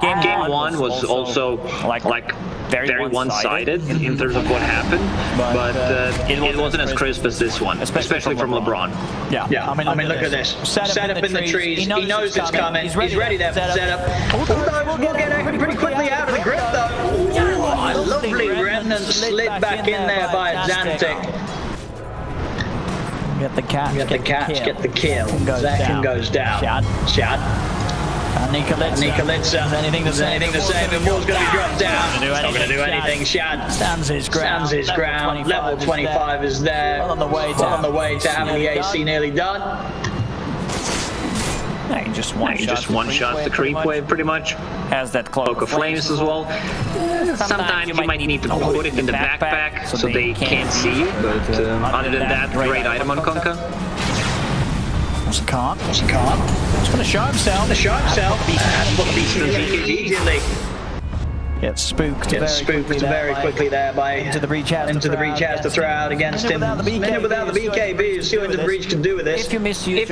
Game one was also like very one-sided in terms of what happened, but it wasn't as crisp as this one, especially from LeBron. Yeah. I mean, look at this. Set up in the trees. He knows it's coming. He's ready there for setup. We'll get pretty quickly out of the grip, though. Ooh, a lovely remnant slid back in there by Xantic. Get the catch. Get the kill. Zakin goes down. Shad. Nikolitsa. Anything to say? The ball's going to be dropped down. Not going to do anything. Shad stands his ground. Level 25 is there. On the way to having the AC nearly done. Yeah, just one shot the creep wave pretty much. Has that cloak of flames as well. Sometimes you might need to put it in the backpack so they can't see you, but other than that, great item on Conka. What's a can't? He's going to show himself. Beats the immediately. Gets spooked very quickly there by into the breach has to throw out against him. Minute without the BKB, see what Into the Breach can do with this. If you misuse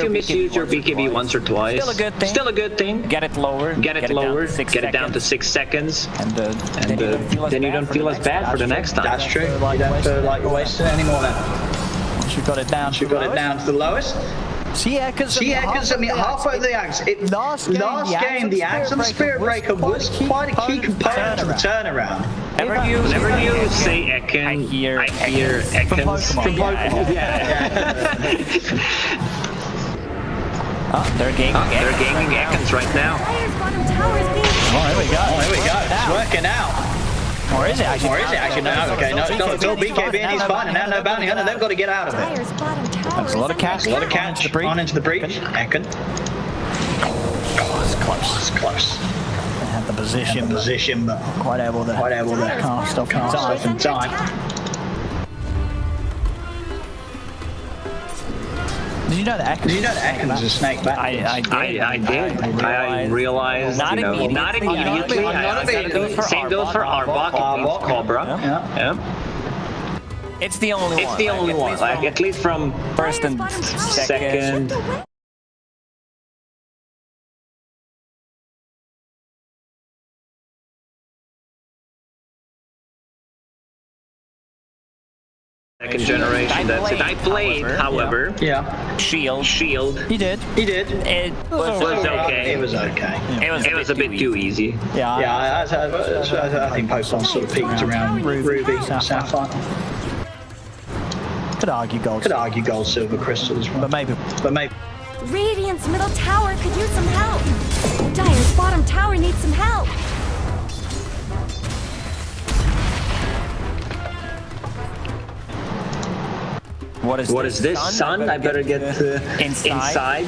your BKB once or twice, still a good thing. Get it lower. Get it down to 6 seconds. And then you don't feel as bad for the next time. That's true. You don't feel like you're wasting it anymore then. Once you've got it down to the lowest. Yeah, because I mean, halfway the axe. Last game, the axe on the Spirit Breaker was quite a key component to the turnaround. Whenever you say Ekin, I hear Ekans from Pokemon. They're gaming Ekans right now. Oh, here we go. It's working out. Or is it actually? No, okay, no, it's all BKB and he's fine, and now no bounty hunter, they've got to get out of it. That's a lot of catch. On into the breach. Ekin. Oh, it's close. They had the position, but quite able there. Can't stop in time. Did you know that Ekans is a snake back? I did. I realized. Not immediately. Same goes for Arbok. Cobra. Yeah. It's the only one. Like at least from first and second. Second generation, that's it. I played, however. Yeah. Shield. He did. It was okay. It was okay. It was a bit too easy. Yeah, I think Pokemon sort of peaked around Ruby, Sapphire. Could argue gold, silver, crystal as well. But maybe. Radiant's middle tower could use some help. Dire's bottom tower needs some help. What is this? Sun? I better get inside.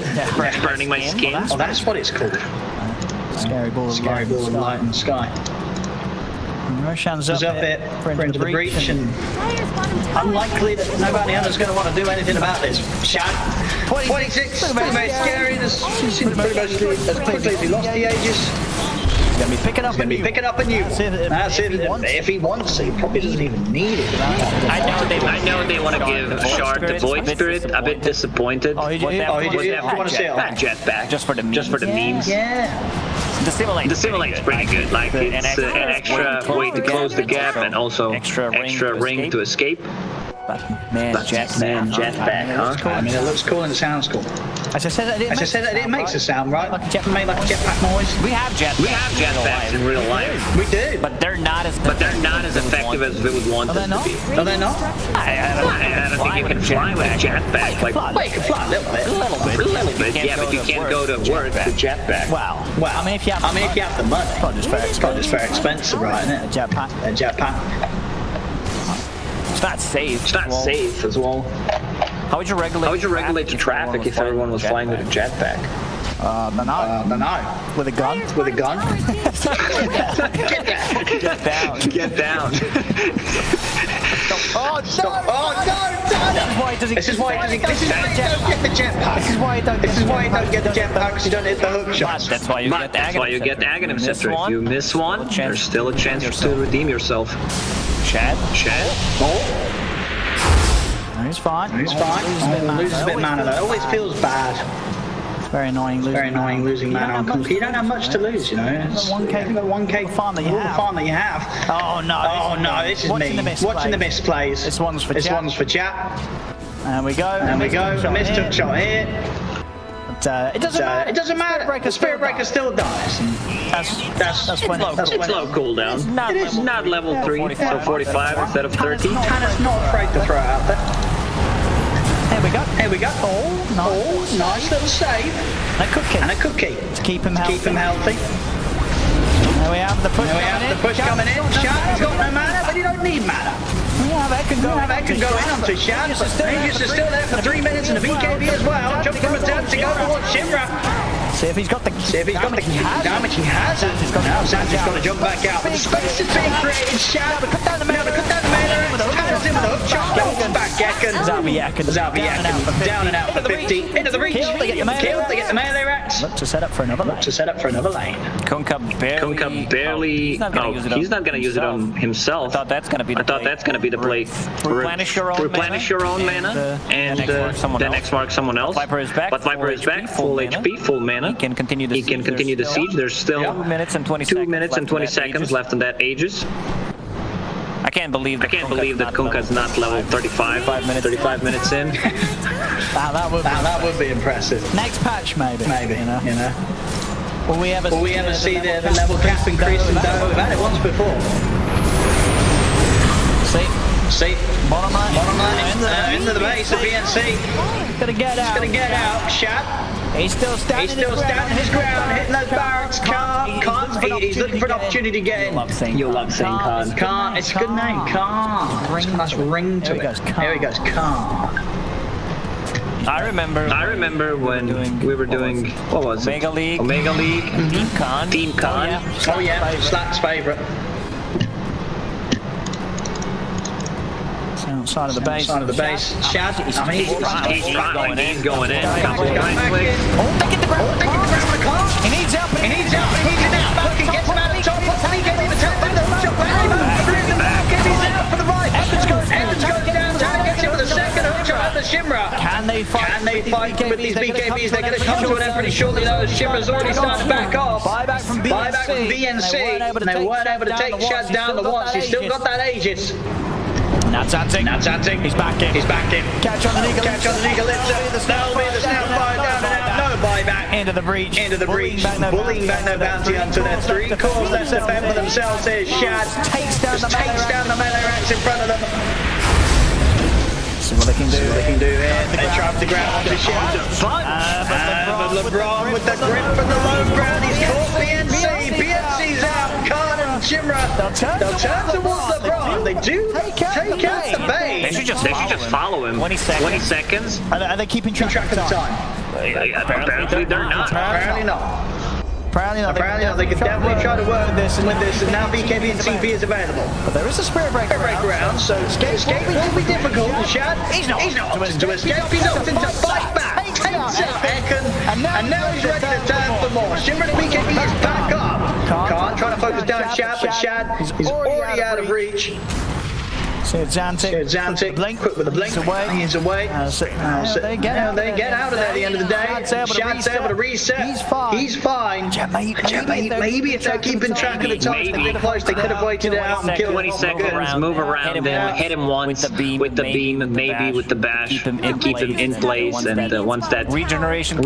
Burning my skin. Oh, that's what it's called. Scary ball of light in the sky. Roshan's up it for into the breach, and unlikely that no bounty hunter's going to want to do anything about this. Shad. 26. Very scary. This seems pretty much as quickly as he lost the Aegis. He's going to be picking up on you. That's it. If he wants to, he probably doesn't even need it. I know they want to give Shard the Void Spirit. A bit disappointed. Oh, you want to see it? Jetpack. Just for the memes. Yeah. The Simulate's pretty good. Like it's an extra way to close the gap and also extra ring to escape. Man, jetpack, huh? I mean, it looks cool and it sounds cool. As I said, it makes a sound, right? Like a jetpack noise. We have jetpacks in real life. We do. But they're not as effective as we would want them to be. Are they not? I don't think you can fly with a jetpack. Well, you can fly a little bit. Yeah, but you can't go to work with a jetpack. Well, I mean, if you have the money, it's probably just very expensive, right? Isn't it? A jetpack. It's not safe as well. How would you regulate the traffic if everyone was flying with a jetpack? No. With a gun? Get down. Oh no! This is why he don't get the jetpack. This is why you don't get the jetpack, because you don't hit the hook shots. That's why you get Aghanim Scepter. If you miss one, there's still a chance to redeem yourself. Chad? Oh. He's fine. Loses a bit of mana though. It always feels bad Very annoying losing mana on Kunkka. You don't have much to lose, you know. It's 1k farm that you have. Oh no, this is me. Watching the misplays. This one's for chat. And we go. Missed hook shot here. But, it doesn't matter. The Spirit Breaker still dies. That's when it's low cooldown. It is not level 3, so 45 instead of 30. Tanner's not afraid to throw it out there. Here we go. Oh, nice little save. And a cookie. To keep him healthy. There we have the push coming in. Shad's got no mana, but you don't need mana. That can go in onto Shad, but Aegis is still there for 3 minutes and a BKB as well. Jump from a tab to go towards Shimra. See if he's got the damage he has. Now Sanji's got to jump back out. But the space is being created. Shad, cut down the melee. Tanner's in with a hook shot. Back Ekken. Zabi Ekken. Down and out for 50. Into the reach. Kill, they get the melee racks. Look to set up for another lane. Kunkka barely. He's not going to use it on himself. I thought that's going to be the play. Replenish your own mana and then X mark someone else. But Viper is back, full HP, full mana. He can continue the siege. There's still 2 minutes and 20 seconds left on that Aegis. I can't believe that Kunkka's not level 35. 35 minutes in. That would be impressive. Next patch, maybe. You know. Will we ever see the level cap increase in Dota? We've had it once before. See. Bottom line. Into the base of BNC. Gonna get out. Shad. He's still standing his ground, hitting those barracks. Can't. He's looking for an opportunity to get in. You'll love saying Khan. Can't. It's a good name. Can't. It's a nice ring to it. Here he goes. Can't. I remember when we were doing what was it? Omega League. Team Khan. Oh yeah. Slack's favourite. Outside of the base. Shad. He's going in. They get the ground. He needs help. He needs it now. Bucky gets him out of the top. He gets him attacked by the hook shot. He's out for the right. Evans goes down. Tanner gets him with a second hook shot at the Shimra. Can they fight with these BKBs? They're going to come to an end pretty shortly though. Shimra's already started to back off. Buyback from BNC. They weren't able to take Shad down the once. He's still got that Aegis. Now Zanting. He's back in. Catch on the Eagle. That'll be the snap fire down and out. No buyback. Into the breach. Bullying back their bounty onto their 3 cores. Let's defend for themselves here. Shad takes down the melee racks in front of them. See what they can do. Here. They trap the ground onto Shad. But LeBron with the grip from the low ground. He's caught BNC. BNC's out. Khan and Shimra. They'll turn towards LeBron. They do take out the base. They should just follow him. 20 seconds. Are they keeping track of the time? Apparently they're not. Apparently not. They could definitely try to work with this, and now BKB and TP is available. But there is a Spirit Breaker around, so escape will be difficult. Shad, he's not to escape. He's opting to fight back. Takes out Ekken, and now he's ready to turn for more. Shimmer's BKB is back up. Khan trying to focus down Shad, but Shad is already out of reach. See Zantic. Quick with the blink. He's away. They get out of there at the end of the day. Shad's able to reset. He's fine. Maybe if they're keeping track of the times they could have waited it out and killed 20 seconds, move around him, hit him once with the beam, and maybe with the bash, and keep him in place. And once that regeneration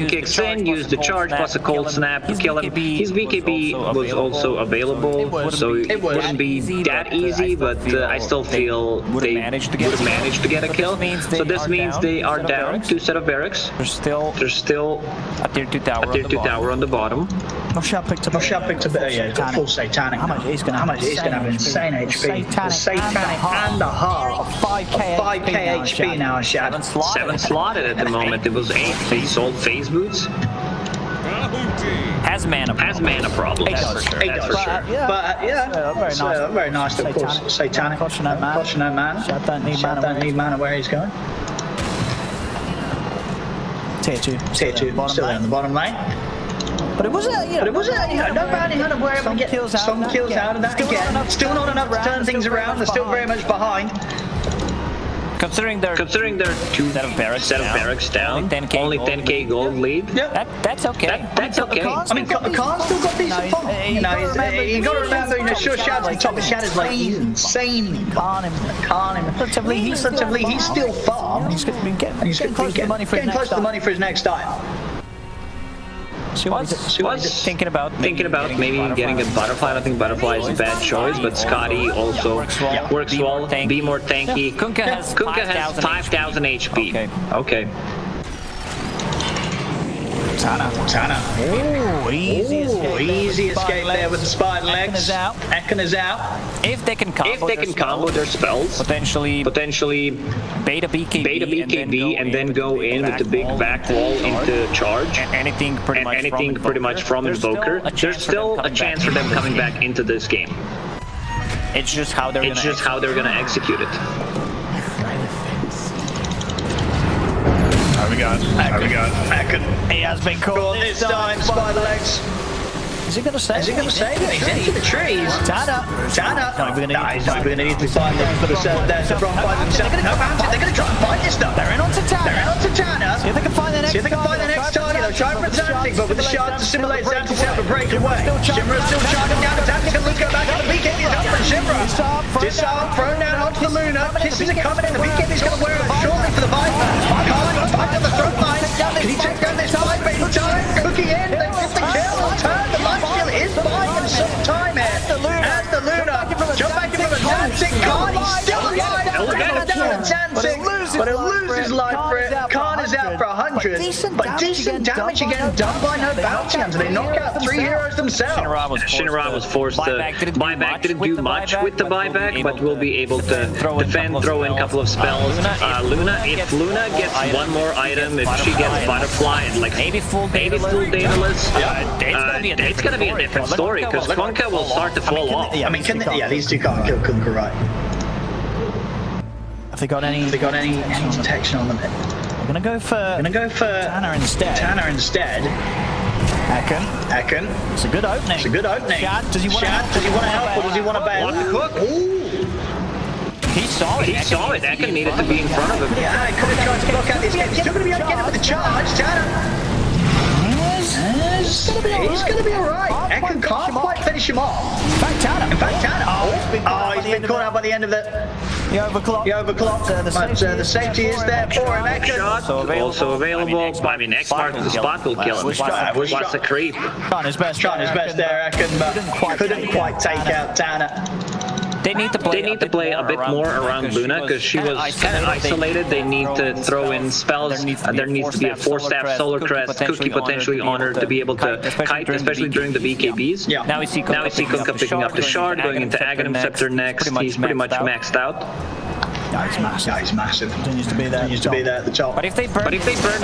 kicks in, use the charge plus a cold snap to kill him. His BKB was also available, so it wouldn't be that easy, but I still feel they would have managed to get a kill. So this means they are down 2 set of barracks. There's still a tier 2 tower on the bottom. No shot picked up. Full Satanic. How much he's gonna have insane HP. Satanic and a half. 5k HP now, Shad. 7 slotted at the moment. It was 8. He sold phase boots. Has mana problems. That's for sure. But yeah, very nice of course. Satanic. Caution no mana. Shad don't need mana where he's going. Tier 2. Still in the bottom lane. But it wasn't, no bounty hunter were able to get some kills out of that again. Still not enough to turn things around. They're still very much behind. Considering their two set of barracks down, only 10k gold lead. Yep. That's okay. That's okay. I mean, Khan's still got decent farm. You know, you got to remember, you know, sure, Shad's on top of Shadow's like, he's insanely calm. Relatively, he's still farm. He's getting close to the money for his next style. She was thinking about maybe getting a butterfly. I don't think butterfly is a bad choice, but Scotty also works well. Be more tanky. Kunkka has 5,000 HP. Okay. Tana. Ooh, easy escape there with the spider legs. Ekin is out. If they can combo their spells, potentially beta BKB and then go in with the big back wall into charge. Anything pretty much from Invoker. There's still a chance for them coming back into this game. It's just how they're gonna execute it. How we got? He has been caught this time, spider legs. Is he gonna save it? He's into the trees. Tana. He's not even gonna need to find the setup there to front by themselves. No bounty. They're gonna try and find this stuff. They're in onto Tana. See if they can find the next target. They'll try for Zantic, but with the shard to simulate Zantic's out to break away. Shimra's still charging down. Zantic and Luke go back on the BKB. Is up for Shimra. Disarm, thrown down onto the Luna. Kisses are coming in. The BKB's gonna wear it shortly for the Viper. Can't find on the front line. Can he take down this Viper in time? Cookie in. They get the kill on turn. The life steal is buying him some time here. As the Luna jump back in from a Zantic. Khan, he's still alive. Down Zantic, but he'll lose his life for it. Khan is out for 100, but decent damage again done by no bounty hunter. They knock out 3 heroes themselves. Shinra was forced to buyback. Didn't do much with the buyback, but will be able to defend, throw in a couple of spells. Luna, if Luna gets one more item, if she gets Butterfly and like maybe full Daedalus, it's gonna be a different story because Kunkka will start to fall off. I mean, these two can't kill Kunkka, right? Have they got any protection on them? I'm gonna go for Tana instead. Ekin. It's a good opening. Shad, does he want to help or does he want to bail? He saw it. Ekin needed to be in front of him. Yeah, he could have tried to block out this game. He's still going to be able to get him with the charge. Tana. He's going to be alright. Ekin can't quite finish him off. In fact, Tana. He's been caught out by the end of the... He overclocked. The safety is there for him. Ekin. Also available. I mean, X marks the spot will kill him. What's a creep? Trying his best there, Ekin, but couldn't quite take out Tana. They need to play a bit more around Luna because she was kind of isolated. They need to throw in spells. There needs to be a 4-staff Solar Crest, Cookie potentially on her to be able to kite, especially during the BKBs. Yeah. Now we see Kunkka picking up the shard, going into Aghanim Scepter next. He's pretty much maxed out. Yeah, he's massive. Continues to be there at the top. But if they burn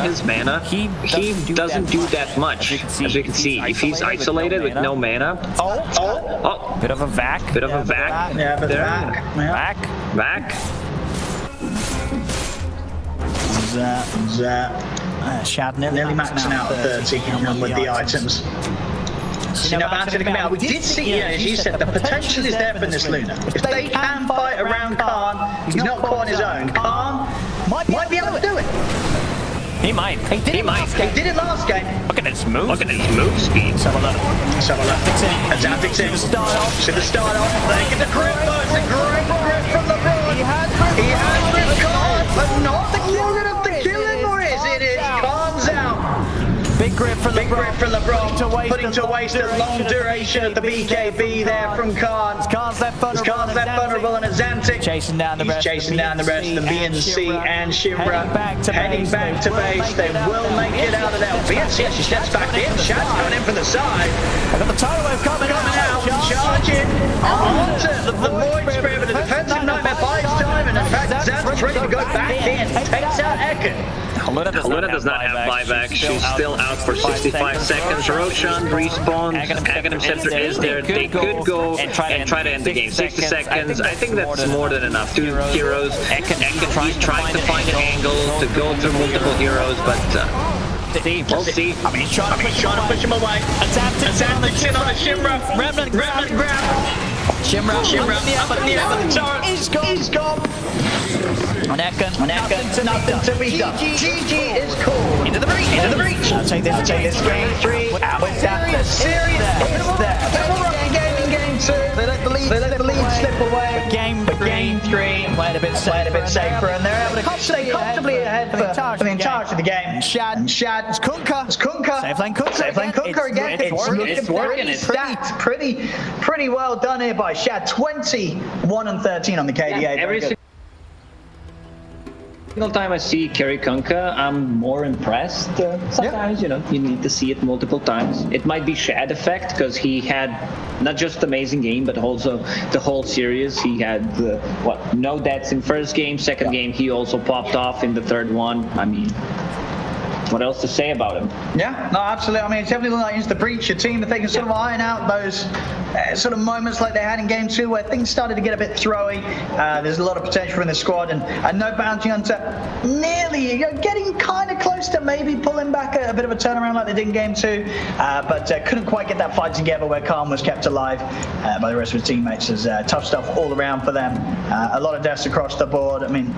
his mana, he doesn't do that much. As you can see, if he's isolated with no mana. Oh. Bit of a vac. Yeah, but Vac. Shad nearly maxing out 30 with the items. See, no bounty to come out. We did see, as you said, the potential is there from this Luna. If they can fight around Khan, he's not caught on his own. Khan might be able to do it. He might. He did it last game. Look at his move speed. Let's have a look. Zantic's in. To the start off. They get the grip. It's a great grip from LeBron. He has grip Khan, but not long enough to kill him, or is it? Khan's out. Big grip from LeBron, putting to waste the long duration of the BKB there from Khan. Khan's left vulnerable and a Zantic. Chasing down the rest of the BNC and Shimra. Heading back to base. They will make it out of there. BNC actually steps back in. Shad's going in from the side. I got the tidal wave coming out. Charging onto the Void Spirit, but the defensive nightmare buys time, and in fact Zantic's ready to go back in. Takes out Ekin. Luna does not have buyback. She's still out for 65 seconds. Roshan respawns. Aghanim Scepter is there. They could go and try to end the game. 60 seconds. I think that's more than enough. 2 heroes. He's trying to find an angle to go through multiple heroes, but we'll see. I mean, he's trying to push him away. Zantic's in on a Shimra. Remnant grab. Shimra up in the air, but the turret is gone. On Ekan, nothing to be done. GG is called. Into the breach. I'll take this game 3. Was that the serious? It's there. Game 2. They let the lead slip away. But game 3 played a bit safer, and they're able to stay comfortably ahead for the entirety of the game. And Shad. It's Kunkka. Safe lane Kunkka again. It's working. It's stacked. Pretty well done here by Shad. 21 and 13 on the KDA. Every single time I see Kerry Kunkka, I'm more impressed. Sometimes, you know, you need to see it multiple times. It might be Shad effect, because he had not just amazing game, but also the whole series. He had, no deaths in first game, second game he also popped off in the third one. I mean, what else to say about him? Yeah, no, absolutely. I mean, it's definitely like into the breach. Your team, if they can sort of iron out those sort of moments like they had in game 2 where things started to get a bit throwy. There's a lot of potential in the squad, and no bounty hunter nearly, getting kind of close to maybe pulling back a bit of a turnaround like they did in game 2, but couldn't quite get that fight together where Khan was kept alive by the rest of his teammates. There's tough stuff all around for them. A lot of deaths across the board. I mean,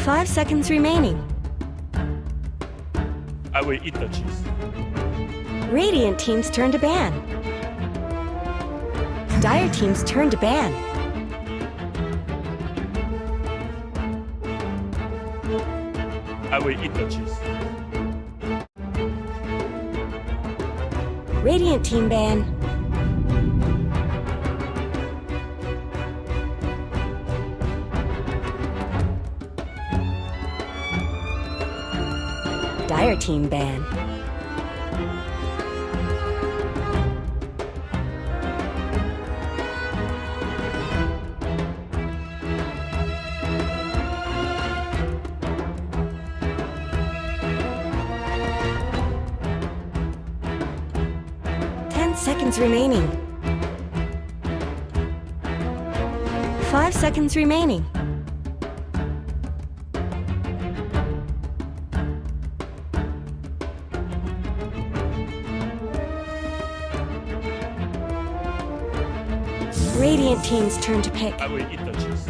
5 seconds remaining. I will eat the cheese. Radiant team's turn to ban. Dire team's turn to ban. I will eat the cheese. Radiant team ban. Dire team ban. Seconds remaining. 5 seconds remaining. Radiant team's turn to pick. I will eat the cheese.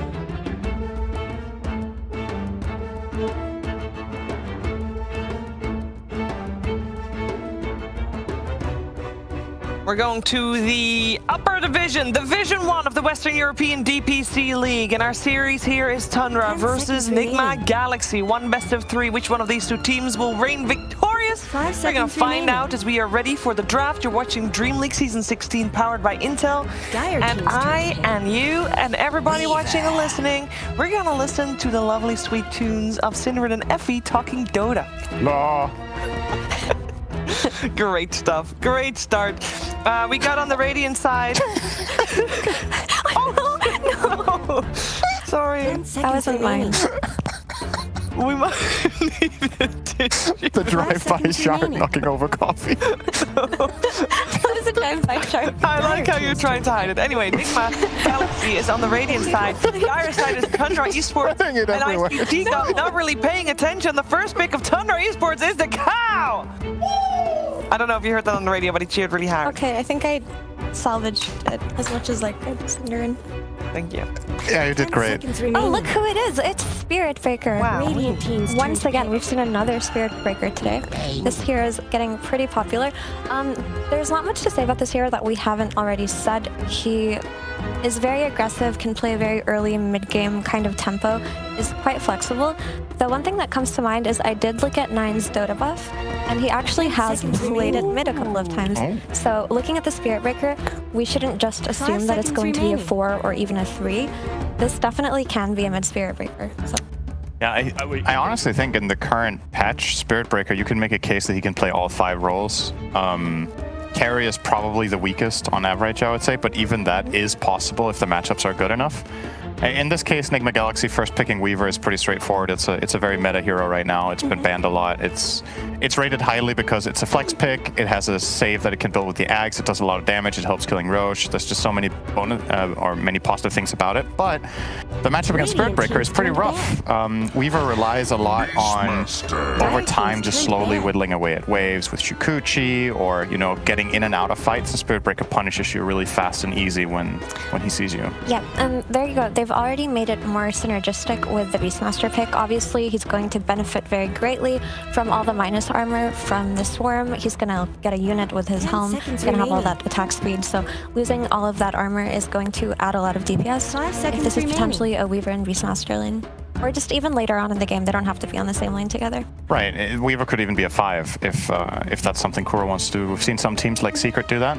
We're going to the upper division, Division 1 of the Western European DPC League. And our series here is Tundra versus Nigma Galaxy. One best of 3. Which one of these two teams will reign victorious? We're going to find out as we are ready for the draft. You're watching Dream League Season 16 powered by Intel. And I and you and everybody watching and listening, we're going to listen to the lovely sweet tunes of Sinrid and Effie talking Dota. No. Great stuff. Great start. We got on the Radiant side. Oh, no. Sorry. That wasn't mine. We might need a tissue. The drive-by shark knocking over coffee. What is a drive-by shark? I like how you're trying to hide it. Anyway, Nigma Galaxy is on the Radiant side. The Dire side is Tundra Esport. Throwing it And everywhere. ICT not really paying attention. The first pick of Tundra Esports is the cow! I don't know if you heard that on the radio, but he cheered really hard. Okay, I think I salvaged it as much as I could. Cinderin. Thank you. Yeah, you did great. Oh, look who it is! It's Spirit Breaker. Wow. Radiant team's Once turn to again, we've seen another Spirit Breaker today. This hero is getting pretty popular. There's not much to say about this hero that we haven't already said. He is very aggressive, can play a very early mid-game kind of tempo, is quite flexible. The one thing that comes to mind is I did look at Nine's Dota buff, and he actually has played it mid a couple of times. So looking at the Spirit Breaker, we shouldn't just assume that it's going to be a 4 or even a 3. This definitely can be a mid Spirit Breaker. So. Yeah, I honestly think in the current patch, Spirit Breaker, you can make a case that he can play all 5 roles. Carry is probably the weakest on average, I would say, but even that is possible if the matchups are good enough. In this case, Nigma Galaxy first picking Weaver is pretty straightforward. It's a very meta hero right now. It's been banned a lot. It's rated highly because it's a flex pick. It has a save that it can build with the Ags. It does a lot of damage. It helps killing Roche. There's just so many many positive things about it. But the matchup against Spirit Breaker is pretty rough. Weaver relies a lot on over time just slowly whittling away at waves with Shukuchi, or getting in and out of fights. And Spirit Breaker punishes you really fast and easy when he sees you. Yeah, and there you go. They've already made it more synergistic with the Beastmaster pick. Obviously, he's going to benefit very greatly from all the minus armor from the Swarm. He's going to get a unit with his helm. He's going to have all that attack speed. So losing all of that armor is going to add a lot of DPS. If this is potentially a Weaver and Beastmaster lane. Or just even later on in the game, they don't have to be on the same lane together. Right, Weaver could even be a 5 if that's something Kuro wants to do. We've seen some teams like Secret do that.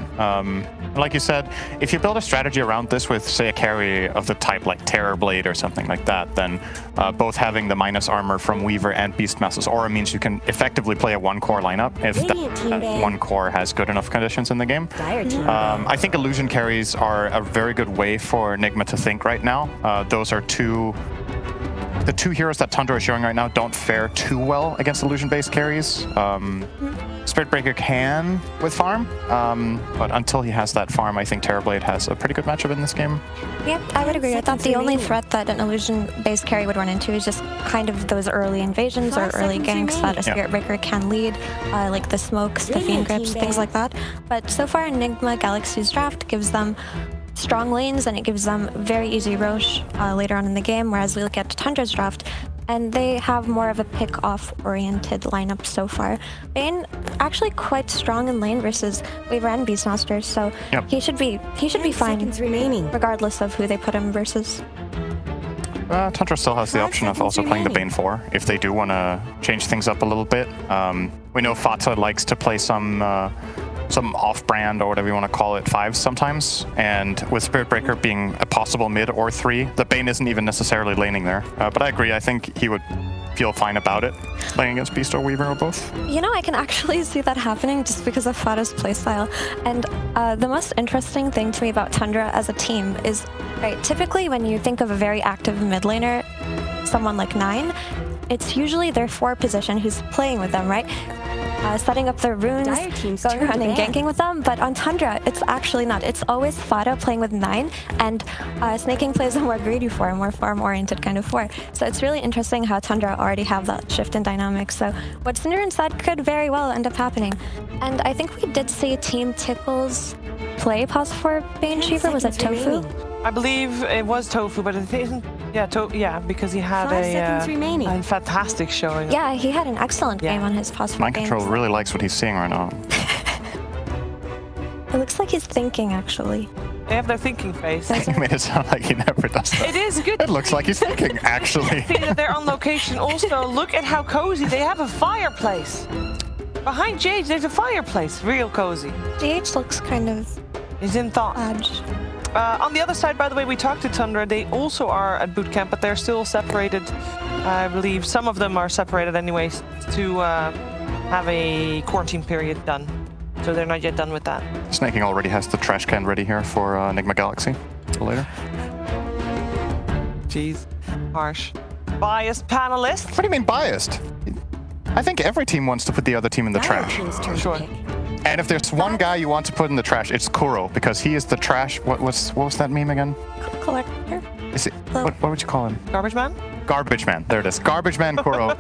Like you said, if you build a strategy around this with, say, a carry of the type like Terrorblade or something like that, then both having the minus armor from Weaver and Beastmaster's aura means you can effectively play a 1-core lineup if that 1-core has good enough conditions in the game. I think illusion carries are a very good way for Nigma to think right now. Those are the two heroes that Tundra is showing right now don't fare too well against illusion-based carries. Spirit Breaker can with farm, but until he has that farm, I think Terrorblade has a pretty good matchup in this game. Yep, I would agree with that. The only threat that an illusion-based carry would run into is just kind of those early invasions or early ganks that a Spirit Breaker can lead, like the smokes, the Fiend Grips, things like that. But so far, Nigma Galaxy's draft gives them strong lanes, and it gives them very easy Roche later on in the game, whereas we look at Tundra's draft, and they have more of a pick-off oriented lineup so far. Bane actually quite strong in lane versus Weaver and Beastmaster, so he should be fine regardless of who they put him versus. Tundra still has the option of also playing the Bane 4 if they do want to change things up a little bit. We know Fata likes to play some off-brand or whatever you want to call it 5s sometimes, and with Spirit Breaker being a possible mid or 3, the Bane isn't even necessarily laning there. But I agree, I think he would feel fine about it playing against Beast or Weaver or both. You know, I can actually see that happening just because of Fata's playstyle. And the most interesting thing to me about Tundra as a team is, right, typically when you think of a very active mid laner, someone like 9, it's usually their 4 position who's playing with them, right? Setting up their runes, going around and ganking with them, but on Tundra, it's actually not. It's always Fata playing with 9, and Snaking plays a more greedy 4, a more farm-oriented kind of 4. So it's really interesting how Tundra already have that shift in dynamics. So what Synderen said could very well end up happening. And I think we did see Team Tickles play pause for Bane Sheever. Was it Tofu? I believe it was Tofu, but it isn't. Yeah, because he had a fantastic showing. Yeah, he had an excellent game on his pause for Mind Control really likes what he's seeing right now. It looks like he's thinking, actually. They have their thinking face. You made it sound like he never does that. It is good. It looks like he's thinking, actually. See that they're on location. Also, look at how cozy. They have a fireplace. Behind JH, there's a fireplace. Real cozy. JH looks kind of... He's in thought. On the other side, by the way, we talked to Tundra. They also are at boot camp, but they're still separated. I believe some of them are separated anyways to have a quarantine period done. So they're not yet done with that. Snaking already has the trash can ready here for Nigma Galaxy for later. Jeez, harsh. Biased panelist? What do you mean biased? I think every team wants to put the other team in the trash. Sure. And if there's one guy you want to put in the trash, it's Kuro, because he is the trash. What was that meme again? Collector? Is it? What would you call him? Garbage man? Garbage man. There it is. Garbage man Kuro.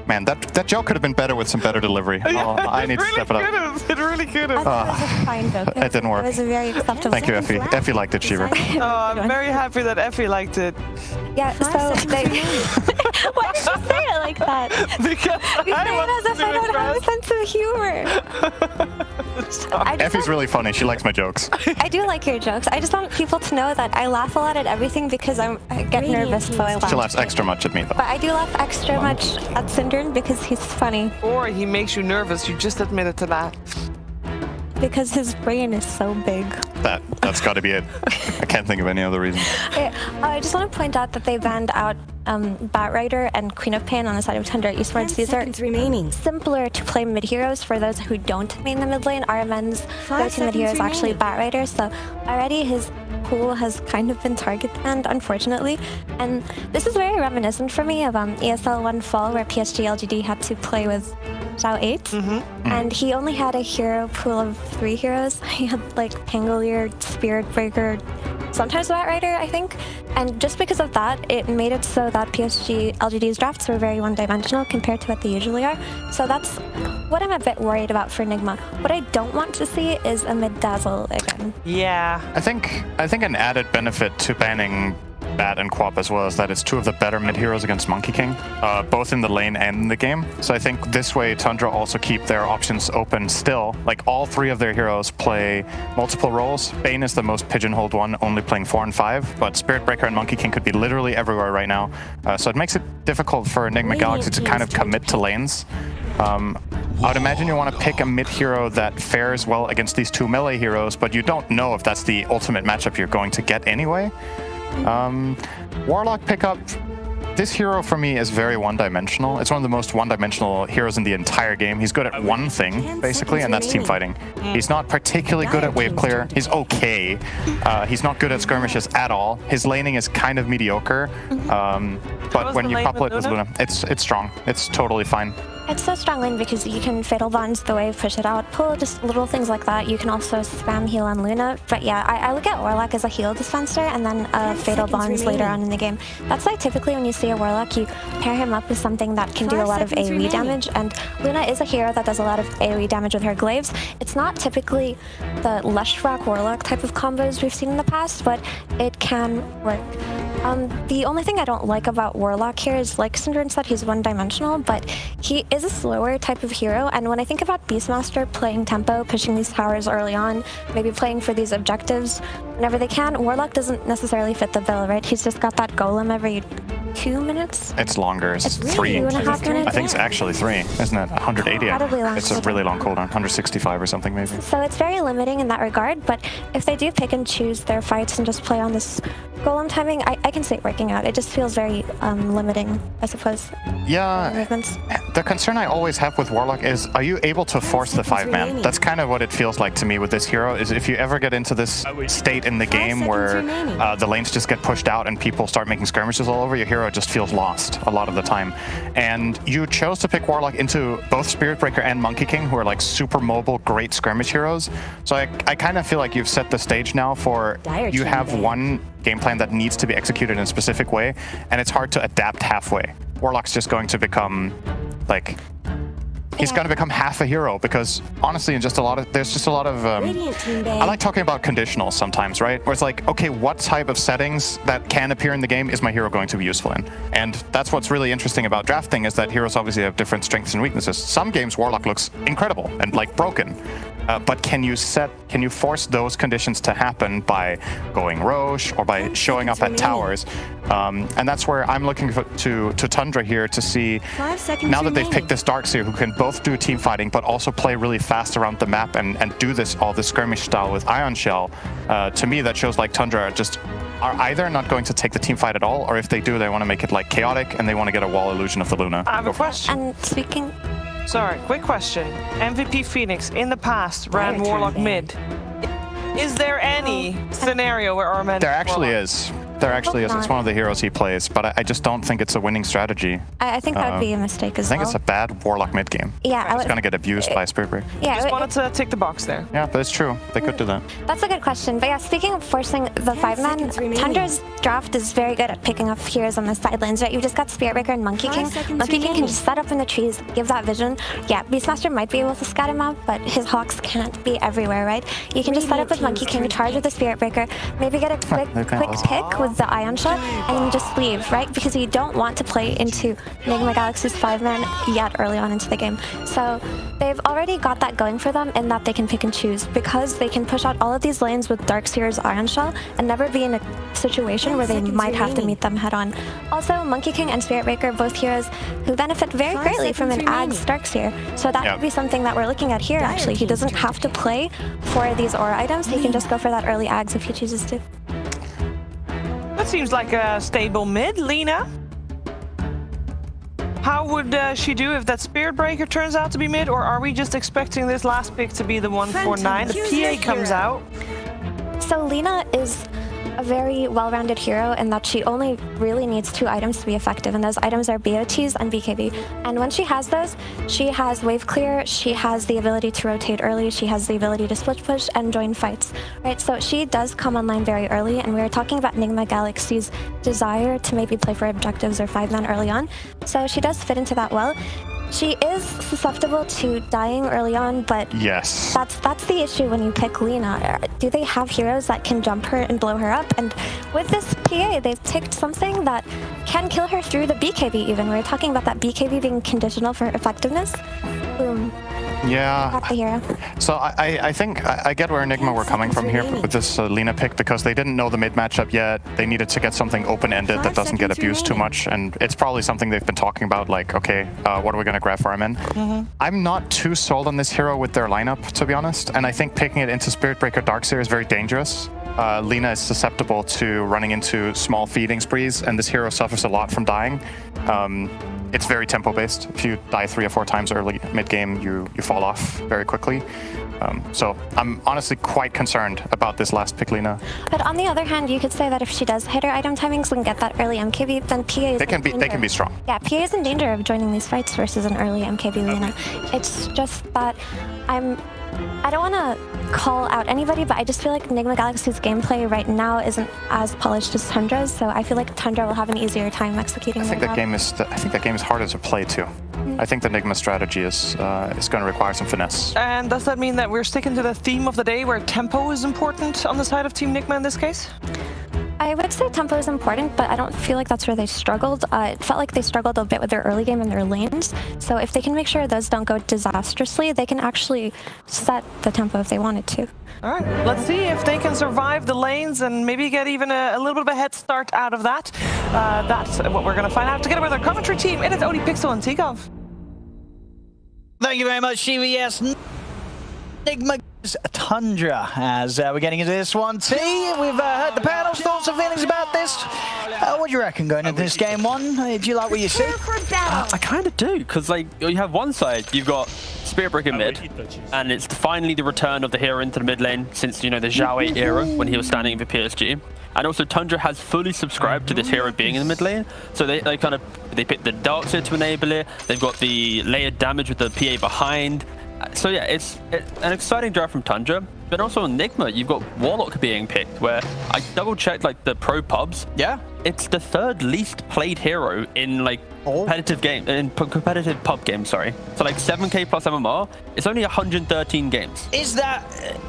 Man, that joke could have been better with some better delivery. Oh, I need to step it up. It really could have. It was a fine joke. It didn't work. It was a very acceptable. Thank you, Effie. Effie liked it, Shiver. Oh, I'm very happy that Effie liked it. Yeah, so they... Why did you say it like that? Because you say it as if I don't have a sense of humor. Effie's really funny. She likes my jokes. I do like your jokes. I just want people to know that I laugh a lot at everything because I get nervous, so I laugh. She laughs extra much at me, though. But I do laugh extra much at Synderen because he's funny. Or he makes you nervous. You just admitted to that. Because his brain is so big. That's got to be it. I can't think of any other reason. I just want to point out that they banned out Batrider and Queen of Pain on the side of Tundra Esports. These are simpler to play mid heroes for those who don't main the mid lane. RMN's go-to mid hero is actually Batrider, so already his pool has kind of been target banned, unfortunately. And this is very reminiscent for me of ESL 1 Fall, where PSG LGD had to play with Zhao 8, and he only had a hero pool of 3 heroes. He had like Pangolier, Spirit Breaker, sometimes Batrider, I think. And just because of that, it made it so that PSG LGD's drafts were very one-dimensional compared to what they usually are. So that's what I'm a bit worried about for Nigma. What I don't want to see is a mid-dazzle again. Yeah. I think an added benefit to banning Bat and Quap as well is that it's 2 of the better mid heroes against Monkey King, both in the lane and in the game. So I think this way Tundra also keep their options open still. Like all 3 of their heroes play multiple roles. Bane is the most pigeonholed one, only playing 4 and 5, but Spirit Breaker and Monkey King could be literally everywhere right now. So it makes it difficult for Nigma Galaxy to kind of commit to lanes. I would imagine you want to pick a mid hero that fares well against these 2 melee heroes, but you don't know if that's the ultimate matchup you're going to get anyway. Warlock pickup, this hero for me is very one-dimensional. It's one of the most one-dimensional heroes in the entire game. He's good at one thing, basically, and that's team fighting. He's not particularly good at wave clear. He's okay. He's not good at skirmishes at all. His laning is kind of mediocre, but when you couple it with Luna, it's strong. It's totally fine. It's so strong lane because you can Fatal Bonds the wave, push it out, pull, just little things like that. You can also spam heal on Luna. But yeah, I look at Warlock as a heal dispenser and then Fatal Bonds later on in the game. That's why typically when you see a Warlock, you pair him up with something that can do a lot of AoE damage. And Luna is a hero that does a lot of AoE damage with her glaives. It's not typically the Lush Rock Warlock type of combos we've seen in the past, but it can work. The only thing I don't like about Warlock here is, like Syndrome said, he's one-dimensional, but he is a slower type of hero, and when I think about Beastmaster playing tempo, pushing these towers early on, maybe playing for these objectives whenever they can, Warlock doesn't necessarily fit the bill, right? He's just got that golem every 2 minutes? It's longer. It's 3. 2.5 minutes? I think it's actually 3, isn't it? 180. Incredibly long It's a really long cooldown. 165 or something maybe. So it's very limiting in that regard, but if they do pick and choose their fights and just play on this golem timing, I can see it working out. It just feels very limiting, I suppose. Yeah. Movements. The concern I always have with Warlock is, are you able to force the 5-man? That's kind of what it feels like to me with this hero, is if you ever get into this state in the game where the lanes just get pushed out and people start making skirmishes all over, your hero just feels lost a lot of the time. And you chose to pick Warlock into both Spirit Breaker and Monkey King, who are like super mobile, great skirmish heroes. So I kind of feel like you've set the stage now for, you have one game plan that needs to be executed in a specific way, and it's hard to adapt halfway. Warlock's just going to become, like, he's going to become half a hero, because honestly, there's just a lot of I like talking about conditionals sometimes, right? Where it's like, okay, what type of settings that can appear in the game is my hero going to be useful in? And that's what's really interesting about drafting, is that heroes obviously have different strengths and weaknesses. Some games Warlock looks incredible and like broken. But can you force those conditions to happen by going Roche or by showing up at towers? And that's where I'm looking to Tundra here to see, now that they've picked this Darkseer who can both do team fighting but also play really fast around the map and do all this skirmish style with Ion Shell. To me, that shows like Tundra are either not going to take the team fight at all, or if they do, they want to make it like chaotic and they want to get a wall illusion of the Luna. I have a question. And speaking... Sorry, quick question. MVP Phoenix in the past ran Warlock mid. Is there any scenario where Armand... There actually is. There actually is. It's one of the heroes he plays, but I just don't think it's a winning strategy. I think that would be a mistake as well. I think it's a bad Warlock mid game. Yeah, it's going to get abused by Spirit Breaker. Yeah, just wanted to tick the box there. Yeah, but it's true. They could do that. That's a good question. But yeah, speaking of forcing the 5-man, Tundra's draft is very good at picking up heroes on the sidelines, right? You've just got Spirit Breaker and Monkey King. Monkey King can just set up in the trees, give that vision. Yeah, Beastmaster might be able to scout him out, but his hawks can't be everywhere, right? You can just set up with Monkey King, charge with the Spirit Breaker, maybe get a quick pick with the Ion Shot, and just leave, right? Because you don't want to play into Nigma Galaxy's 5-man yet early on into the game. So they've already got that going for them in that they can pick and choose, because they can push out all of these lanes with Darkseer's Ion Shell and never be in a situation where they might have to meet them head on. Also, Monkey King and Spirit Breaker, both heroes who benefit very greatly from an Ag's Darkseer. So that would be something that we're looking at here, actually. He doesn't have to play for these aura items. He can just go for that early Ags if he chooses to. That seems like a stable mid, Lena. How would she do if that Spirit Breaker turns out to be mid, or are we just expecting this last pick to be the 149? The PA comes out. So Lena is a very well-rounded hero in that she only really needs 2 items to be effective, and those items are BO2s and BKB. And when she has those, she has wave clear, she has the ability to rotate early, she has the ability to split push and join fights, right? So she does come online very early, and we were talking about Nigma Galaxy's desire to maybe play for objectives or 5-man early on. So she does fit into that well. She is susceptible to dying early on, but yes, that's the issue when you pick Lena. Do they have heroes that can jump her and blow her up? And with this PA, they've picked something that can kill her through the BKB even. We were talking about that BKB being conditional for effectiveness. Boom. Yeah. Got the hero. So I think I get where Nigma were coming from here with this Lena pick, because they didn't know the mid matchup yet. They needed to get something open-ended that doesn't get abused too much, and it's probably something they've been talking about, like, okay, what are we going to grab for him in? I'm not too sold on this hero with their lineup, to be honest, and I think picking it into Spirit Breaker Darkseer is very dangerous. Lena is susceptible to running into small feeding sprees, and this hero suffers a lot from dying. It's very tempo-based. If you die 3 or 4 times early mid-game, you fall off very quickly. So I'm honestly quite concerned about this last pick, Lena. But on the other hand, you could say that if she does hit her item timings and get that early MKB, then PA is they can be strong. Yeah, PA is in danger of joining these fights versus an early MKB Lena. It's just that I don't want to call out anybody, but I just feel like Nigma Galaxy's gameplay right now isn't as polished as Tundra's, so I feel like Tundra will have an easier time executing I think that game is harder to play too. I think the Nigma strategy is going to require some finesse. And does that mean that we're sticking to the theme of the day, where tempo is important on the side of Team Nigma in this case? I would say tempo is important, but I don't feel like that's where they struggled. It felt like they struggled a bit with their early game and their lanes. So if they can make sure those don't go disastrously, they can actually set the tempo if they wanted to. All right, let's see if they can survive the lanes and maybe get even a little bit of a head start out of that. That's what we're going to find out. Together with our commentary team, it is Odie, Pixel, and Tikov. Thank you very much, CVS. Nigma Tundra, as we're getting into this one. T, we've heard the panel's thoughts and feelings about this. What do you reckon going into this game one? Do you like what you see? I kind of do, because like you have one side, you've got Spirit Breaker mid, and it's finally the return of the hero into the mid lane since, you know, the Zhao era when he was standing for PSG. And also Tundra has fully subscribed to this hero being in the mid lane, so they picked the Dark Seer to enable it. They've got the layered damage with the PA behind. So yeah, it's an exciting draft from Tundra, but also on Nigma, you've got Warlock being picked, where I double-checked like the pro pubs. Yeah. It's the third least played hero in like competitive pub games, sorry. So like 7k plus MMR, it's only 113 games. Is that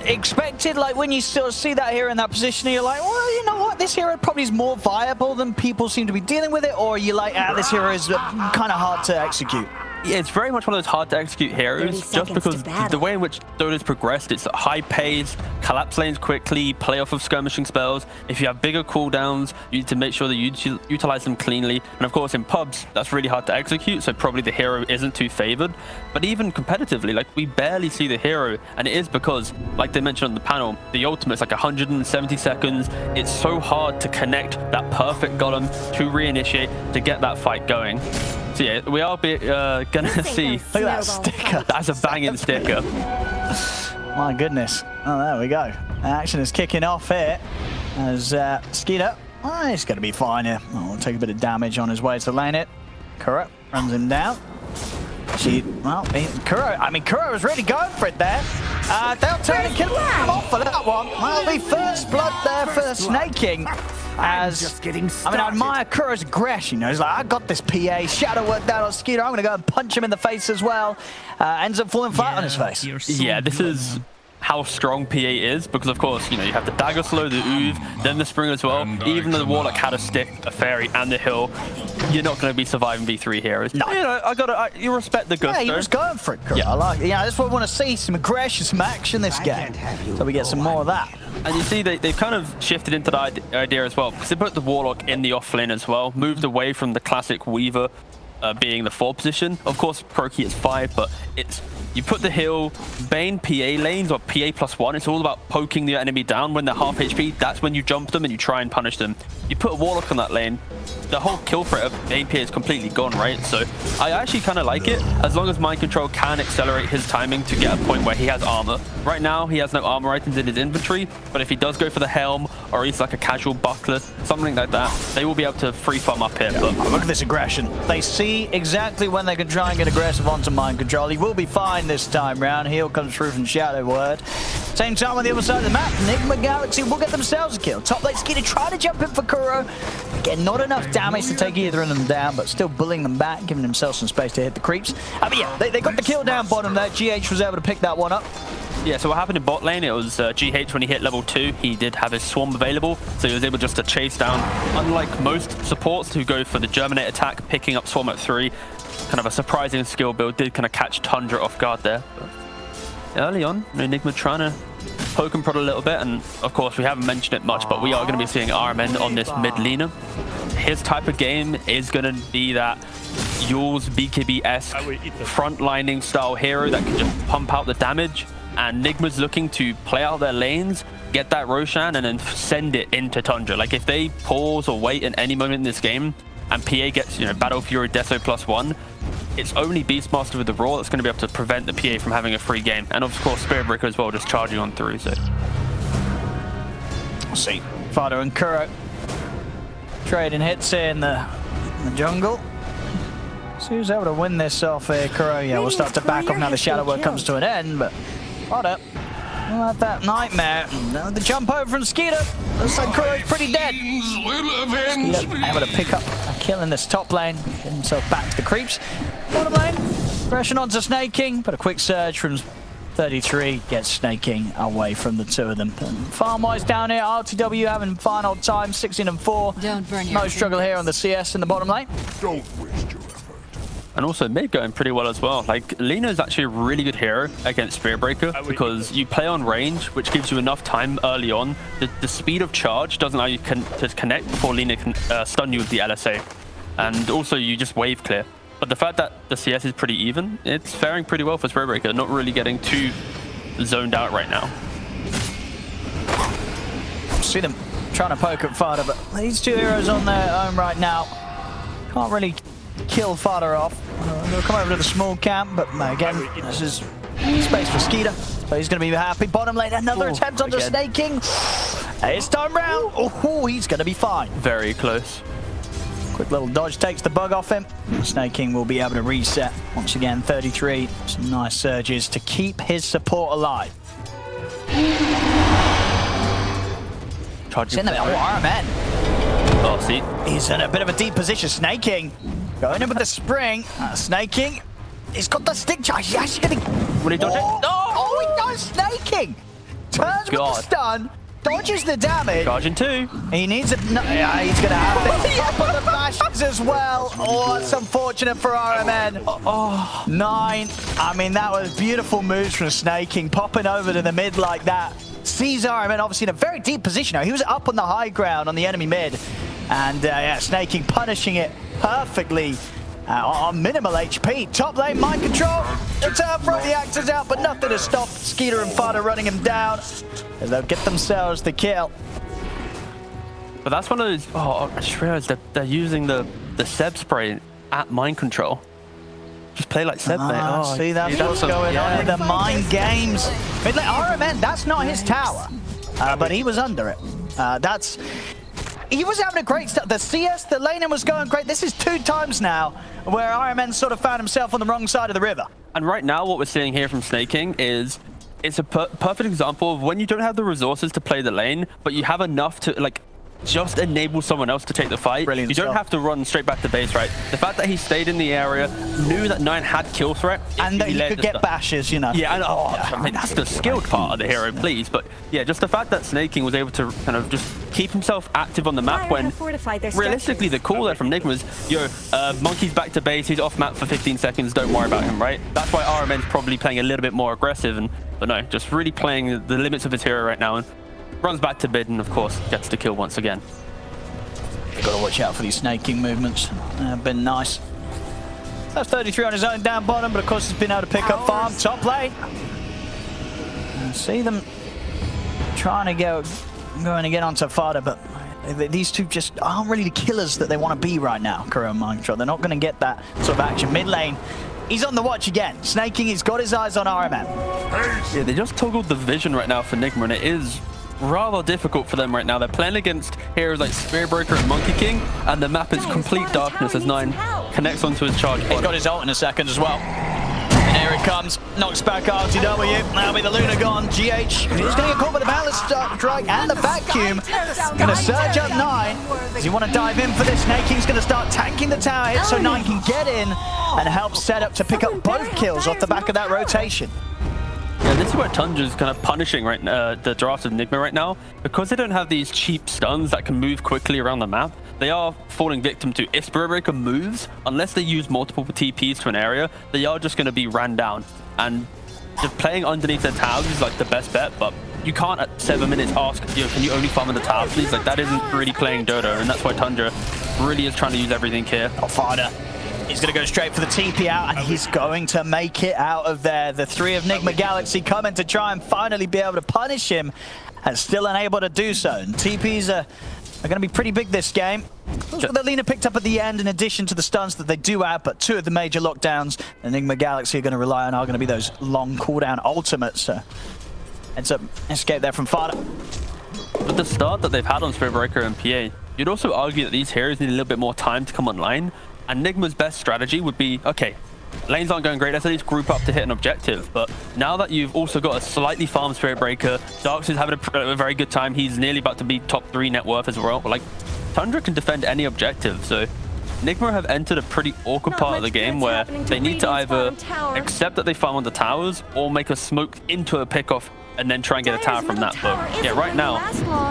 expected? Like when you sort of see that hero in that position, you're like, well, you know what, this hero probably is more viable than people seem to be dealing with it, or are you like, this hero is kind of hard to execute? Yeah, it's very much one of those hard to execute heroes, just because the way in which Dota's progressed, it's high pace, collapse lanes quickly, play off of skirmishing spells. If you have bigger cooldowns, you need to make sure that you utilize them cleanly. And of course in pubs, that's really hard to execute, so probably the hero isn't too favored. But even competitively, like we barely see the hero, and it is because, like they mentioned on the panel, the ultimate's like 170 seconds. It's so hard to connect that perfect golem to reinitiate to get that fight going. So yeah, we are gonna see. Look at that sticker. That's a banging sticker. My goodness. Oh, there we go. Action is kicking off here as Skeeter, he's going to be fine here. We'll take a bit of damage on his way to lane it. Kuro runs him down. Kuro was really going for it there. They'll turn and kill him off for that one. That'll be first blood there for Snaking. I admire Kuro's aggression. He's like, I got this PA. Shadow worked out on Skeeter. I'm going to go and punch him in the face as well. Ends up falling flat on his face. Yeah, this is how strong PA is, because of course, you know, you have the dagger slow, the oove, then the spring as well. Even though the Warlock had a stick, a fairy, and the hill, you're not going to be surviving V3 heroes. No. You know, you respect the gusto. Yeah, he was going for it, Kuro. Yeah, I like it. Yeah, that's what we want to see, some aggression, some action this game. So we get some more of that. And you see they've kind of shifted into the idea as well, because they put the Warlock in the off lane as well, moved away from the classic Weaver being the 4 position. Of course, Proki is 5, but it's you put the hill, Bane PA lanes or PA +1. It's all about poking the enemy down when they're half HP. That's when you jump them and you try and punish them. You put a Warlock on that lane, the whole kill threat of Bane PA is completely gone, right? So I actually kind of like it, as long as Mind Control can accelerate his timing to get a point where he has armor. Right now, he has no armor items in his inventory, but if he does go for the helm, or he's like a casual buckler, something like that, they will be able to free farm up here. But look at this aggression. They see exactly when they can try and get aggressive onto Mind Control. He will be fine this time round. Heal comes through from Shadow Word. Same time on the other side of the map, Nigma Galaxy will get themselves a kill. Top lane Skeeter try to jump in for Kuro. Again, not enough damage to take either of them down, but still bullying them back, giving themselves some space to hit the creeps. But yeah, they got the kill down bottom there. GH was able to pick that one up. Yeah, so what happened in bot lane, it was GH when he hit level 2, he did have his swarm available, so he was able just to chase down. Unlike most supports who go for the Germinate attack, picking up swarm at 3, kind of a surprising skill build, did kind of catch Tundra off guard there. But early on, Nigma trying to poke and prod a little bit, and of course we haven't mentioned it much, but we are going to be seeing RMN on this mid laner. His type of game is going to be that Yule's BKB-esque frontlining style hero that can just pump out the damage. And Nigma's looking to play out their lanes, get that Roshan, and then send it into Tundra. Like, if they pause or wait at any moment in this game, and PA gets, you know, Battle Fury Deso +1, it's only Beastmaster with the Raw that's going to be able to prevent the PA from having a free game. And of course, Spirit Breaker as well, just charging on through, so. We'll see. Fado and Kuro trading hits in the jungle. So who's able to win this off here? Kuro, yeah, we'll start to back off now. The Shadow Work comes to an end, but Fado, at that nightmare. The jump over from Skeeter. Looks like Kuro's pretty dead. Skeeter able to pick up a kill in this top lane, get himself back to the creeps. Bottom lane, aggression onto Snake King, but a quick surge from 33 gets snaking away from the two of them. Farm-wise down here, RTW having final time, 16-4. Don't burn your No struggle here on the CS in the bottom lane. Don't waste your effort. And also mid going pretty well as well. Like, Lena is actually a really good hero against Spirit Breaker because you play on range, which gives you enough time early on. The speed of charge doesn't allow you to connect before Lena can stun you with the LSA. And also you just wave clear. But the fact that the CS is pretty even, it's faring pretty well for Spirit Breaker, not really getting too zoned out right now. See them trying to poke at Fada, but these two heroes on their own right now can't really kill Fada off. They'll come over to the small camp, but again, this is space for Skeeter, so he's going to be happy. Bottom lane, another attempt on the snaking. It's time round. Oh, he's going to be fine. Very close. Quick little dodge takes the bug off him. Snaking will be able to reset once again. 33. Some nice surges to keep his support alive. He's in the middle. RMN. Oh, see. He's in a bit of a deep position. Snaking. Going in with the spring. Snaking. He's got the stick charge. He's actually going to... Will he dodge it? Oh, he does. Snaking. Turns with the stun. Dodges the damage. Charging 2. He needs it. No, yeah, he's going to have it. Up on the bashes as well. Oh, it's unfortunate for RMN. Oh, 9. I mean, that was beautiful moves from Snaking. Popping over to the mid like that. Sees RMN obviously in a very deep position now. He was up on the high ground on the enemy mid. And yeah, Snaking punishing it perfectly on minimal HP. Top lane, mind control. The turn from the actors out, but nothing to stop Skeeter and Fada running him down. As they'll get themselves the kill. But that's one of those... Oh, I just realized that they're using the Seb spray at mind control. Just play like Seb, mate. Oh, see, that's what's going on in the mind games. Mid lane, RMN, that's not his tower. But he was under it. He was having a great start. The CS, the laning was going great. This is 2 times now where RMN sort of found himself on the wrong side of the river. And right now, what we're seeing here from Snaking is it's a perfect example of when you don't have the resources to play the lane, but you have enough to, like, just enable someone else to take the fight. Brilliant you don't have to run straight back to base, right? The fact that he stayed in the area, knew that 9 had kill threat. And that he could get bashes, you know. Yeah, and I mean, that's the skilled part of the hero, please. But yeah, just the fact that Snaking was able to kind of just keep himself active on the map when realistically the call there from Nigma was, yo, Monkey's back to base, he's off map for 15 seconds, don't worry about him, right? That's why RMN's probably playing a little bit more aggressive, but no, just really playing the limits of his hero right now. And runs back to mid and, of course, gets the kill once again. You've got to watch out for these snaking movements. Been nice. That's 33 on his own down bottom, but of course he's been able to pick up farm. Top lane. And see them trying to going to get onto Fada, but these two just aren't really the killers that they want to be right now, Kuro and Mind Control. They're not going to get that sort of action. Mid lane, he's on the watch again. Snaking, he's got his eyes on RMN. Yeah, they just toggled the vision right now for Nigma, and it is rather difficult for them right now. They're playing against heroes like Spirit Breaker and Monkey King, and the map is complete darkness as 9 connects onto his charge. He's got his ult in a second as well. And here it comes. Knocks back RTW. That'll be the Luna gone. GH. He's going to get caught by the balance strike and the vacuum. Going to surge up 9. Does he want to dive in for this? Snaking's going to start tanking the tower hit so 9 can get in and help set up to pick up both kills off the back of that rotation. Yeah, this is where Tundra's kind of punishing the draft of Nigma right now. Because they don't have these cheap stuns that can move quickly around the map, they are falling victim to, if Spirit Breaker moves, unless they use multiple TPs to an area, they are just going to be ran down. And just playing underneath their towers is like the best bet, but you can't at 7 minutes ask, yo, can you only farm in the tower, please? Like, that isn't really playing Dota, and that's why Tundra really is trying to use everything here. Fada. He's going to go straight for the TP out, and he's going to make it out of there. The 3 of Nigma Galaxy coming to try and finally be able to punish him, and still unable to do so. And TPs are going to be pretty big this game. That's what the Lena picked up at the end, in addition to the stuns that they do have, but 2 of the major lockdowns the Nigma Galaxy are going to rely on are going to be those long cooldown ultimates. Ends up escape there from Fada. With the start that they've had on Spirit Breaker and PA, you'd also argue that these heroes need a little bit more time to come online. And Nigma's best strategy would be, okay, lanes aren't going great, let's at least group up to hit an objective. But now that you've also got a slightly farmed Spirit Breaker, Darks is having a very good time. He's nearly about to be top 3 net worth as well. Like, Tundra can defend any objective, so Nigma have entered a pretty awkward part of the game where they need to either accept that they farm on the towers or make a smoke into a pickoff and then try and get a tower from that. But yeah, right now,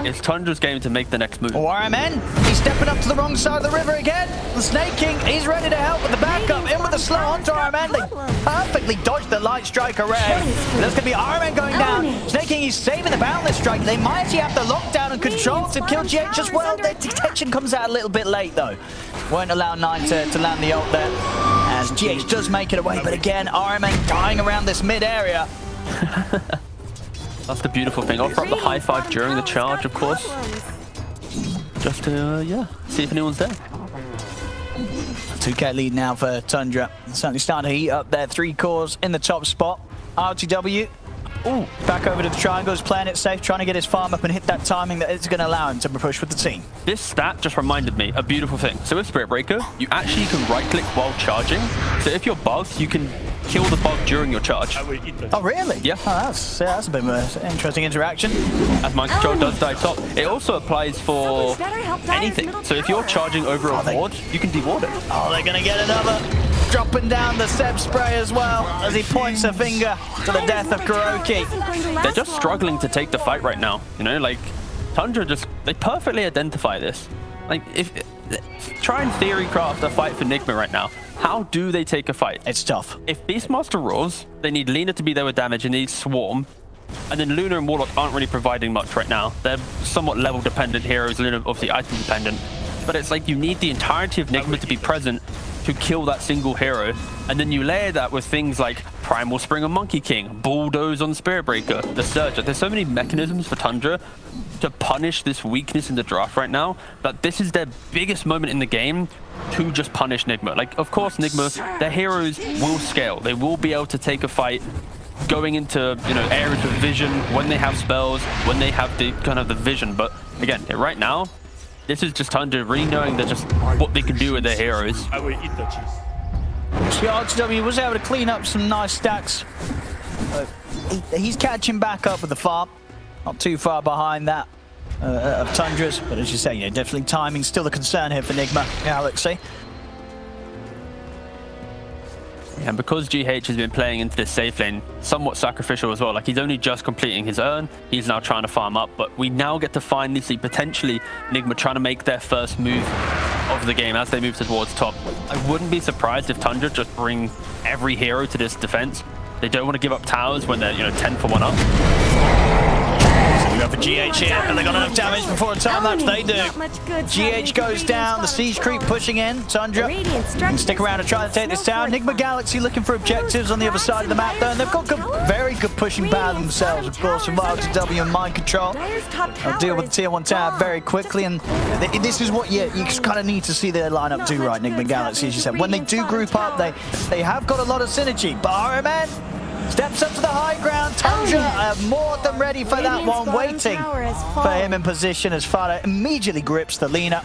it's Tundra's game to make the next move. RMN, he's stepping up to the wrong side of the river again. The Snake King, he's ready to help with the backup. In with the slow onto RMN. They perfectly dodged the light strike array. There's going to be RMN going down. Snake King, he's saving the boundless strike. They might actually have the lockdown and control to kill GH as well. Their detection comes out a little bit late, though. Won't allow 9 to land the ult there. As GH does make it away, but again, RMN dying around this mid area. That's the beautiful thing. Offer up the high five during the charge, of course. Just to, yeah, see if anyone's there. 2k lead now for Tundra. Certainly starting to heat up there. 3 cores in the top spot. RTW. Ooh, back over to the triangles, playing it safe, trying to get his farm up and hit that timing that is going to allow him to push with the team. This stat just reminded me a beautiful thing. So with Spirit Breaker, you actually can right-click while charging. So if you're bugged, you can kill the bug during your charge. Oh, really? Yeah. Oh, that's a bit of an interesting interaction. As mind control does die top. It also applies for anything. So if you're charging over a ward, you can deward it. Oh, they're going to get another. Dropping down the Seb spray as well as he points a finger to the death of Kuroki. They're just struggling to take the fight right now. You know, like, Tundra they perfectly identify this. Like, try and theory craft a fight for Nigma right now. How do they take a fight? It's tough. If Beastmaster roars, they need Lena to be there with damage and they need Swarm. And then Luna and Warlock aren't really providing much right now. They're somewhat level dependent heroes, Luna obviously item dependent. But it's like you need the entirety of Nigma to be present to kill that single hero, and then you layer that with things like Primal Spring on Monkey King, Bulldoze on Spirit Breaker, the Surge. There's so many mechanisms for Tundra to punish this weakness in the draft right now, that this is their biggest moment in the game to just punish Nigma. Like, of course, Nigma, their heroes will scale. They will be able to take a fight going into, you know, areas of vision when they have spells, when they have the kind of the vision. But again, right now, this is just Tundra really knowing that just what they can do with their heroes. I will eat the cheese. RTW was able to clean up some nice stacks. He's catching back up with the farm. Not too far behind that of Tundra's. But as you say, yeah, definitely timing still the concern here for Nigma Galaxy. And because GH has been playing into this safe lane, somewhat sacrificial as well. Like, he's only just completing his urn. He's now trying to farm up. But we now get to finally see potentially Nigma trying to make their first move of the game as they move towards top. I wouldn't be surprised if Tundra just bring every hero to this defense. They don't want to give up towers when they're, you know, 10 for 1 up. We go for GH here, and they got enough damage before a time lapse. They do. GH goes down, the siege creep pushing in. Tundra can stick around and try to take this tower. Nigma Galaxy looking for objectives on the other side of the map though, and they've got very good pushing power themselves, of course, from RTW and mind control. They'll deal with the tier 1 tower very quickly, and this is what you kind of need to see their lineup do right, Nigma Galaxy, as you said. When they do group up, they have got a lot of synergy, but RMN steps up to the high ground. Tundra more than ready for that one, waiting for him in position as Fada immediately grips the Lena.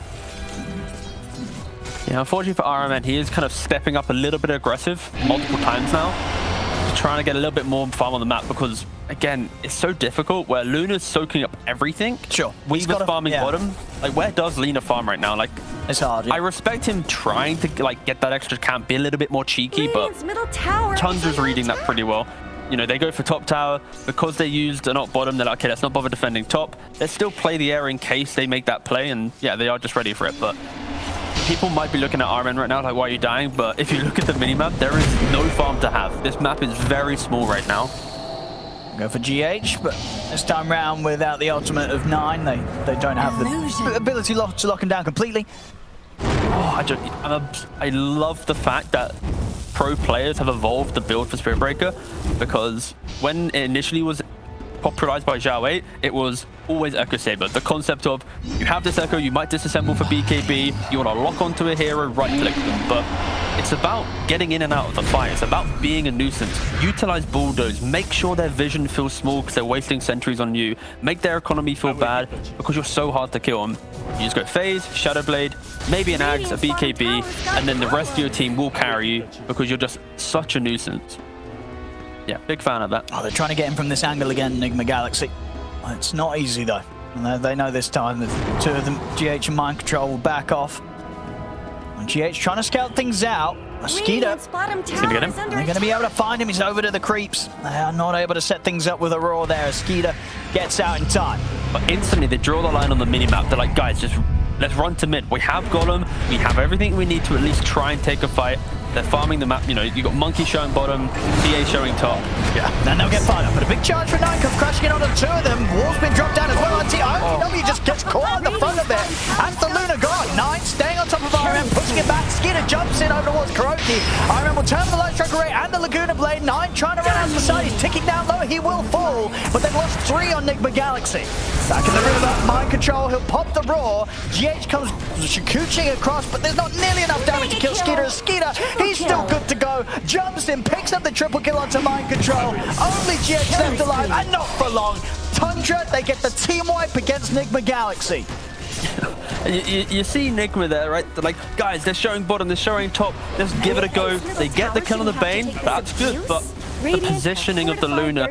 Yeah, unfortunately for RMN, he is kind of stepping up a little bit aggressive multiple times now, trying to get a little bit more farm on the map because, again, it's so difficult where Luna's soaking up everything. Sure. Weaver's farming bottom. Like, where does Lena farm right now? Like, it's hard. Yeah. I respect him trying to, like, get that extra camp, be a little bit more cheeky, but Tundra's reading that pretty well. You know, they go for top tower. Because they used an op bottom, they're like, okay, let's not bother defending top. Let's still play the air in case they make that play, and yeah, they are just ready for it. But people might be looking at RMN right now like, why are you dying? But if you look at the minimap, there is no farm to have. This map is very small right now. Go for GH, but this time round without the ultimate of 9, they don't have the ability to lock him down completely. Oh, I love the fact that pro players have evolved the build for Spirit Breaker, because when it initially was popularized by Zhao 8, it was always Echo Saber. The concept of, you have this Echo, you might disassemble for BKB, you want to lock onto a hero, right-click them. But it's about getting in and out of the fight. It's about being a nuisance. Utilize Bulldoze. Make sure their vision feels small because they're wasting sentries on you. Make their economy feel bad because you're so hard to kill them. You just go Phase, Shadow Blade, maybe an Axe, a BKB, and then the rest of your team will carry you because you're just such a nuisance. Yeah, big fan of that. Oh, they're trying to get him from this angle again, Nigma Galaxy. It's not easy though. And they know this time that 2 of them, GH and Mind Control, will back off. GH trying to scout things out. Skeeter, bottom gonna get him. tower is under they're going to be able to find him. He's over to the creeps. They are not able to set things up with Aurora there. Skeeter gets out in time. But instantly, they draw the line on the minimap. They're like, guys, just let's run to mid. We have Golem. We have everything we need to at least try and take a fight. They're farming the map. You know, you got Monkey showing bottom, PA showing top. Yeah, then they'll get fired up. But a big charge for Nigma, crashing in on the two of them. Wall's been dropped down as well. ITW just gets caught on the front of it. That's the Luna God. 9 staying on top of RM, pushing it back. Skeeter jumps in over towards Kuroki. RM will turn the Light Striker Ray and the Laguna Blade. 9 trying to run out the side. He's ticking down low. He will fall. But they've lost 3 on Nigma Galaxy. Back in the river, mind control. He'll pop the roar. GH comes shooting across, but there's not nearly enough damage to kill Skeeter. Skeeter, he's still good to go. Jumps in, picks up the triple kill onto mind control. Only GH left alive, and not for long. Tundra, they get the team wipe against Nigma Galaxy. You see Nigma there, right? They're like, guys, they're showing bottom, they're showing top. Let's give it a go. They get the kill on the Bane. That's good, but the positioning of the Luna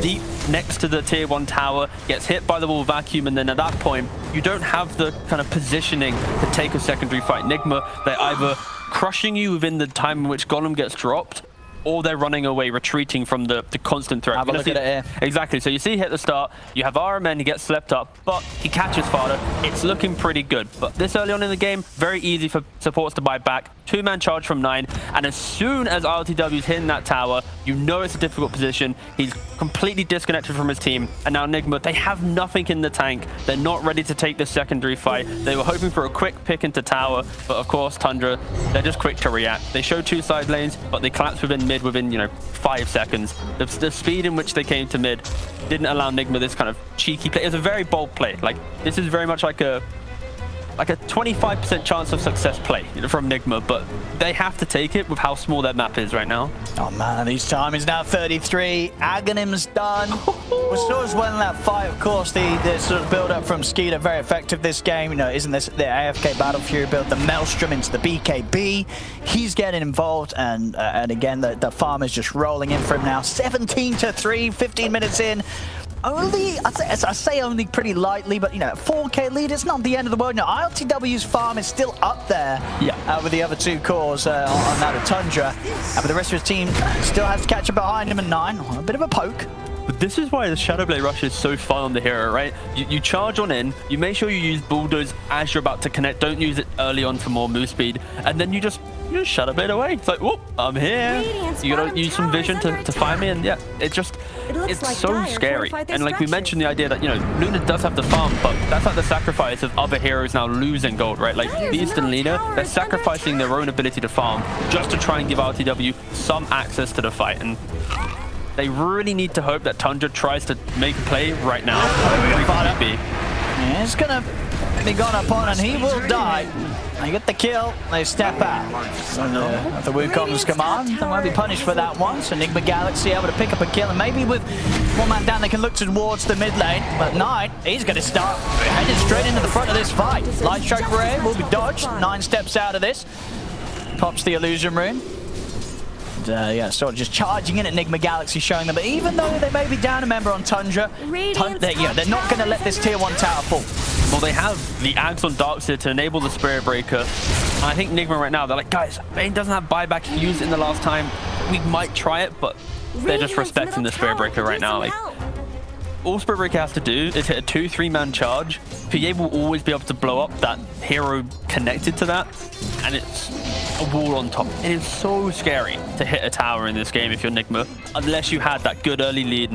deep next to the tier 1 tower gets hit by the wall vacuum, and then at that point, you don't have the kind of positioning to take a secondary fight. Nigma, they're either crushing you within the time in which Golem gets dropped, or they're running away, retreating from the constant threat. Have a look at it here. Exactly. So you see hit the start, you have RMN, he gets slept up, but he catches Fada. It's looking pretty good. But this early on in the game, very easy for supports to buy back. 2-man charge from 9, and as soon as RTW's hitting that tower, you know it's a difficult position. He's completely disconnected from his team, and now Nigma, they have nothing in the tank. They're not ready to take this secondary fight. They were hoping for a quick pick into tower, but of course, Tundra, they're just quick to react. They show 2 side lanes, but they collapse within mid within, you know, 5 seconds. The speed in which they came to mid didn't allow Nigma this kind of cheeky play. It was a very bold play. Like, this is very much like a 25% chance of success play from Nigma, but they have to take it with how small their map is right now. Oh man, his time is now 33. Aghanim's done. We saw as well in that fight, of course, the sort of build-up from Skeeter, very effective this game. You know, isn't this the AFK Battle Fury build, the Maelstrom into the BKB? He's getting involved, and again, the farm is just rolling in for him now. 17-3, 15 minutes in. Only, I say only pretty lightly, but, you know, 4K lead, it's not the end of the world. Now, ILTW's farm is still up there with the other 2 cores on that of Tundra. But the rest of his team still has to catch up behind him at 9. A bit of a poke. But this is why the Shadowblade Rush is so fun on the hero, right? You charge on in, you make sure you use Bulldoze as you're about to connect, don't use it early on for more move speed, and then you just Shadowblade away. It's like, whoop, I'm here. You gotta use some vision to find me, and yeah, it's so scary. And like we mentioned the idea that, you know, Luna does have the farm, but that's like the sacrifice of other heroes now losing gold, right? Like Beast and Lina, they're sacrificing their own ability to farm just to try and give RTW some access to the fight, and they really need to hope that Tundra tries to make a play right now. He's gonna be gone upon, and he will die. They get the kill, they step out. The Wukong's command, they won't be punished for that one. So Nigma Galaxy able to pick up a kill, and maybe with 1 man down, they can look towards the mid lane. But 9, he's going to start heading straight into the front of this fight. Light Strike Ray will be dodged. 9 steps out of this. Pops the illusion rune. Yeah, sort of just charging in at Nigma Galaxy, showing them. But even though they may be down a member on Tundra, they're not going to let this tier 1 tower fall. Well, they have the Ags on Darkseer to enable the Spirit Breaker. And I think Nigma right now, they're like, guys, Bane doesn't have buyback. He used it in the last time. We might try it, but they're just respecting the Spirit Breaker right now. Like, all Spirit Breaker has to do is hit a 2-3-man charge. PA will always be able to blow up that hero connected to that, and it's a wall on top. It is so scary to hit a tower in this game if you're Nigma, unless you had that good early lead.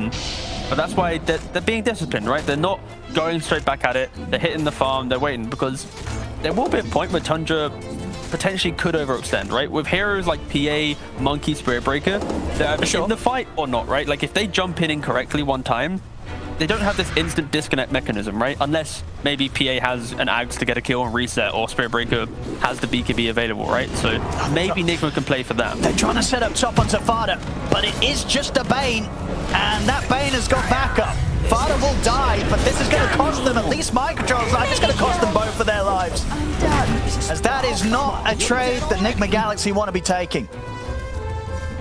But that's why they're being disciplined, right? They're not going straight back at it. They're hitting the farm. They're waiting, because there will be a point where Tundra potentially could overextend, right? With heroes like PA, Monkey, Spirit Breaker, they're either in the fight or not, right? Like, if they jump in incorrectly one time, they don't have this instant disconnect mechanism, right? Unless maybe PA has an Ags to get a kill and reset, or Spirit Breaker has the BKB available, right? So maybe Nigma can play for that. They're trying to set up top onto Fada, but it is just a Bane, and that Bane has got backup. Fada will die, but this is going to cost them at least mind control's life. It's going to cost them both for their lives. As that is not a trade that Nigma Galaxy want to be taking.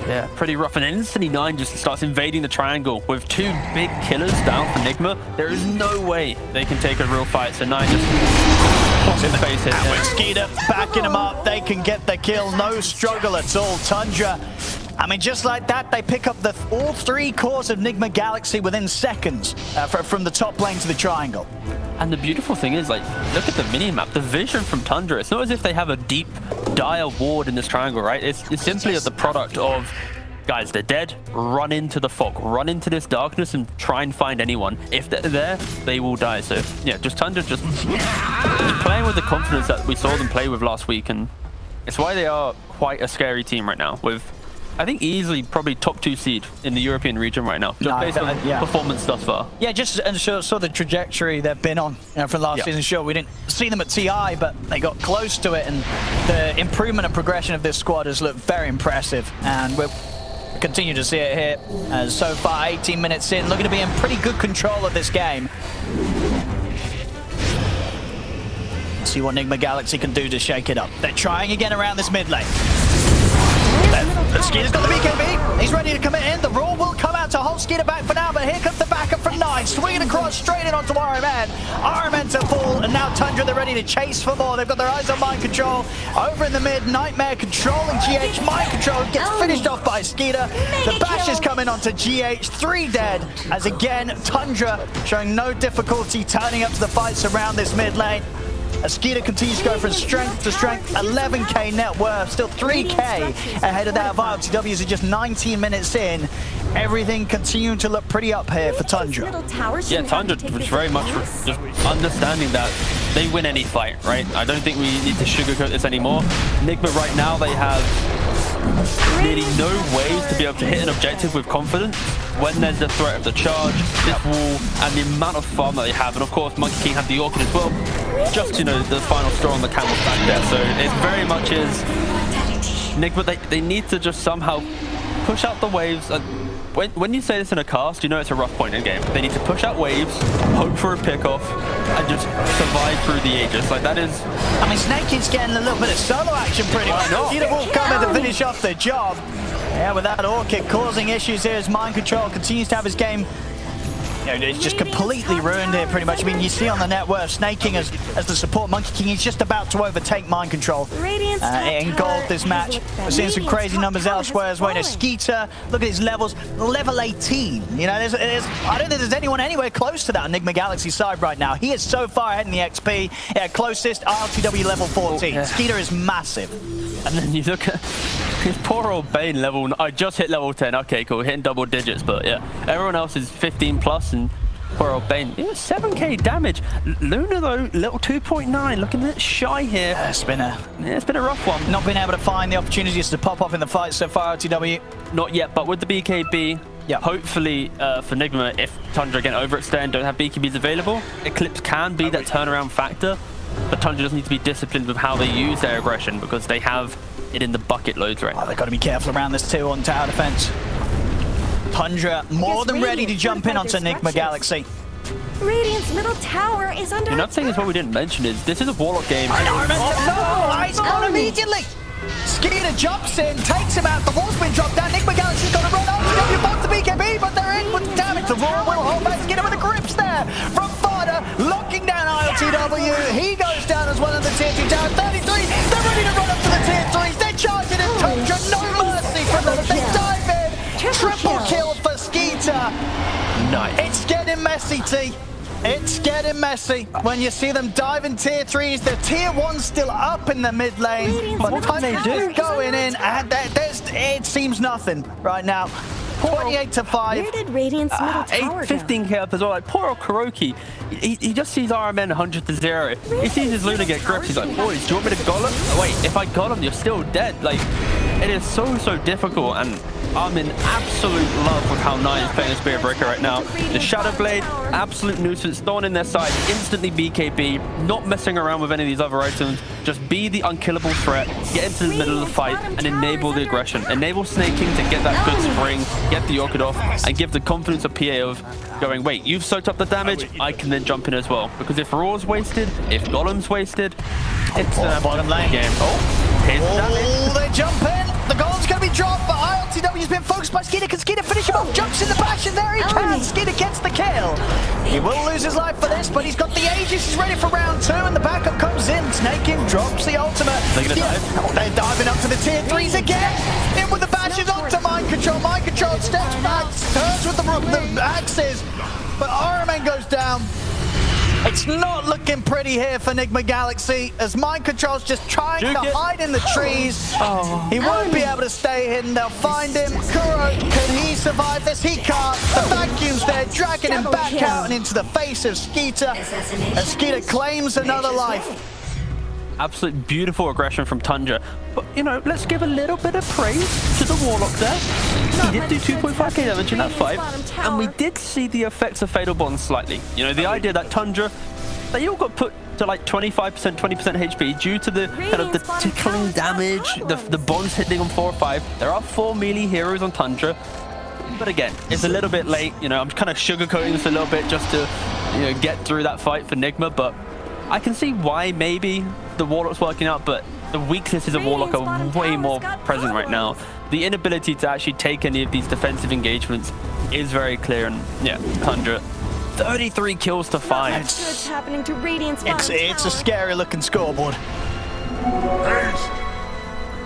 Yeah, pretty rough. And then instantly 9 just starts invading the triangle with 2 big killers down for Nigma. There is no way they can take a real fight. So 9 just in the face here. And with Skeeter backing him up, they can get the kill. No struggle at all. Tundra, I mean, just like that, they pick up all 3 cores of Nigma Galaxy within seconds from the top lane to the triangle. And the beautiful thing is, like, look at the mini-map, the vision from Tundra. It's not as if they have a deep, dire ward in this triangle, right? It's simply the product of, guys, they're dead, run into the fog, run into this darkness and try and find anyone. If they're there, they will die. So, yeah, just Tundra just playing with the confidence that we saw them play with last week. And it's why they are quite a scary team right now with, I think, easily probably top 2 seed in the European region right now, just based on performance thus far. Yeah, just and saw the trajectory they've been on from last season. Sure, we didn't see them at TI, but they got close to it, and the improvement and progression of this squad has looked very impressive, and we'll continue to see it here. As so far, 18 minutes in, looking to be in pretty good control of this game. See what Nigma Galaxy can do to shake it up. They're trying again around this mid lane. Skeeter's got the BKB. He's ready to commit in. The roar will come out to hold Skeeter back for now, but here comes the backup from 9. Swinging across straight in onto RMN. RMN to fall, and now Tundra, they're ready to chase for more. They've got their eyes on Mind Control. Over in the mid, Nightmare controlling GH. Mind Control gets finished off by Skeeter. The bash is coming onto GH. 3 dead, as again, Tundra showing no difficulty turning up to the fights around this mid lane. As Skeeter continues to go from strength to strength, 11k net worth, still 3k ahead of that of ILTWs at just 19 minutes in. Everything continuing to look pretty up here for Tundra. Yeah, Tundra was very much just understanding that they win any fight, right? I don't think we need to sugarcoat this anymore. Nigma right now, they have nearly no ways to be able to hit an objective with confidence when there's the threat of the charge, this wall, and the amount of farm that they have. And of course, Monkey King had the Orchid as well. Just, you know, the final straw on the camel's back there. So it very much is Nigma, they need to just somehow push out the waves. When you say this in a cast, you know it's a rough point in the game. They need to push out waves, hope for a pickoff, and just survive through the Aegis. Like, that is... I mean, Snakey's getting a little bit of solo action pretty much. Skeeter will come in to finish off the job. Yeah, with that Orchid causing issues here as Mind Control continues to have his game. You know, it's just completely ruined here pretty much. I mean, you see on the net worth, Snake King as the support Monkey King, he's just about to overtake Mind Control in gold this match. We're seeing some crazy numbers elsewhere as well. You know, Skeeter, look at his levels, level 18. You know, I don't think there's anyone anywhere close to that on Nigma Galaxy side right now. He is so far ahead in the XP. Yeah, closest, ILTW level 14. Yeah. Skeeter is massive. And then you look at his poor old Bane level. I just hit level 10. Okay, cool. Hitting double digits, but yeah. Everyone else is 15 plus, and poor old Bane. Yeah, 7k damage. Luna, though, level 2.9. Looking a bit shy here. It's been a rough one. Not being able to find the opportunities to pop off in the fight so far, RTW. Not yet, but with the BKB, hopefully for Nigma, if Tundra again overextend, don't have BKBs available, Eclipse can be that turnaround factor. But Tundra just need to be disciplined with how they use their aggression, because they have it in the bucket loads right now. They've got to be careful around this too on tower defense. Tundra more than ready to jump in onto Nigma Galaxy. Radiant's middle tower is under Another thing is what we didn't mention is this is a Warlock game. Eyes on immediately. Skeeter jumps in, takes him out. The wall's been dropped down. Nigma Galaxy's got to run out. You bought the BKB, but they're in with the damage. The Roar will hold back. Skeeter with the grips there from Fodder, locking down ILTW. He goes down as well in the tier 2 tower. 33. They're ready to run up to the tier 3s. They're charging in. Tundra, no mercy from them. They dive in. Triple kill for Skeeter. Nice. It's getting messy, T. It's getting messy when you see them dive in tier 3s. The tier 1's still up in the mid lane, but Tundra's going in, and it seems nothing right now. 28 to 5. Where did Radiant's middle tower 15k up as well. Like, poor old Kuroki. He just sees RMN 100 to 0. He sees his Luna get gripped. He's like, boys, do you want me to golem? Oh, wait, if I golem, you're still dead. Like, it is so difficult, and I'm in absolute love with how Nine is playing the Spirit Breaker right now. The Shadow Blade, absolute nuisance, thrown in their side, instantly BKB, not messing around with any of these other items. Just be the unkillable threat, get into the middle of the fight, and enable the aggression. Enable Snake King to get that good spring, get the Orchid off, and give the confidence of PA of going, wait, you've soaked up the damage, I can then jump in as well. Because if Roar's wasted, if Golem's wasted, it's a bottom lane game. Here's the damage. They jump in. The golem's going to be drop, but ILTW's been focused by Skeeter. Can Skeeter finish him off? Jumps in the bash, and there he can. Skeeter gets the kill. He will lose his life for this, but he's got the Aegis. He's ready for round 2, and the backup comes in. Snaking drops the ultimate. They're gonna dive. Oh, they're diving up to the tier 3s again. In with the bashes onto Mind Control. Mind Control steps back, turns with the axes, but RMN goes down. It's not looking pretty here for Nigma Galaxy as Mind Control's just trying to hide in the trees. He won't be able to stay hidden. They'll find him. Kuro, can he survive this? He can't. The vacuum's there, dragging him back out and into the face of Skeeter as Skeeter claims another life. Absolute beautiful aggression from Tundra. But, you know, let's give a little bit of praise to the Warlock there. He did do 2.5k damage in that fight, and we did see the effects of Fatal Bond slightly. You know, the idea that Tundra, they all got put to like 25%, 20% HP due to the kind of the tickling damage, the bonds hitting on 4 or 5. There are 4 melee heroes on Tundra. But again, it's a little bit late. You know, I'm kind of sugarcoating this a little bit just to, you know, get through that fight for Nigma, but I can see why maybe the Warlock's working out, but the weaknesses of Warlock are way more present right now. The inability to actually take any of these defensive engagements is very clear, and yeah, Tundra, 33 kills to 5. It's happening to Radiant's It's a scary looking scoreboard.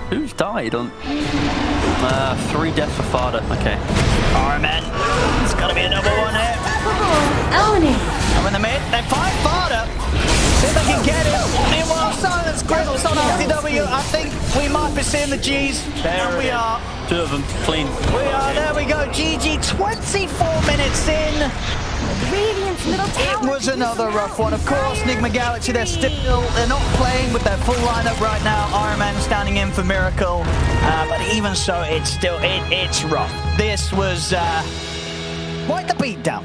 Who's died on? 3 deaths for Fada. Okay. RMN, it's gotta be another one here. Own it. Over in the mid, they find Fada. See if they can get him. Meanwhile, Silence grips on RTW. I think we might be seeing the G's. There we are. 2 of them, clean. We are, there we go. GG, 24 minutes in. Radiant's middle tower. It was another rough one. Of course, Nigma Galaxy, they're not playing with their full lineup right now. RMN standing in for Miracle. But even so, it's rough. This was quite the beatdown.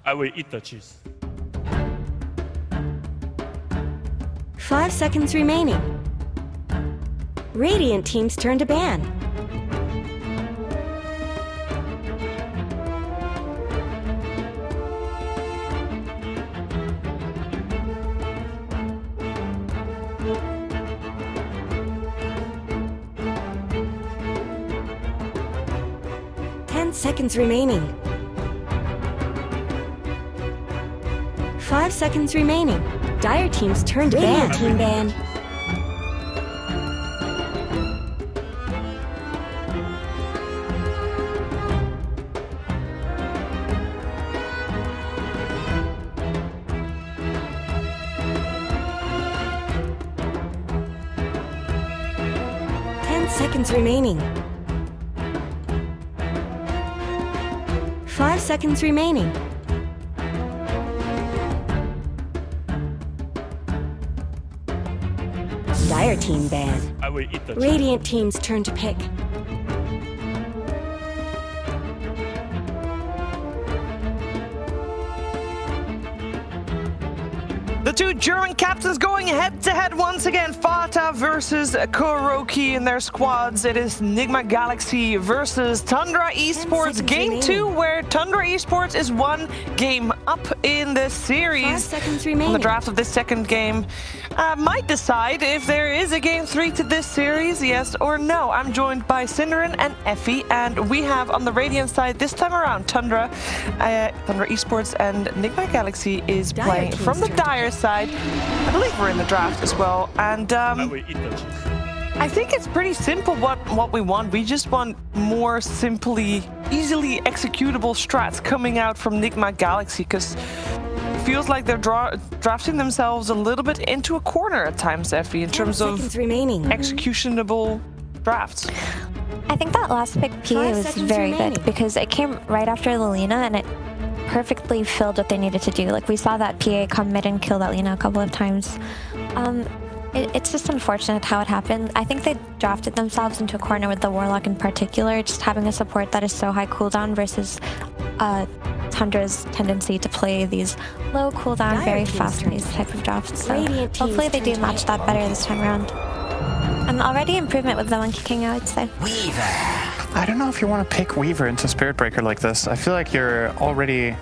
I will eat the cheese. 5 seconds remaining. Radiant team's turn to ban. Seconds remaining. 5 seconds remaining. Dire team's turn to ban. Team ban. Seconds remaining. 5 seconds remaining. Dire team ban. I will eat the cheese. Radiant team's turn to pick. The two German captains going head-to-head once again. Fata versus Kuroki in their squads. It is Nigma Galaxy versus Tundra Esports. Game 2, where Tundra Esports is 1 game up in the series. 5 seconds remaining. On the draft of this second game, might decide if there is a Game 3 to this series, yes or no. I'm joined by Cinderin and Effie, and we have on the Radiant side this time around Tundra Esports, and Nigma Galaxy is playing from the Dire side. I believe we're in the draft as well, and I will eat the cheese. I think it's pretty simple what we want. We just want more easily executable strats coming out from Nigma Galaxy, because it feels like they're drafting themselves a little bit into a corner at times, Effie, in terms of executionable drafts. I think that last pick PA was very good because it came right after the Lina, and it perfectly filled what they needed to do. Like, we saw that PA come mid and kill that Lina a couple of times. It's just unfortunate how it happened. I think they drafted themselves into a corner with the Warlock in particular, just having a support that is so high cooldown versus Tundra's tendency to play these low cooldown, very fast-paced type of drafts. So hopefully they do match that better this time around. And already improvement with the Monkey King, I would say. I don't know if you want to pick Weaver into Spirit Breaker like this. I feel like you're already...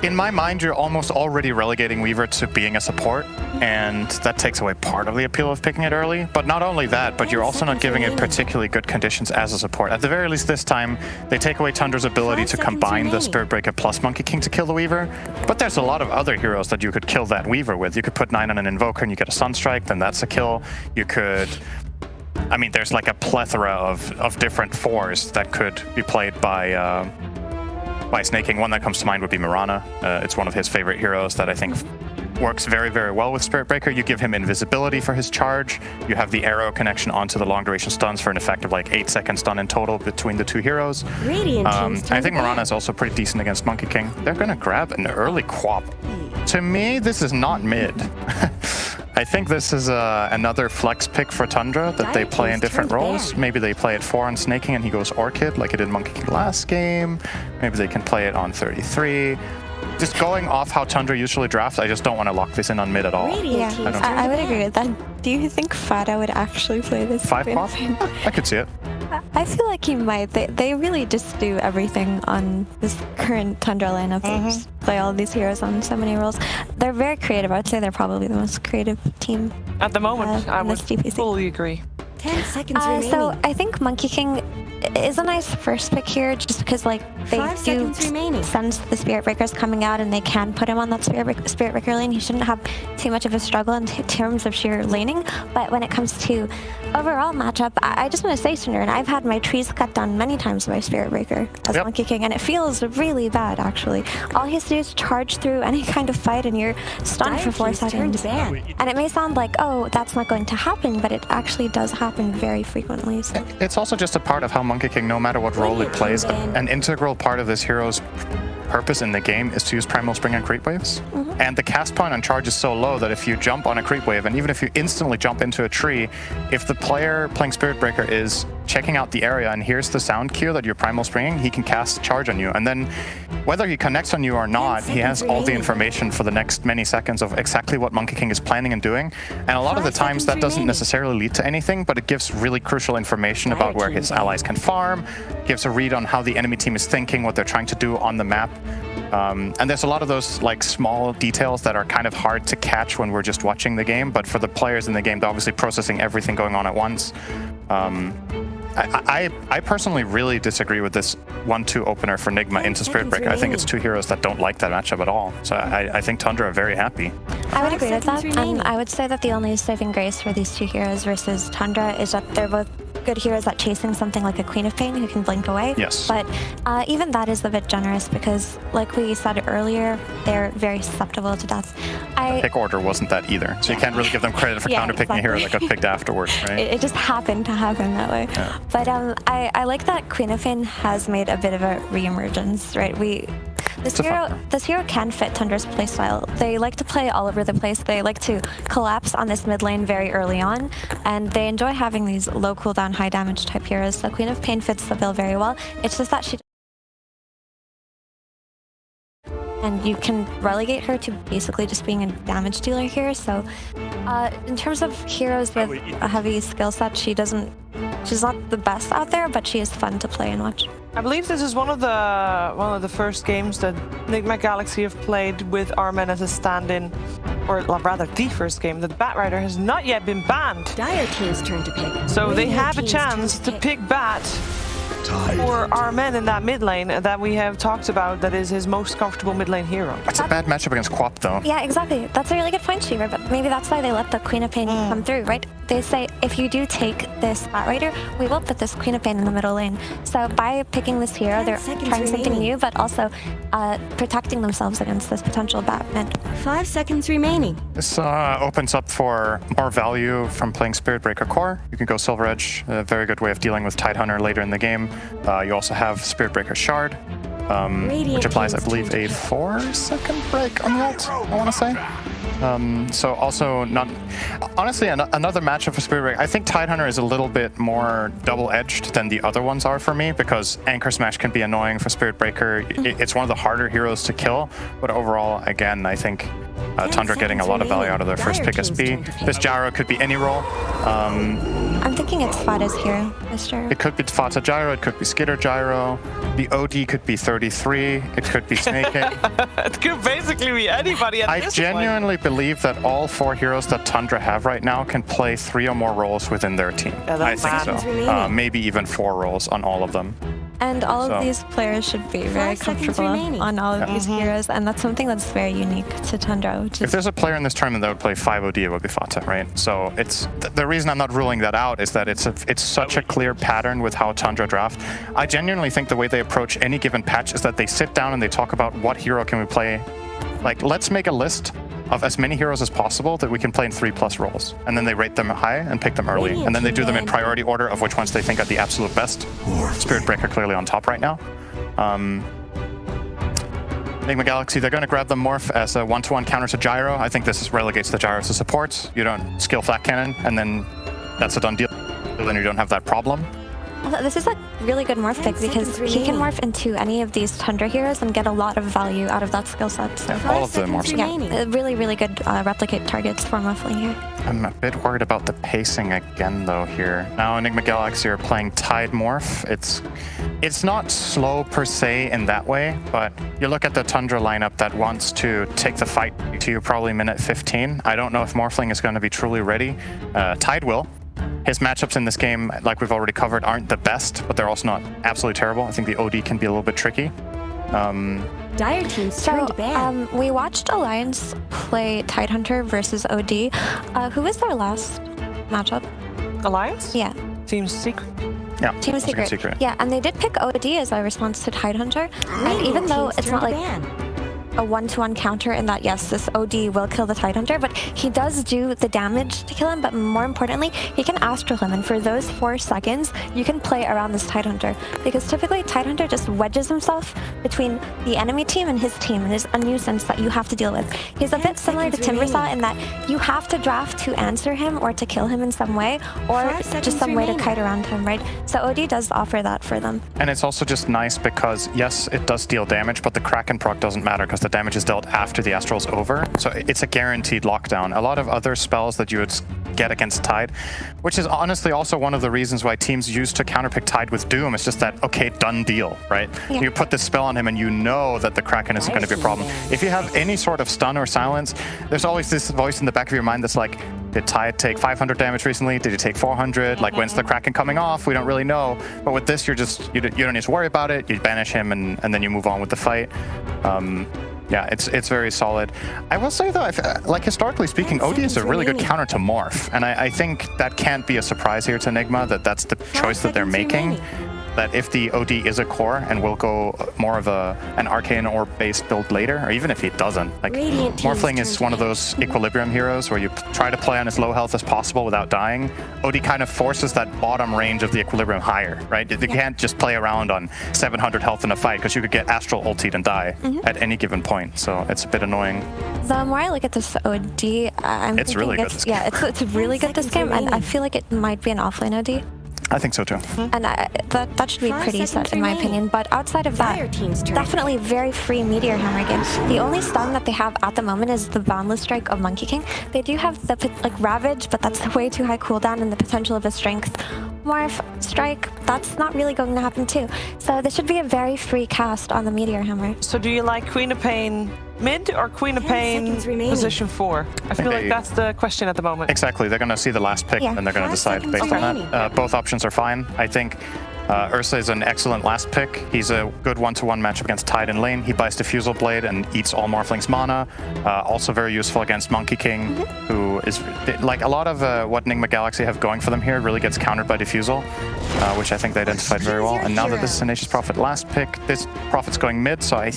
In my mind, you're almost already relegating Weaver to being a support, and that takes away part of the appeal of picking it early. But not only that, but you're also not giving it particularly good conditions as a support. At the very least this time, they take away Tundra's ability to combine the Spirit Breaker plus Monkey King to kill the Weaver. But there's a lot of other heroes that you could kill that Weaver with. You could put 9 on an Invoker and you get a Sunstrike, then that's a kill. You could... I mean, there's like a plethora of different 4s that could be played by Snaking. One that comes to mind would be Mirana. It's one of his favorite heroes that I think works very, very well with Spirit Breaker. You give him invisibility for his charge. You have the arrow connection onto the long duration stuns for an effect of like 8 second stun in total between the two heroes. I think Mirana is also pretty decent against Monkey King. They're gonna grab an early Quap. To me, this is not mid. I think this is another flex pick for Tundra that they play in different roles. Maybe they play it 4 on Snaking and he goes Orchid like it did Monkey King last game. Maybe they can play it on 33. Just going off how Tundra usually drafts, I just don't want to lock this in on mid at all. Yeah, I would agree with that. Do you think Fata would actually play this? 5 Quap? I could see it. I feel like he might. They really just do everything on this current Tundra lineup. They just play all of these heroes on so many roles. They're very creative. I would say they're probably the most creative team at the moment. I would DPC. fully agree. 10 seconds remaining. So I think Monkey King is a nice first pick here, just because like they do sense the Spirit Breakers coming out and they can put him on that Spirit Breaker lane. He shouldn't have too much of a struggle in terms of sheer laning. But when it comes to overall matchup, I just want to say, Cinder, and I've had my trees cut down many times by Spirit Breaker as Monkey King, and it feels really bad actually. All he has to do is charge through any kind of fight and you're stunned for 4 seconds. And it may sound like, oh, that's not going to happen, but it actually does happen very frequently. So. It's also just a part of how Monkey King, no matter what role it plays, an integral part of this hero's purpose in the game is to use Primal Spring and creep waves. And the cast point on charge is so low that if you jump on a creep wave, and even if you instantly jump into a tree, if the player playing Spirit Breaker is checking out the area and hears the sound cue that your Primal's bringing, he can cast charge on you. And then whether he connects on you or not, he has all the information for the next many seconds of exactly what Monkey King is planning and doing. And a lot of the times that doesn't necessarily lead to anything, but it gives really crucial information about where his allies can farm, gives a read on how the enemy team is thinking, what they're trying to do on the map. And there's a lot of those like small details that are kind of hard to catch when we're just watching the game, but for the players in the game, they're obviously processing everything going on at once. I personally really disagree with this 1-2 opener for Nigma into Spirit Breaker. I think it's two heroes that don't like that matchup at all. So I think Tundra are very happy. I would agree with that. I would say that the only saving grace for these two heroes versus Tundra is that they're both good heroes at chasing something like a Queen of Pain who can blink away. Yes. But even that is a bit generous because, like we said earlier, they're very susceptible to death. The pick order wasn't that either, so you can't really give them credit for counterpicking a hero that got picked afterwards, right? It just happened to happen that way. Yeah. But I like that Queen of Pain has made a bit of a re-emergence, right? This hero can fit Tundra's playstyle. They like to play all over the place. They like to collapse on this mid lane very early on, and they enjoy having these low cooldown, high damage type heroes. So Queen of Pain fits the bill very well. It's just that she... And you can relegate her to basically just being a damage dealer here. So in terms of heroes with a heavy skill set, she's not the best out there, but she is fun to play and watch. I believe this is one of the first games that Nigma Galaxy have played with Armen as a stand-in, or rather the first game that Batrider has not yet been banned. Dire Team's turn to pick. So they have a chance to pick Bat for Armen in that mid lane that we have talked about, that is his most comfortable mid lane hero. That's a bad matchup against Quap though. Yeah, exactly. That's a really good point, Shiver, but maybe that's why they let the Queen of Pain come through, right? They say, if you do take this Batrider, we will put this Queen of Pain in the middle lane. So by picking this hero, they're trying something new, but also protecting themselves against this potential Batman. 5 seconds remaining. This opens up for more value from playing Spirit Breaker Core. You can go Silver Edge, a very good way of dealing with Tidehunter later in the game. You also have Spirit Breaker Shard, which applies, I believe, a 4-second break on that, I want to say. So also not... Honestly, another matchup for Spirit Breaker. I think Tidehunter is a little bit more double-edged than the other ones are for me, because Anchor Smash can be annoying for Spirit Breaker. It's one of the harder heroes to kill, but overall, again, I think Tundra getting a lot of value out of their first pick as B. This Gyro could be any role. I'm thinking it's Fata's hero, this Gyro. It could be Fata Gyro, it could be Skitter Gyro, the OD could be 33, it could be Snaking. It could basically be anybody at this point. I genuinely believe that all 4 heroes that Tundra have right now can play 3 or more roles within their team. Yeah, I think so. Maybe even 4 roles on all of them. And all of these players should be very comfortable on all of these heroes, and that's something that's very unique to Tundra. If there's a player in this tournament that would play 5 OD, it would be Fata, right? So it's the reason I'm not ruling that out is that it's such a clear pattern with how Tundra draft. I genuinely think the way they approach any given patch is that they sit down and they talk about what hero can we play. Like, let's make a list of as many heroes as possible that we can play in 3+ roles. And then they rate them high and pick them early. And then they do them in priority order of which ones they think are the absolute best. Spirit Breaker clearly on top right now. Nigma Galaxy, they're going to grab the Morph as a 1-to-1 counter to Gyro. I think this relegates the Gyro to support. You don't skill Flat Cannon, and then that's a done deal. Then you don't have that problem. This is a really good morph pick because he can morph into any of these Tundra heroes and get a lot of value out of that skill set. So all of the morphs. Yeah, really, really good replicate targets for morphling here. I'm a bit worried about the pacing again, though, here. Now, Nigma Galaxy are playing Tide Morph. It's not slow per se in that way, but you look at the Tundra lineup that wants to take the fight to probably minute 15. I don't know if Morphling is going to be truly ready. Tide will. His matchups in this game, like we've already covered, aren't the best, but they're also not absolutely terrible. I think the OD can be a little bit tricky. Dire Team's turn to ban. We watched Alliance play Tidehunter versus OD. Who was their last matchup? Alliance? Yeah. Team Secret. Yeah, Team Secret. Yeah, and they did pick OD as a response to Tidehunter. And even though it's not like... a one-to-one counter in that, yes, this OD will kill the Tidehunter, but he does do the damage to kill him, but more importantly, he can Astral him, and for those 4 seconds, you can play around this Tidehunter, because typically Tidehunter just wedges himself between the enemy team and his team, and is a nuisance that you have to deal with. He's a bit similar to Timbersaw in that you have to draft to answer him or to kill him in some way, or just some way to kite around him, right? So OD does offer that for them. And it's also just nice because, yes, it does deal damage, but the Kraken proc doesn't matter because the damage is dealt after the Astral's over. So it's a guaranteed lockdown. A lot of other spells that you would get against Tide, which is honestly also one of the reasons why teams used to counterpick Tide with Doom. It's just that, okay, done deal, right? Yeah. You put this spell on him and you know that the Kraken isn't going to be a problem. If you have any sort of stun or silence, there's always this voice in the back of your mind that's like, did Tide take 500 damage recently? Did he take 400? Like, when's the Kraken coming off? We don't really know. But with this, you don't need to worry about it. You banish him and then you move on with the fight. Yeah, it's very solid. I will say though, like historically speaking, OD is a really good counter to Morph, and I think that can't be a surprise here to Nigma that that's the choice that they're making. That if the OD is a core and will go more of an Arcane Orb based build later, or even if he doesn't, like Morphling is one of those equilibrium heroes where you try to play on as low health as possible without dying. OD kind of forces that bottom range of the equilibrium higher, right? You can't just play around on 700 health in a fight because you could get Astral ultied and die at any given point, so it's a bit annoying. The more I look at this OD, I'm it's really good this game. Yeah, it's really good this game, and I feel like it might be an offlane OD. I think so too. And that should be pretty set in my opinion, but outside of that, definitely very free Meteor Hammer game. The only stun that they have at the moment is the Boundless Strike of Monkey King. They do have the Ravage, but that's way too high cooldown, and the potential of a Strength Morph Strike, that's not really going to happen too. So this should be a very free cast on the Meteor Hammer. So do you like Queen of Pain mid or Queen of Pain position 4? I feel like that's the question at the moment. Exactly. They're going to see the last pick and they're going to decide based on that. Both options are fine. I think Ursa is an excellent last pick. He's a good one-to-one matchup against Tide in lane. He buys Diffusal Blade and eats all Morphling's mana. Also very useful against Monkey King, who is like a lot of what Nigma Galaxy have going for them here really gets countered by Diffusal, which I think they identified very well. And now that this is Tenacious Prophet last pick, this Prophet's going mid, so I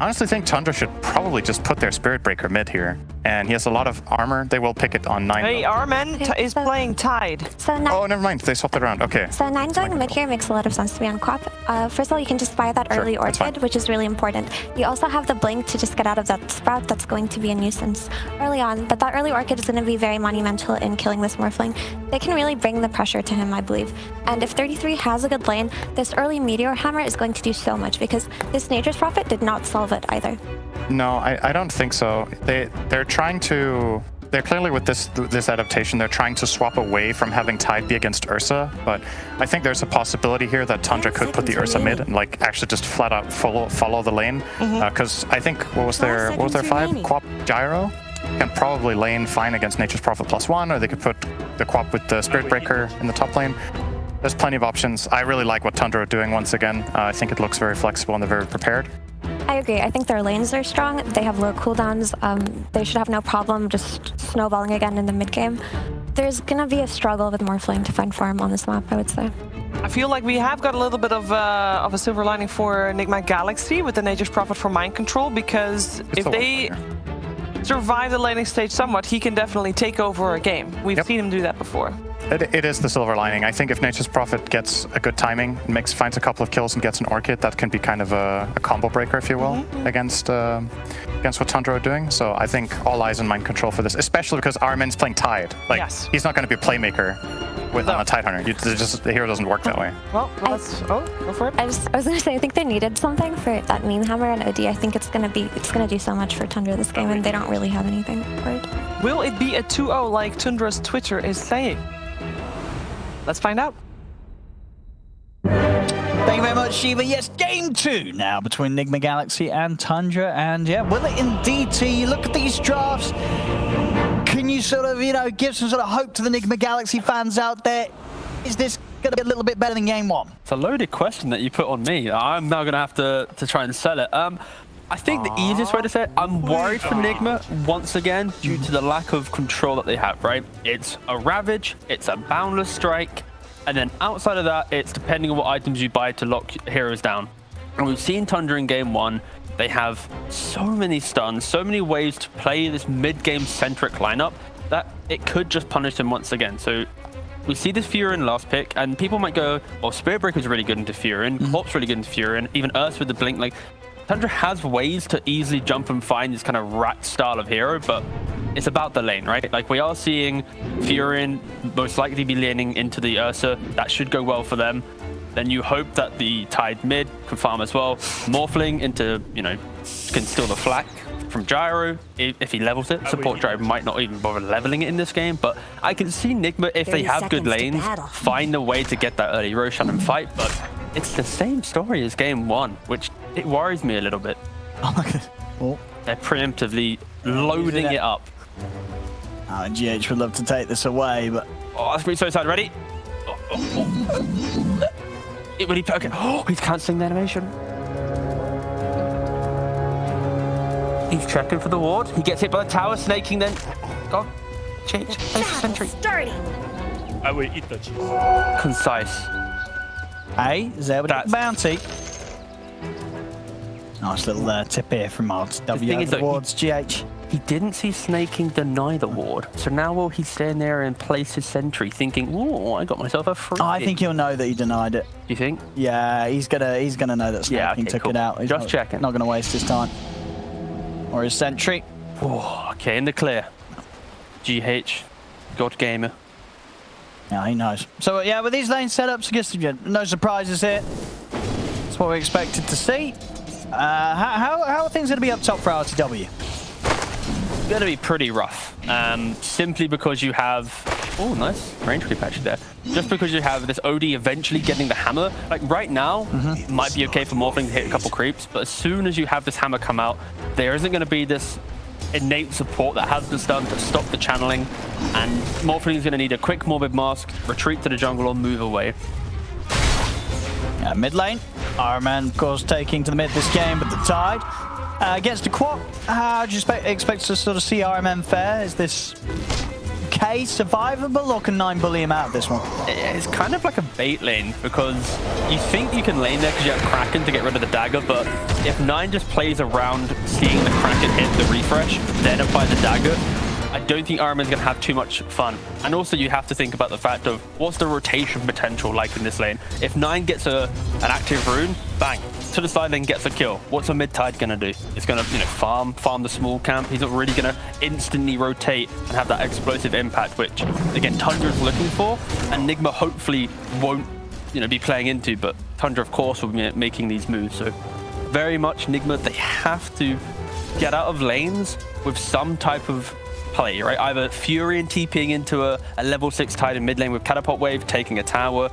honestly think Tundra should probably just put their Spirit Breaker mid here. And he has a lot of armor. They will pick it on 9. Hey, Armen is playing Tide. So oh, never mind. They swapped it around. Okay. So 9 going mid here makes a lot of sense to be on Quap. First of all, you can just buy that early Orchid, which is really important. You also have the Blink to just get out of that Sprout that's going to be a nuisance early on. But that early Orchid is going to be very monumental in killing this Morphling. They can really bring the pressure to him, I believe. And if 33 has a good lane, this early Meteor Hammer is going to do so much because this Nature's Prophet did not solve it either. No, I don't think so. They're trying to... They're clearly with this adaptation, they're trying to swap away from having Tide be against Ursa, but I think there's a possibility here that Tundra could put the Ursa mid and like actually just flat out follow the lane. Because I think what was their 5? Quap Gyro can probably lane fine against Nature's Prophet +1, or they could put the Quap with the Spirit Breaker in the top lane. There's plenty of options. I really like what Tundra are doing once again. I think it looks very flexible and they're very prepared. I agree. I think their lanes are strong. They have low cooldowns. They should have no problem just snowballing again in the mid game. There's going to be a struggle with Morphling to find farm on this map, I would say. I feel like we have got a little bit of a silver lining for Nigma Galaxy with the Nature's Prophet for mind control, because if they survive the laning stage somewhat, he can definitely take over a game. We've seen him do that before. It is the silver lining. I think if Nature's Prophet gets a good timing, finds a couple of kills and gets an Orchid, that can be kind of a combo breaker, if you will, against what Tundra are doing. So I think all eyes on mind control for this, especially because Armen's playing Tide. Like, he's not going to be a playmaker on a Tidehunter. The hero doesn't work that way. Well, let's go for it. I was going to say, I think they needed something for that meme hammer and OD. I think it's going to do so much for Tundra this game, and they don't really have anything for it. Will it be a 2-0 like Tundra's Twitter is saying? Let's find out. Thank you very much, Shiva. Yes, game 2 now between Nigma Galaxy and Tundra. And yeah, will it indeed you look at these drafts? Can you sort of, give some sort of hope to the Nigma Galaxy fans out there? Is this going to be a little bit better than game 1? It's a loaded question that you put on me. I'm now going to have to try and sell it. I think the easiest way to say it, I'm worried for Nigma once again due to the lack of control that they have, right? It's a Ravage, it's a Boundless Strike, and then outside of that, it's depending on what items you buy to lock heroes down. And we've seen Tundra in game 1 they have so many stuns, so many ways to play this mid-game centric lineup that it could just punish them once again. So we see this Furion last pick, and people might go, well, Spirit Breaker's really good into Furion, Corp's really good into Furion, even Earth with the Blink. Like, Tundra has ways to easily jump and find this kind of rat style of hero, but it's about the lane, right? Like, we are seeing Furion most likely be laning into the Ursa. That should go well for them. Then you hope that the Tide mid can farm as well. Morphling into, you know, can steal the flak from Gyro if he levels it. Support Gyro might not even bother leveling it in this game, but I can see Nigma, if they have good lanes, find a way to get that early Roshan and fight, but it's the same story as game 1, which it worries me a little bit. They're preemptively loading it up. Oh, GH would love to take this away, but... Oh, that's me so excited. Ready? Will he... Okay. Oh, he's cancelling the animation. He's checking for the ward. He gets hit by the tower, snaking then... Go on. Change. Place the sentry. Starting. I will eat the cheese. Concise. Hey, is there a bounty? Nice little tip here from Mods. W towards GH. He didn't see snaking deny the ward, so now will he stand there and place his sentry thinking, oh, I got myself a free I think he'll know that he denied it. You think? Yeah, he's gonna know that snaking took it out. He's just checking. Not gonna waste his time. Or his sentry. Oh, okay, in the clear. GH, God Gamer. Yeah, he knows. So yeah, with these lane setups, I guess no surprises here. That's what we expected to see. How are things going to be up top for RTW? Going to be pretty rough. Simply because you have... Oh, nice range creep actually there. Just because you have this OD eventually getting the hammer. Like right now, it might be okay for Morphling to hit a couple creeps, but as soon as you have this hammer come out, there isn't going to be this innate support that has been done to stop the channeling, and Morphling is going to need a quick Morbid Mask, retreat to the jungle, or move away. Yeah, mid lane. Ironman, of course, taking to the mid this game, but the Tide against the Quad. How do you expect to sort of see RMN fare? Is this K survivable, or can 9 bully him out of this one? It's kind of like a bait lane, because you think you can lane there because you have Kraken to get rid of the dagger, but if 9 just plays around seeing the Kraken hit the refresh, then apply the dagger, I don't think Armin's going to have too much fun. And also you have to think about the fact of what's the rotation potential like in this lane. If 9 gets an active rune, bang, to the side lane gets a kill. What's a mid-tide going to do? It's going to, you know, farm the small camp. He's not really going to instantly rotate and have that explosive impact, which, again, Tundra's looking for, and Nigma hopefully won't, you know, be playing into, but Tundra, of course, will be making these moves. So very much Nigma, they have to get out of lanes with some type of play, right? Either Fury and TPing into a level 6 Tide in mid lane with Catapult Wave, taking a tower.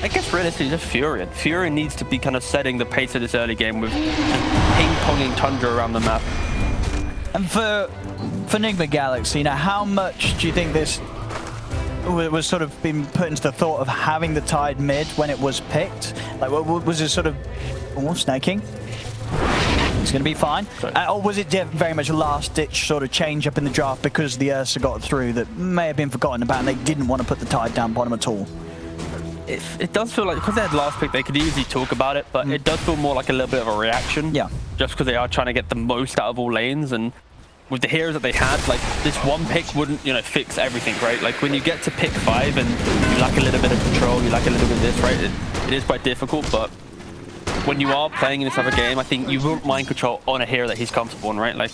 I guess realistically just Fury. Fury needs to be kind of setting the pace of this early game with ping-ponging Tundra around the map. And for Nigma Galaxy, you know, how much do you think this was sort of been put into the thought of having the Tide mid when it was picked? Like, was it sort of snaking? It's going to be fine. Or was it very much a last-ditch sort of change up in the draft because the Ursa got through that may have been forgotten about and they didn't want to put the Tide down bottom at all? It does feel like, because they had last pick, they could easily talk about it, but it does feel more like a little bit of a reaction. Yeah. Just because they are trying to get the most out of all lanes, and with the heroes that they had, like, this one pick wouldn't, you know, fix everything, right? Like, when you get to pick 5 and you lack a little bit of control, you lack a little bit of this, right? It is quite difficult, but when you are playing in this other game, I think you won't mind control on a hero that he's comfortable in, right? Like,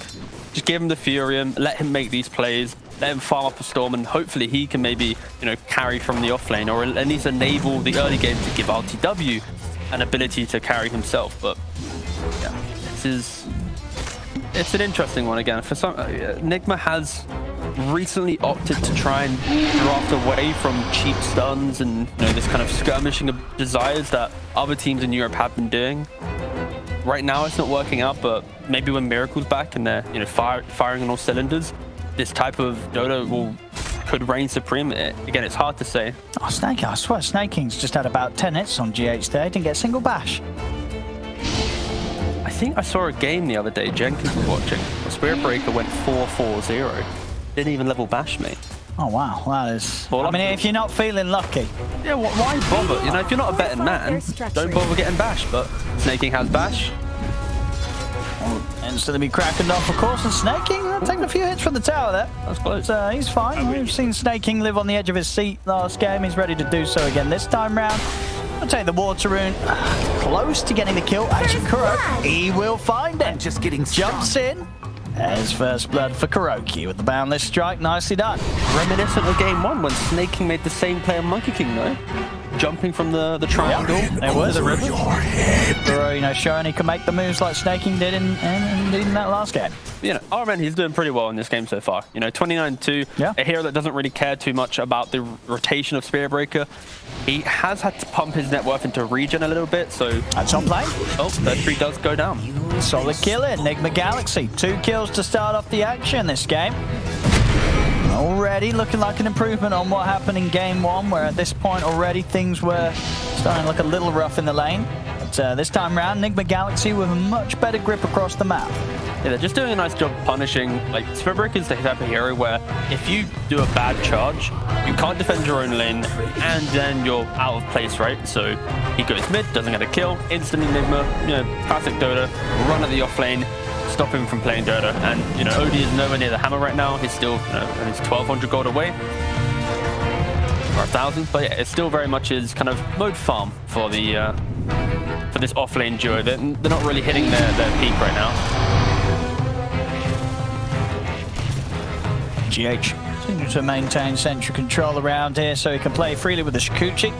just give him the Furium, let him make these plays, let him farm up a Storm, and hopefully he can maybe, you know, carry from the off lane, or at least enable the early game to give RTW an ability to carry himself. But yeah, it's an interesting one again. For some, Nigma has recently opted to try and draft away from cheap stuns and, you know, this kind of skirmishing of desires that other teams in Europe have been doing. Right now it's not working out, but maybe when Miracle's back and they're, you know, firing on all cylinders, this type of Dota could reign supreme. Again, it's hard to say. Oh, Snake, I swear Snaking's just had about 10 hits on GH there. Didn't get a single bash. I think I saw a game the other day Jenkins was watching. Spirit Breaker went 4-4-0. Didn't even level bash me. Oh wow, that is... I mean, if you're not feeling lucky. Yeah, why bother? You know, if you're not a betting man, don't bother getting bash. But Snaking has bash. Instantly be cracking off, of course, and Snaking taking a few hits from the tower there. That's close. He's fine. We've seen Snaking live on the edge of his seat last game. He's ready to do so again this time round. I'll take the water rune. Close to getting the kill. Actually, Kurok, he will find it. Just getting Jumps in. There's first blood for Kuroki with the boundless strike. Nicely done. Reminiscent of game 1 when Snaking made the same play on Monkey King, though. Jumping from the triangle. It was the river. Kuro, showing he can make the moves like Snaking did in that last game. You know, RMN, he's doing pretty well in this game so far. You know, 29-2, a hero that doesn't really care too much about the rotation of Spirit Breaker. He has had to pump his net worth into regen a little bit, so... That's on play. Oh, that 3 does go down. Solid kill in. Nigma Galaxy. 2 kills to start off the action this game. Already looking like an improvement on what happened in game 1, where at this point already things were starting to look a little rough in the lane. But this time round, Nigma Galaxy with a much better grip across the map. Yeah, they're just doing a nice job punishing. Like, Spirit Breaker is the type of hero where if you do a bad charge, you can't defend your own lane, and then you're out of place, right? So he goes mid, doesn't get a kill, instantly Nigma, you know, classic Dota, run at the off lane, stop him from playing Dota. And, you know, OD is nowhere near the hammer right now. He's still, you know, he's 1,200 gold away. Or 1,000, but yeah, it still very much is kind of mode farm for the for this off-lane duo. They're not really hitting their peak right now. GH seems to maintain central control around here so he can play freely with the Shikuchi.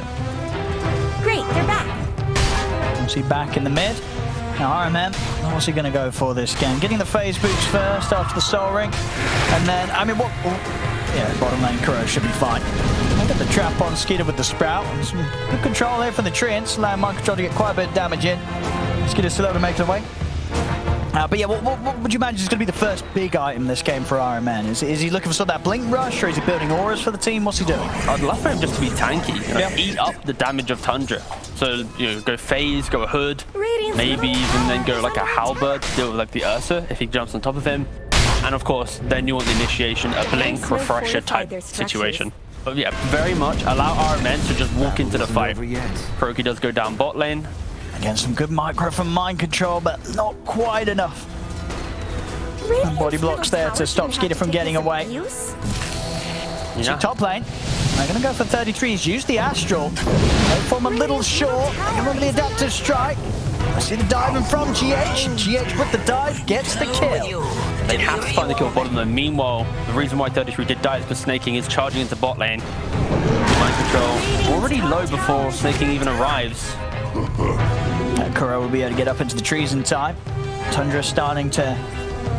Great, they're back. See back in the mid. Now RMM, what's he going to go for this game? Getting the phase boots first after the soul ring. And then, I mean, what... Yeah, bottom lane Kuro should be fine. Look at the trap on Skeeter with the sprout. And some good control here from the treants, allowing mind control to get quite a bit of damage in. Skeeter's still able to make it away. But yeah, what would you imagine is going to be the first big item this game for RMN? Is he looking for sort of that blink rush, or is he building auras for the team? What's he doing? I'd love for him just to be tanky, you know, eat up the damage of Tundra. So, you know, go phase, go a hood, maybe even then go like a halberd to deal with like the Ursa if he jumps on top of him. And of course, then you want the initiation, a blink refresher type situation. But yeah, very much allow RMN to just walk into the fight. Kuroki does go down bot lane. Again, some good micro from mind control, but not quite enough. And body blocks there to stop Skeeter from getting away. Yeah. So top lane, they're going to go for 33s. Use the Astral. They form a little short. They can run the adaptive strike. I see the diving from GH. GH with the dive gets the kill. They have to find the kill bottom lane. Meanwhile, the reason why 33 did die is because Snaking is charging into bot lane. Mind control already low before Snaking even arrives. Kuro will be able to get up into the trees in time. Tundra starting to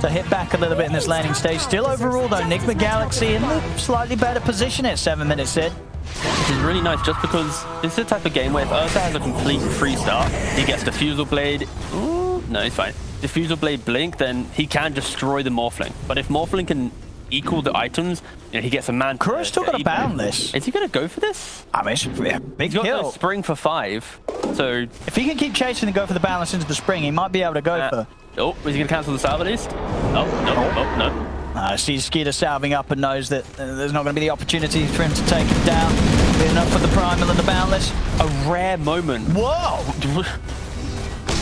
hit back a little bit in this laning stage. Still overall though, Nigma Galaxy in a slightly better position at 7 minutes in. Which is really nice just because this is the type of game where if Ursa has a complete free start, he gets Diffusal Blade. Ooh, no, he's fine. Diffusal Blade Blink, then he can destroy the Morphling. But if Morphling can equal the items, you know, he gets a man. Kuro's still got to boundless. Is he going to go for this? I mean, it's a big He's got kill. no spring for 5. So if he can keep chasing and go for the balance into the spring, he might be able to go for... Oh, is he going to cancel the salve at least? Oh, no, oh, no. I see Skeeter salving up and knows that there's not going to be the opportunity for him to take him down. Be enough for the primal and the boundless. A rare moment. Whoa!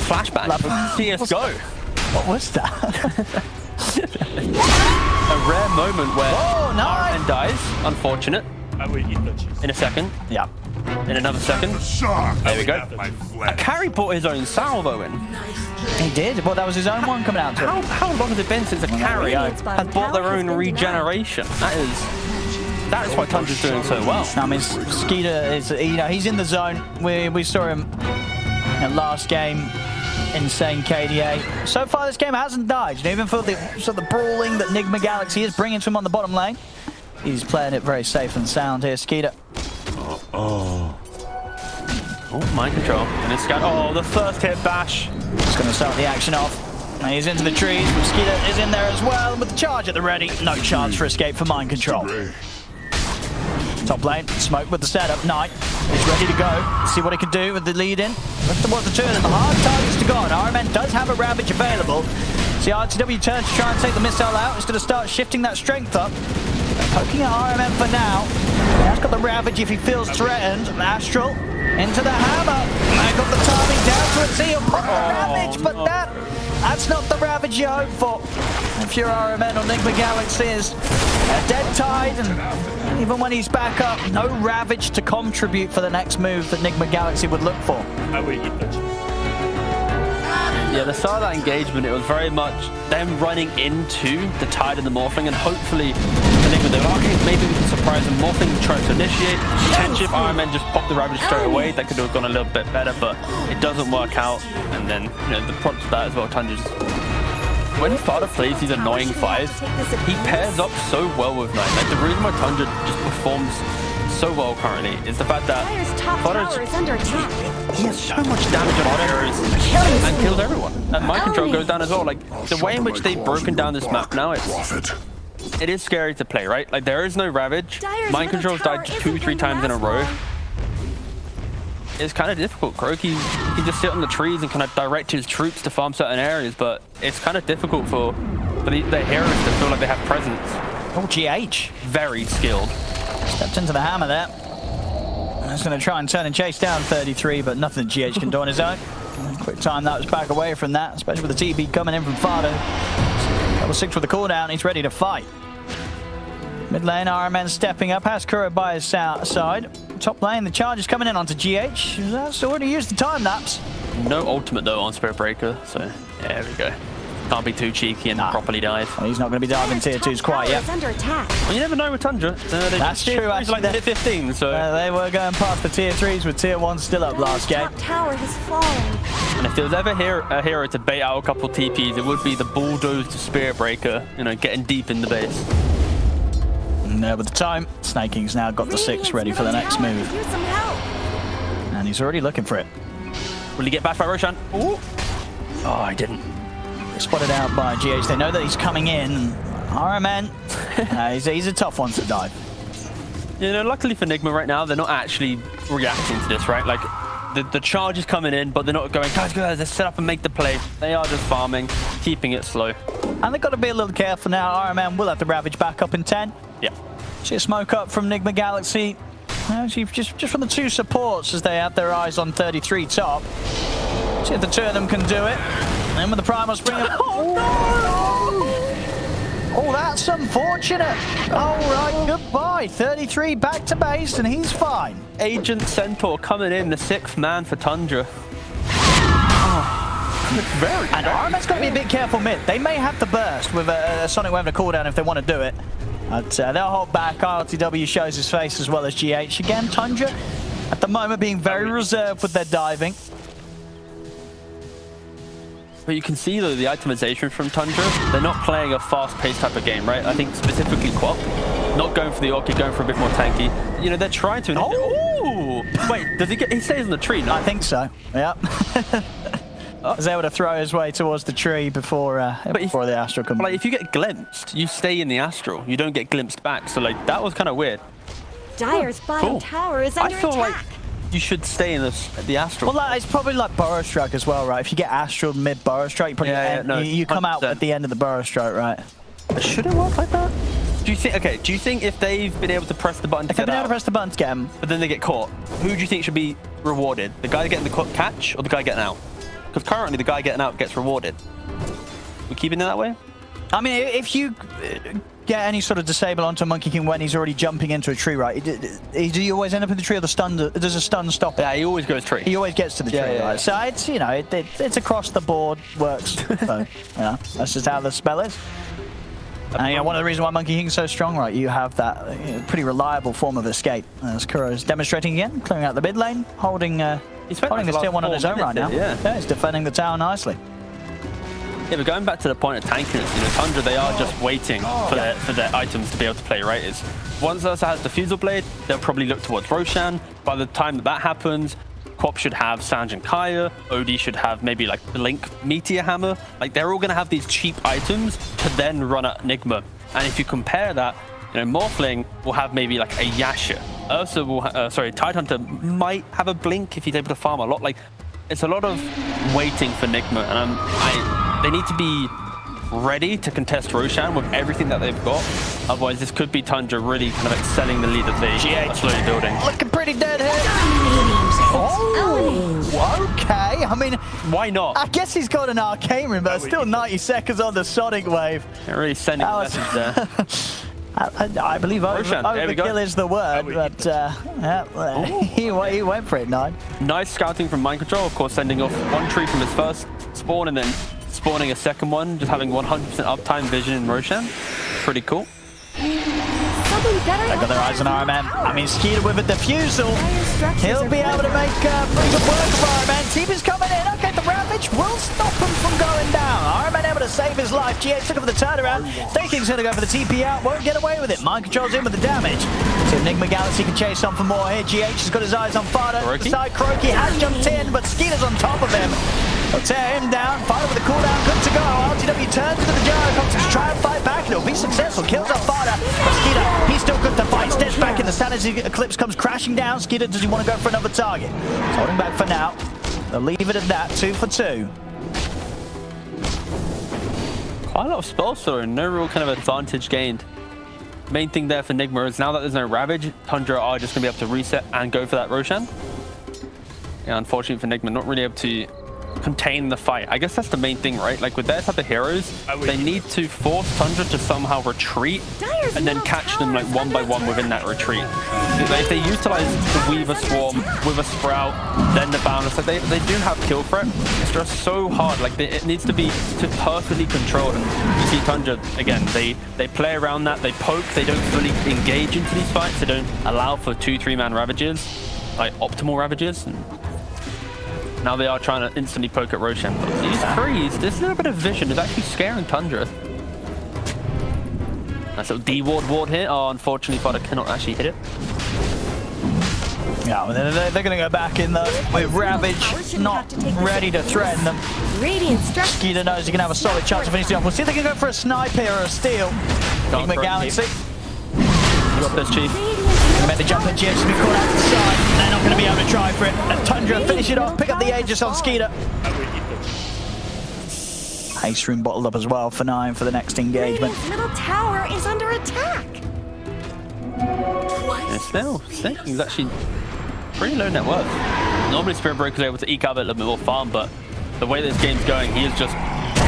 Flashback from CSGO. What was that? A rare moment where RN dies. Unfortunate. I will eat the cheese. In a second. Yeah. In another second. There we go. A carry bought his own salvo in. He did. Well, that was his own one coming out to him. How long has it been since a carry has bought their own regeneration? That is why Tundra's doing so well. I mean, Skeeter is, you know, he's in the zone. We saw him in last game. Insane KDA. So far, this game hasn't died. Even for the sort of brawling that Nigma Galaxy is bringing to him on the bottom lane, he's playing it very safe and sound here, Skeeter. Oh, mind control. And it's got, oh, the first hit bash. It's going to start the action off. And he's into the trees, but Skeeter is in there as well. With the charge at the ready, no chance for escape for mind control. Top lane, Smoke with the setup. Knight is ready to go. See what he can do with the lead in. Look towards the turn, and the hard targets to go on. RMN does have a Ravage available. See, RTW turns to try and take the missile out. He's going to start shifting that strength up. Poking at RMN for now. He has got the Ravage if he feels threatened. Astral into the hammer. I got the timing down to a seal. Put the Ravage, but that That's not the Ravage you hope for. If you're RMN or Nigma Galaxy is a dead tide, and even when he's back up, no Ravage to contribute for the next move that Nigma Galaxy would look for. I will eat that. Yeah, the start of that engagement, it was very much them running into the Tide and the Morphling, and hopefully Enigma, they're like, okay, maybe we can surprise them. Morphling tries to initiate. Potentially if RMN just pop the Ravage straight away, that could have gone a little bit better, but it doesn't work out. And then, you know, the product of that as well, Tundra just... When Fada plays these annoying fives, he pairs up so well with Nine. Like, the reason why Tundra just performs so well currently is the fact that he has so much damage on arrows and kills everyone. And mind control goes down as well. Like, the way in which they've broken down this map now, it is scary to play, right? Like, there is no Ravage. Mind control's died 2-3 times in a row. It's kind of difficult. Kroki can just sit on the trees and kind of direct his troops to farm certain areas, but it's kind of difficult for the heroes to feel like they have presence. Oh, GH. Very skilled. Stepped into the hammer there. He's going to try and turn and chase down 33, but nothing GH can do on his own. Quick time that was back away from that, especially with the TP coming in from Fado. Level 6 with the cooldown, he's ready to fight. Mid lane, RMN stepping up, has Kuro by his side. Top lane, the charge is coming in onto GH. That's already used the time lapse. No ultimate though on Spirit Breaker, so there we go. Can't be too cheeky and properly dive. Well, he's not going to be diving tier 2s quite yet. Well, you never know with Tundra. That's true, actually. Like 15, so... they were going past the tier 3s with tier 1s still up last game. Tower has fallen. And if there was ever a hero to bait out a couple TPs, it would be the bulldozed Spirit Breaker, you know, getting deep in the base. And with the time, Snaking's now got the 6 ready for the next move. And he's already looking for it. Will he get bashed by Roshan? Ooh. Oh, I didn't. Spotted out by GH. They know that he's coming in. RMN, he's a tough one to dive. You know, luckily for Nigma right now, they're not actually reacting to this, right? Like, the charge is coming in, but they're not going, guys, let's set up and make the play. They are just farming, keeping it slow. And they've got to be a little careful now. RMN will have the Ravage back up in 10. Yeah. See a smoke up from Nigma Galaxy. Actually, just from the 2 supports as they have their eyes on 33 top. See if the 2 of them can do it. And with the Primals bring up... Oh, no! Oh, that's unfortunate. All right, goodbye. 33 back to base, and he's fine. Agent Centaur coming in, the 6th man for Tundra. Oh, and RMN's got to be a bit careful mid. They may have to burst with a Sonic Wave and a cooldown if they want to do it. But they'll hold back. RTW shows his face as well as GH. Again, Tundra at the moment being very reserved with their diving. But you can see, though, the itemization from Tundra. They're not playing a fast-paced type of game, right? I think specifically Quap, not going for the Orchid, going for a bit more tanky. You know, they're trying to... Oh! Wait, does he get... He stays in the tree, no? I think so, yeah. Was able to throw his way towards the tree before the Astral comes. Like, if you get glimpsed, you stay in the Astral. You don't get glimpsed back. So, like, that was kind of weird. Dyer's bottom tower is under attack. Like you should stay in the Astral. Well, it's probably like Burrow Strike as well, right? If you get Astral mid Burrow Strike, you probably you come out at the end of the Burrow Strike, right? Should it work like that? Do you think? Okay. Do you think if they've been able to press the button to get out, been able to press the button to get them, but then they get caught, who do you think should be rewarded? The guy getting the catch or the guy getting out? Because currently the guy getting out gets rewarded. We keeping it that way? I mean, if you get any sort of disable onto Monkey King when he's already jumping into a tree, right? Do you always end up in the tree, or the stun? Does a stun stop it? Yeah, he always goes tree. He always gets to the tree, right? So it's, you know, it's across the board, works. So, you know, that's just how the spell is. And you know, one of the reasons why Monkey King's so strong, right? You have that pretty reliable form of escape. As Kuro's demonstrating again, clearing out the mid lane, holding this tier 1 on his own right now. Yeah, he's defending the tower nicely. Yeah, but going back to the point of tankiness, you know, Tundra, they are just waiting for their items to be able to play, right? It's once Ursa has the Fusel Blade, they'll probably look towards Roshan. By the time that happens, Quap should have Sanj and Kaya. OD should have maybe like the Link Meteor Hammer. Like, they're all going to have these cheap items to then run at Nigma. And if you compare that, you know, Morphling will have maybe like a Yasha. Ursa will, Tidehunter might have a Blink if he's able to farm a lot. Like, it's a lot of waiting for Nigma, and they need to be ready to contest Roshan with everything that they've got. Otherwise, this could be Tundra really kind of excelling the lead that they are slowly building. Looking pretty dead here. Oh, okay. I mean, why not? I guess he's got an arcane ring, but still 90 seconds on the Sonic Wave. They're really sending a message there. I believe overkill is the word, but he went for it, 9. Nice scouting from Mind Control, of course, sending off one tree from his first spawn and then spawning a second one, just having 100% uptime vision in Roshan. Pretty cool. They've got their eyes on RMN. I mean, Skeeter with a defusal. He'll be able to make pretty good work of RMN. Team is coming in. Okay, the Ravage will stop him from going down. RMN able to save his life. GH looking for the turnaround. Thinking's going to go for the TP out. Won't get away with it. Mind Control's in with the damage. So Nigma Galaxy can chase on for more here. GH has got his eyes on Fada. Side Croaky has jumped in, but Skeeter's on top of him. They'll tear him down. Fada with the cooldown. Good to go. RTW turns to the gyrocopter to try and fight back. And it'll be successful. Kills off Fada. But Skeeter, he's still good to fight. Steps back in the sanity eclipse comes crashing down. Skeeter, does he want to go for another target? He's holding back for now. They'll leave it at that. 2 for 2. Quite a lot of spells, though, and no real kind of advantage gained. Main thing there for Nigma is now that there's no Ravage, Tundra are just going to be able to reset and go for that Roshan. Yeah, unfortunately for Nigma, not really able to contain the fight. I guess that's the main thing, right? Like with their type of heroes, they need to force Tundra to somehow retreat and then catch them like one by one within that retreat. If they utilize the Weaver Swarm with a Sprout, then the Boundless, like they do have kill threat. It's just so hard. Like it needs to be perfectly controlled. And you see Tundra, again, they play around that, they poke, they don't fully engage into these fights, they don't allow for 2-3 man Ravages, like optimal Ravages. And now they are trying to instantly poke at Roshan. But these trees, this little bit of vision is actually scaring Tundra. Nice little D-ward here. Oh, unfortunately, Fada cannot actually hit it. Yeah, well, they're going to go back in though with Ravage not ready to threaten them. Skeeter knows he can have a solid chance to finish the off. We'll see if they can go for a snipe here or a steal. Nigma Galaxy. You got this, Chief. They made the jump and GH has been caught out to the side. They're not going to be able to try for it. And Tundra finish it off, pick up the Aegis on Skeeter. Haste Rune bottled up as well for 9 for the next engagement. Radiant's middle tower is under attack. Yeah, still, he's actually pretty low net worth. Normally Spirit Breaker is able to eke out a little bit more farm, but the way this game's going, he is just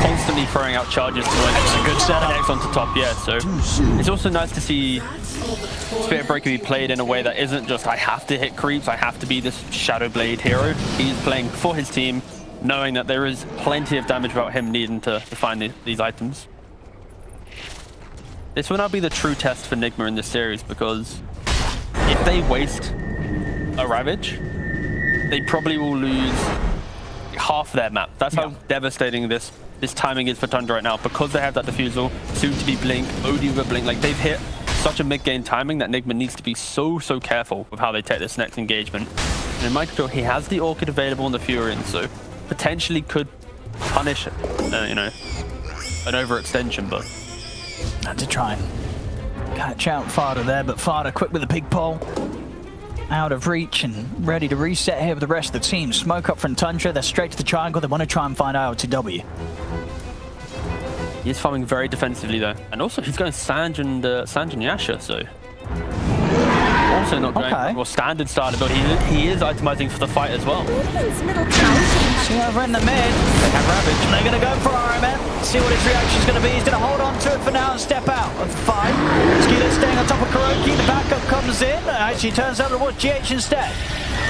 constantly throwing out charges to That's a good setup. Next onto top, yeah. So it's also nice to see Spirit Breaker be played in a way that isn't just I have to hit creeps, I have to be this Shadow Blade hero. He's playing for his team, knowing that there is plenty of damage without him needing to find these items. This will now be the true test for Nigma in this series, because if they waste a Ravage, they probably will lose half their map. That's how devastating this timing is for Tundra right now, because they have that defusal, soon to be Blink, OD with a Blink. Like, they've hit such a mid-game timing that Nigma needs to be so careful with how they take this next engagement. And in Mind Control, he has the Orchid available on the Furion, so potentially could punish you know, an overextension, but had to try and catch out Fada there, but Fada quick with the pig pole. Out of reach and ready to reset here with the rest of the team. Smoke up from Tundra, they're straight to the triangle. They want to try and find IL2W. He is farming very defensively though. And also he's going Sanj and Yasha, so also not going well, standard starter, but he is itemizing for the fight as well. See over in the mid. They have Ravage. And they're going to go for RMN. See what his reaction is going to be. He's going to hold on to it for now and step out of 5. Skeeter staying on top of Kuroki. The backup comes in. Actually turns over towards GH instead.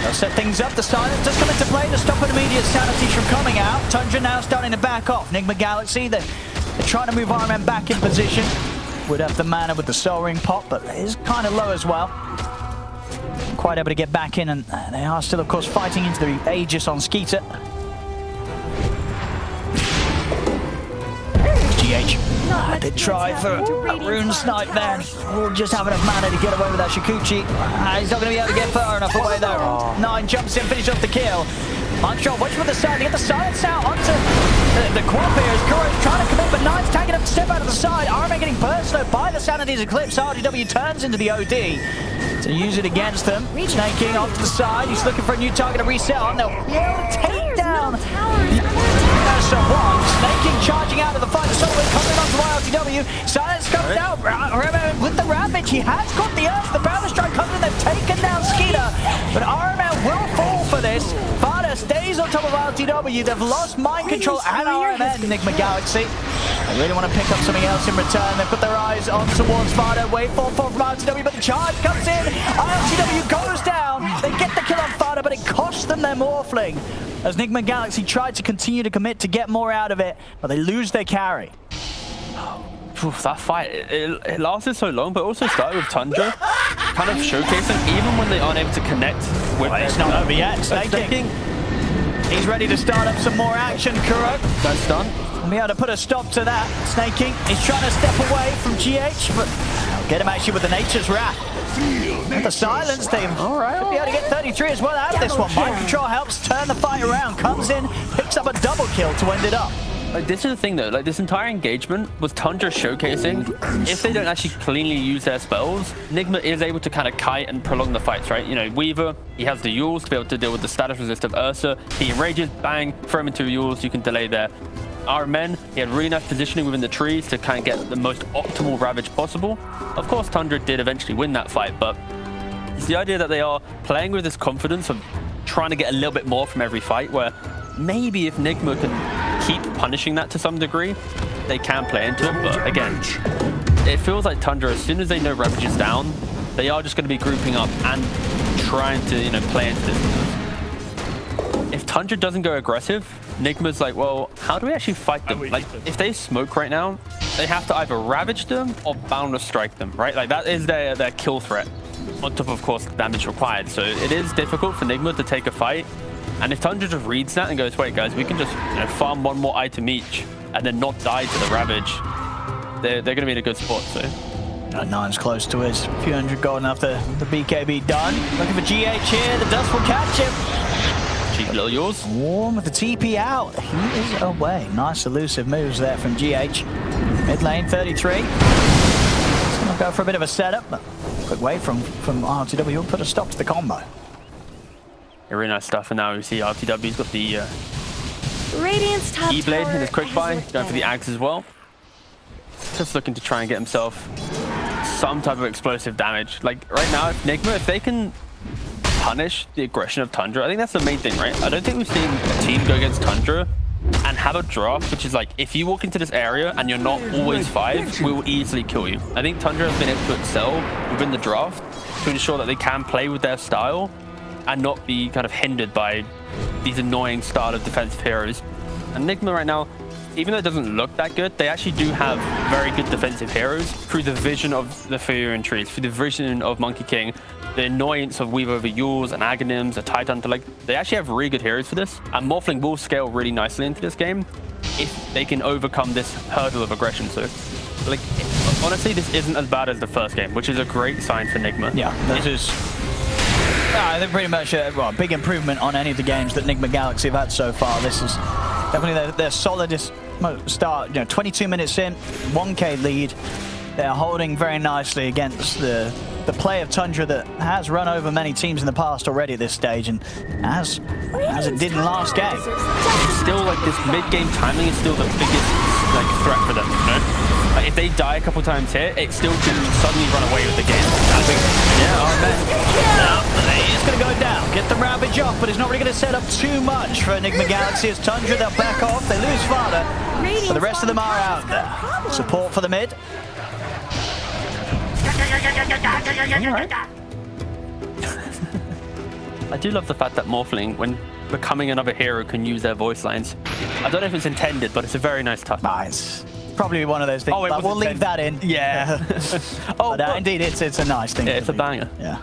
They'll set things up. The silence does come into play to stop an immediate sanity from coming out. Tundra now starting to back off. Nigma Galaxy, they're trying to move RMN back in position. Would have the mana with the Soul Ring pop, but it is kind of low as well. Quite able to get back in, and they are still, of course, fighting into the Aegis on Skeeter. GH did try for a rune snipe there. We'll just have enough mana to get away with that Shikuchi. He's not going to be able to get far enough away though. 9 jumps in, finish off the kill. Control, watch for the side, they get the silence out onto the quad here as Kuro's trying to commit, but 9's taking up to step out of the side. RMN getting burst though by the Sanity's Eclipse. RDW turns into the OD to use it against them. Snaking onto the side, he's looking for a new target to reset on. They'll be able to take down Snaking charging out of the fight. The Solomon coming onto ILTW. Silence comes out. With the Ravage, he has got the Earth. The Boundless Strike comes in. They've taken down Skeeter, but RMN will fall for this. this. Fada stays on top of RTW. They've lost mind control and RMN, Nigma Galaxy. They really want to pick up something else in return. They put their eyes on towards Fada. Wait for from RTW, but the charge comes in. RTW goes down. They get the kill on Fada, but it costs them their Morphling. As Nigma Galaxy tried to continue to commit to get more out of it, but they lose their carry. Oof, that fight, it lasted so long, but also started with Tundra kind of showcasing, even when they aren't able to connect with It's not over yet. Snaking. He's ready to start up some more action, Kuro. That's done. We'll be able to put a stop to that. Snaking. He's trying to step away from GH, but I'll get him actually with the Nature's Wrath. With the silence team. All right. Should be able to get 33 as well out of this one. Mind control helps turn the fight around. Comes in, picks up a double kill to end it up. Like, this is the thing though, like this entire engagement was Tundra showcasing if they don't actually cleanly use their spells, Nigma is able to kind of kite and prolong the fights, right? You know, Weaver, he has the Yules to be able to deal with the status resist of Ursa. He enrages, bang, throw him into Yules, you can delay there. RMN, he had really nice positioning within the trees to kind of get the most optimal Ravage possible. Of course, Tundra did eventually win that fight, but it's the idea that they are playing with this confidence of trying to get a little bit more from every fight, where maybe if Nigma can keep punishing that to some degree, they can play into it. But again, it feels like Tundra, as soon as they know Ravage is down, they are just going to be grouping up and trying to, you know, play into this. If Tundra doesn't go aggressive, Nigma's like, well, how do we actually fight them? Like, if they smoke right now, they have to either Ravage them or Boundless Strike them, right? Like, that is their kill threat, on top of course the damage required. So it is difficult for Nigma to take a fight. And if Tundra just reads that and goes, wait guys, we can just, you know, farm one more item each and then not die to the Ravage, they're going to be in a good spot. So Nine's close to his few hundred gold after the BKB done. Looking for GH here, the dust will catch him. Cheeky little yours. Warm with the TP out. He is away. Nice elusive moves there from GH. Mid lane 33. He's going to go for a bit of a setup, but quick wait from RTW will put a stop to the combo. Yeah, really nice stuff. And now we see RTW's got the Radiant's top E-Blade tower in his quick buy, is going for the Axe as well. Just looking to try and get himself some type of explosive damage. Like right now, Nigma, if they can punish the aggression of Tundra, I think that's the main thing, right? I don't think we've seen a team go against Tundra and have a draft, which is like, if you walk into this area and you're not always 5, we will easily kill you. I think Tundra has been able to excel within the draft to ensure that they can play with their style and not be kind of hindered by these annoying style of defensive heroes. And Nigma right now, even though it doesn't look that good, they actually do have very good defensive heroes through the vision of the Furion trees, through the vision of Monkey King, the annoyance of Weave over Yules and Aghanims, a Titan. Like, they actually have really good heroes for this, and Morphling will scale really nicely into this game if they can overcome this hurdle of aggression. So, like, honestly, this isn't as bad as the first game, which is a great sign for Nigma. Yeah, this is they're pretty much a big improvement on any of the games that Nigma Galaxy have had so far. This is definitely their solidest start. You know, 22 minutes in, 1K lead. They're holding very nicely against the play of Tundra that has run over many teams in the past already at this stage, and as it did in last game. Still, like, this mid-game timing is still the biggest like threat for them, you know? Like, if they die a couple times here, it still can suddenly run away with the game. It's going to go down, get the Ravage off, but it's not really going to set up too much for Nigma Galaxy. As Tundra, they'll back off, they lose Fada, but the rest of them are out there. Support for the mid. I do love the fact that Morphling, when becoming another hero, can use their voice lines. I don't know if it's intended, but it's a very nice touch. Nice. Probably one of those things. Oh, but we'll leave that in. Yeah. Oh, but indeed, it's a nice thing. Yeah, it's a banger. Yeah.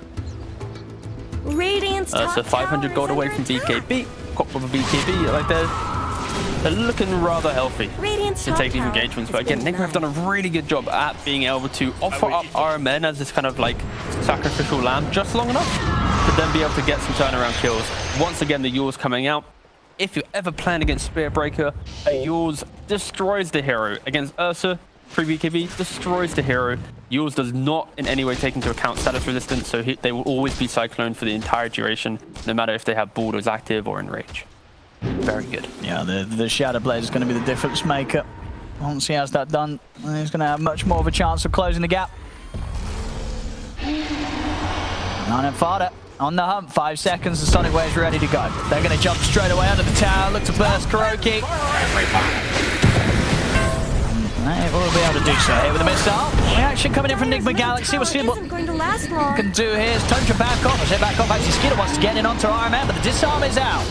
Radiant's So 500 gold away from BKB. Cop with a BKB. Like, they're looking rather healthy to take these engagements. But again, Nigma have done a really good job at being able to offer up RMN as this kind of like sacrificial lamb just long enough to then be able to get some turnaround kills. Once again, the Yules coming out. If you're ever playing against Spearbreaker, Yules destroys the hero. Against Ursa, pre-BKB, destroys the hero. Yules does not in any way take into account status resistance, so they will always be Cyclone for the entire duration, no matter if they have Boulders active or Enrage. Very good. Yeah, the Shadow Blade is going to be the difference maker. Once he has that done, he's going to have much more of a chance of closing the gap. Nine and Fada. on the hump. 5 seconds, the Sonic Wave's ready to go. They're going to jump straight away under the tower, look to burst KuroKy. They will be able to do so here with a missile. Reaction coming in from Nigma Galaxy. We'll see what Isn't going to last long. can do here. Is Tundra back off? As they back off, actually Skeeter wants to get in onto RMN, but the disarm is out.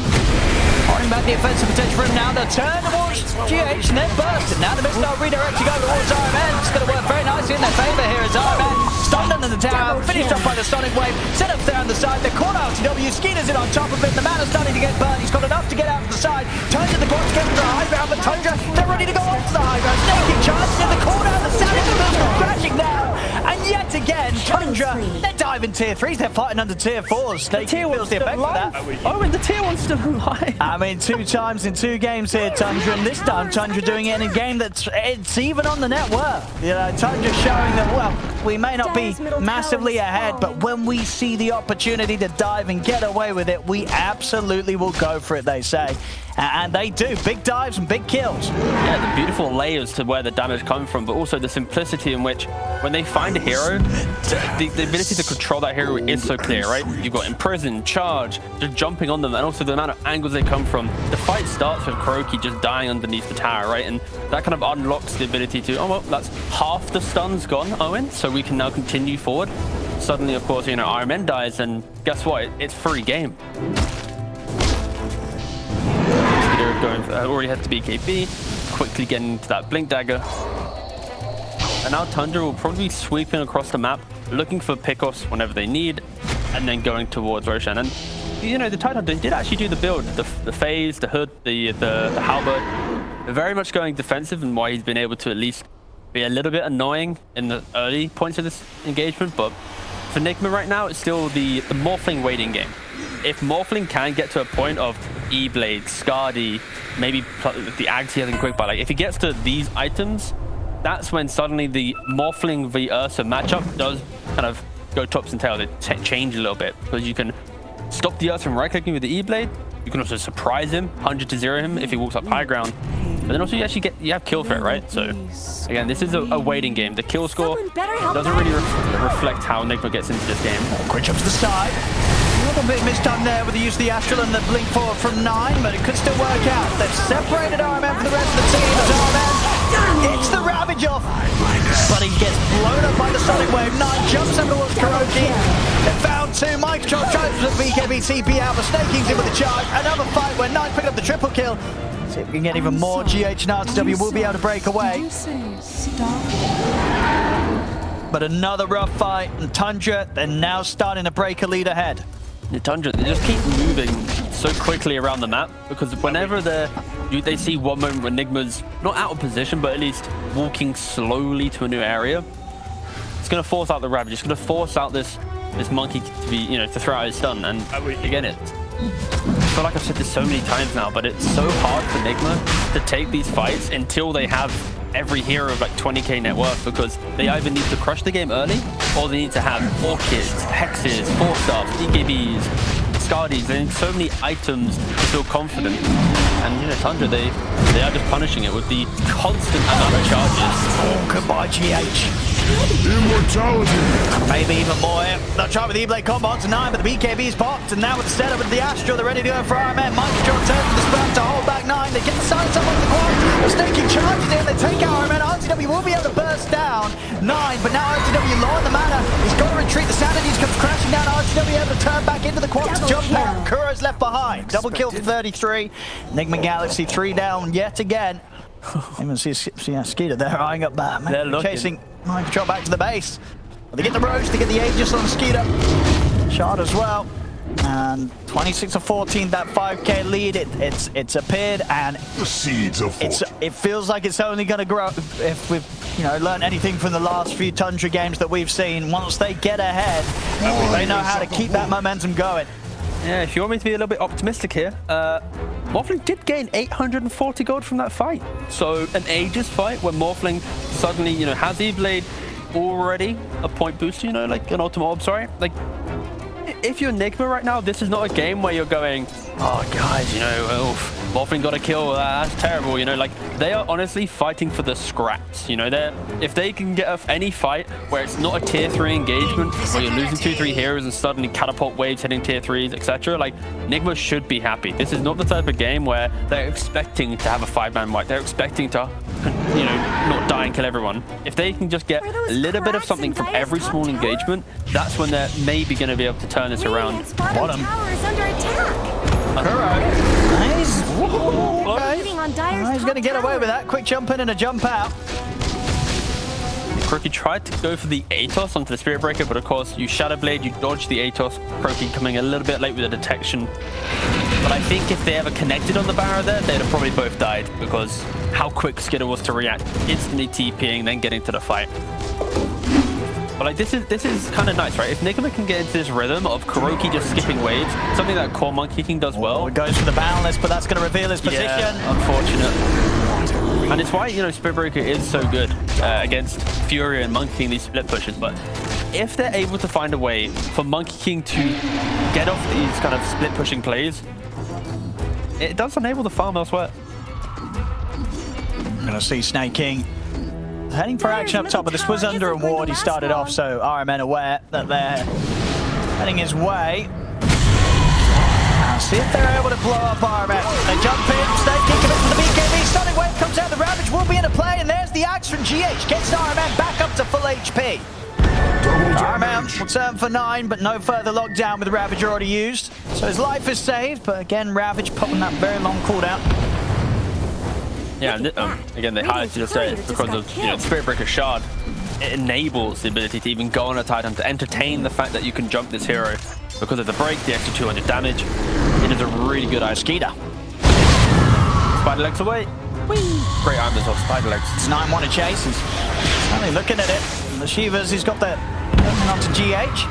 Holding back the offensive potential for him now. They'll turn towards GH and then burst. And now the missile redirect to go towards RMN. It's going to work very nicely in their favor here as RMN stunned under the tower, finished off by the Sonic Wave, set up there on the side. The corner RTW, Skeeter's in on top of it. The man is starting to get burnt. He's got enough to get out to the side. Turns in the quad to get to the high ground, but Tundra, they're ready to go off to the high ground. Snaking charge in the corner. The Savage is crashing now. And yet again, Tundra, they're diving tier 3s. They're fighting under tier 4s. Snake feels the effect of that. Oh, and the tier 1's still alive. I mean, 2 times in 2 games here, Tundra, and this time Tundra doing it in a game that's it's even on the net worth. You know, Tundra showing that, well, we may not be massively ahead, but when we see the opportunity to dive and get away with it, we absolutely will go for it, they say. And they do. Big dives and big kills. Yeah, the beautiful layers to where the damage comes from, but also the simplicity in which when they find a hero, the ability to control that hero is so clear, right? You've got imprison, charge, just jumping on them, and also the amount of angles they come from. The fight starts with KuroKy just dying underneath the tower, right? And that kind of unlocks the ability to, oh, well, that's half the stun's gone, Owen, so we can now continue forward. Suddenly, of course, you know, RMN dies, and guess what? It's free game. Already had to be BKB, quickly getting into that Blink Dagger. And now Tundra will probably be sweeping across the map, looking for pickoffs whenever they need, and then going towards Roshan. And, you know, the Tidehunter did actually do the build, the phase, the hood, the halberd. Very much going defensive, and why he's been able to at least be a little bit annoying in the early points of this engagement. But for Nigma right now, it's still the Morphling waiting game. If Morphling can get to a point of E-Blade, Skadi, maybe the Ags he has in Quick Bite, like if he gets to these items, that's when suddenly the Morphling v Ursa matchup does kind of go tops and tails. It change a little bit, because you can stop the Ursa from right-clicking with the E-Blade. You can also surprise him, 100-0 him if he walks up high ground. But then also you have kill threat, right? So again, this is a waiting game. The kill score doesn't really reflect how Nigma gets into this game. Quick jump to the side. A little bit misdone there with the use of the Astral and the blink forward from 9, but it could still work out. They've separated RMN from the rest of the team. As RMN hits the Ravage off, but he gets blown up by the Sonic Wave. 9 jumps over towards KuroKy. They found 2. Mike tries to BKB TP out, but Snaking's in with the charge. Another fight where 9 picked up the triple kill. See if we can get even more. GH and RTW will be able to break away. But another rough fight, and Tundra, they're now starting to break a lead ahead. The Tundra, they just keep moving so quickly around the map, because whenever they see one moment where Nigma's not out of position, but at least walking slowly to a new area, it's going to force out the Ravage. It's going to force out this monkey to be, you know, to throw out his stun. And again, I feel like I've said this so many times now, but it's so hard for Nigma to take these fights until they have every hero of like 20k net worth, because they either need to crush the game early, or they need to have Orchids, Hexes, 4-stars, EKBs, Skadis. They need so many items to feel confident. And, you know, Tundra, they are just punishing it with the constant amount of charges. Oh, goodbye, GH. Immortality. Maybe even more. They'll try with the E-Blade combo onto 9, but the BKB's popped, and now with the setup with the Astral, they're ready to go for RMN. Mike turns the spam to hold back 9. They get the silence up on the quad. The Snaking charges in, they take out RMN. RTW will be able to burst down 9, but now RTW low on the mana. He's got to retreat. The Sanities comes crashing down. RTW able to turn back into the quad to jump out. Kuro's left behind. Double kill for 33. Nigma Galaxy 3 down yet again. Even see Skeeter there eyeing up there, chasing Mind Control back to the base. They get the Roach, they get the Aegis on Skeeter. Shot as well. And 26-14, that 5k lead, it's appeared, and the seeds of it feels like it's only going to grow if we've learnned anything from the last few Tundra games that we've seen. Once they get ahead, they know how to keep that momentum going. Yeah, if you want me to be a little bit optimistic here, Morphling did gain 840 gold from that fight. So an Aegis fight where Morphling suddenly, has E-Blade already a point boost, like an Ultimate Orb, sorry. Like, if you're Nigma right now, this is not a game where you're going, oh guys, Morphin got a kill. That's terrible, you know, like they are honestly fighting for the scraps, you know. If they can get any fight where it's not a tier 3 engagement where you're losing 2-3 heroes and suddenly catapult waves hitting tier 3s, etc., like Nigma should be happy. This is not the type of game where they're expecting to have a 5-man wipe. They're expecting to, you know, not die and kill everyone. If they can just get a little bit of something from every small engagement, that's when they're maybe going to be able to turn this around. Bottom tower is under attack. Nice. Okay. He's going to get away with that. Quick jump in and a jump out. Croaky tried to go for the Atos onto the Spirit Breaker, but of course you Shadow Blade, you dodge the Atos. Croaky coming a little bit late with the detection. But I think if they ever connected on the barrier there, they'd have probably both died because how quick Skidder was to react, instantly TPing, then getting to the fight. But like this is kind of nice, right? If Nigma can get into this rhythm of Kuroki just skipping waves, something that Core Monkey King does well. It goes for the boundless, but that's going to reveal his position. Yeah, unfortunate. And it's why, you know, Spirit Breaker is so good against Fury and Monkey King, these split pushes. But if they're able to find a way for Monkey King to get off these kind of split pushing plays, it does enable the farm elsewhere. I'm going to see Snake King heading for action up top, but this was under a ward. He started off, so RMN aware that they're heading his way. Now see if they're able to blow up RMN. They jump in, Snake King commits to the BKB, Sonic Wave comes out, the Ravage will be into play, and there's the axe from GH, gets RMN back up to full HP. RMN will turn for 9, but no further lockdown with the Ravage already used. So his life is saved, but again, Ravage popping that very long cooldown. Yeah, and again, they highlighted just because of, you know, Spirit Breaker Shard. It enables the ability to even go on a Titan, to entertain the fact that you can jump this hero. Because of the break, the extra 200 damage, it is a really good item. Skeeter. Spider legs away. Whee! Great item as well, Spider legs. It's 9-1 to chase. He's only looking at it. And the Shivas, he's got the moving on to GH.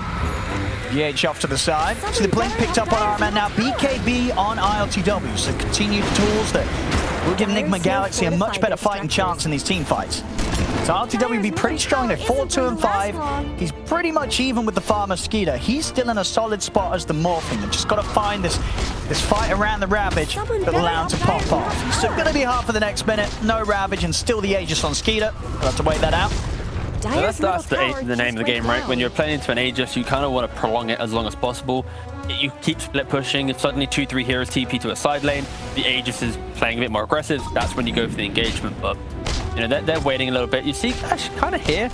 GH off to the side. So the blink picked up on RMN now. BKB on ILTW. So continued tools that will give Nigma Galaxy a much better fighting chance in these team fights. So ILTW will be pretty strong. They're 4-2-5. He's pretty much even with the farmer Skeeter. He's still in a solid spot as the Morphing. They've just got to find this fight around the Ravage that'll allow him to pop off. It's still going to be hard for the next minute. No Ravage and still the Aegis on Skeeter. We'll have to wait that out. So that's the name of the game, right? When you're playing into an Aegis, you kind of want to prolong it as long as possible. You keep split pushing, if suddenly 2-3 heroes TP to a side lane, the Aegis is playing a bit more aggressive, that's when you go for the engagement. But, you know, they're waiting a little bit. You see, actually, kind of here,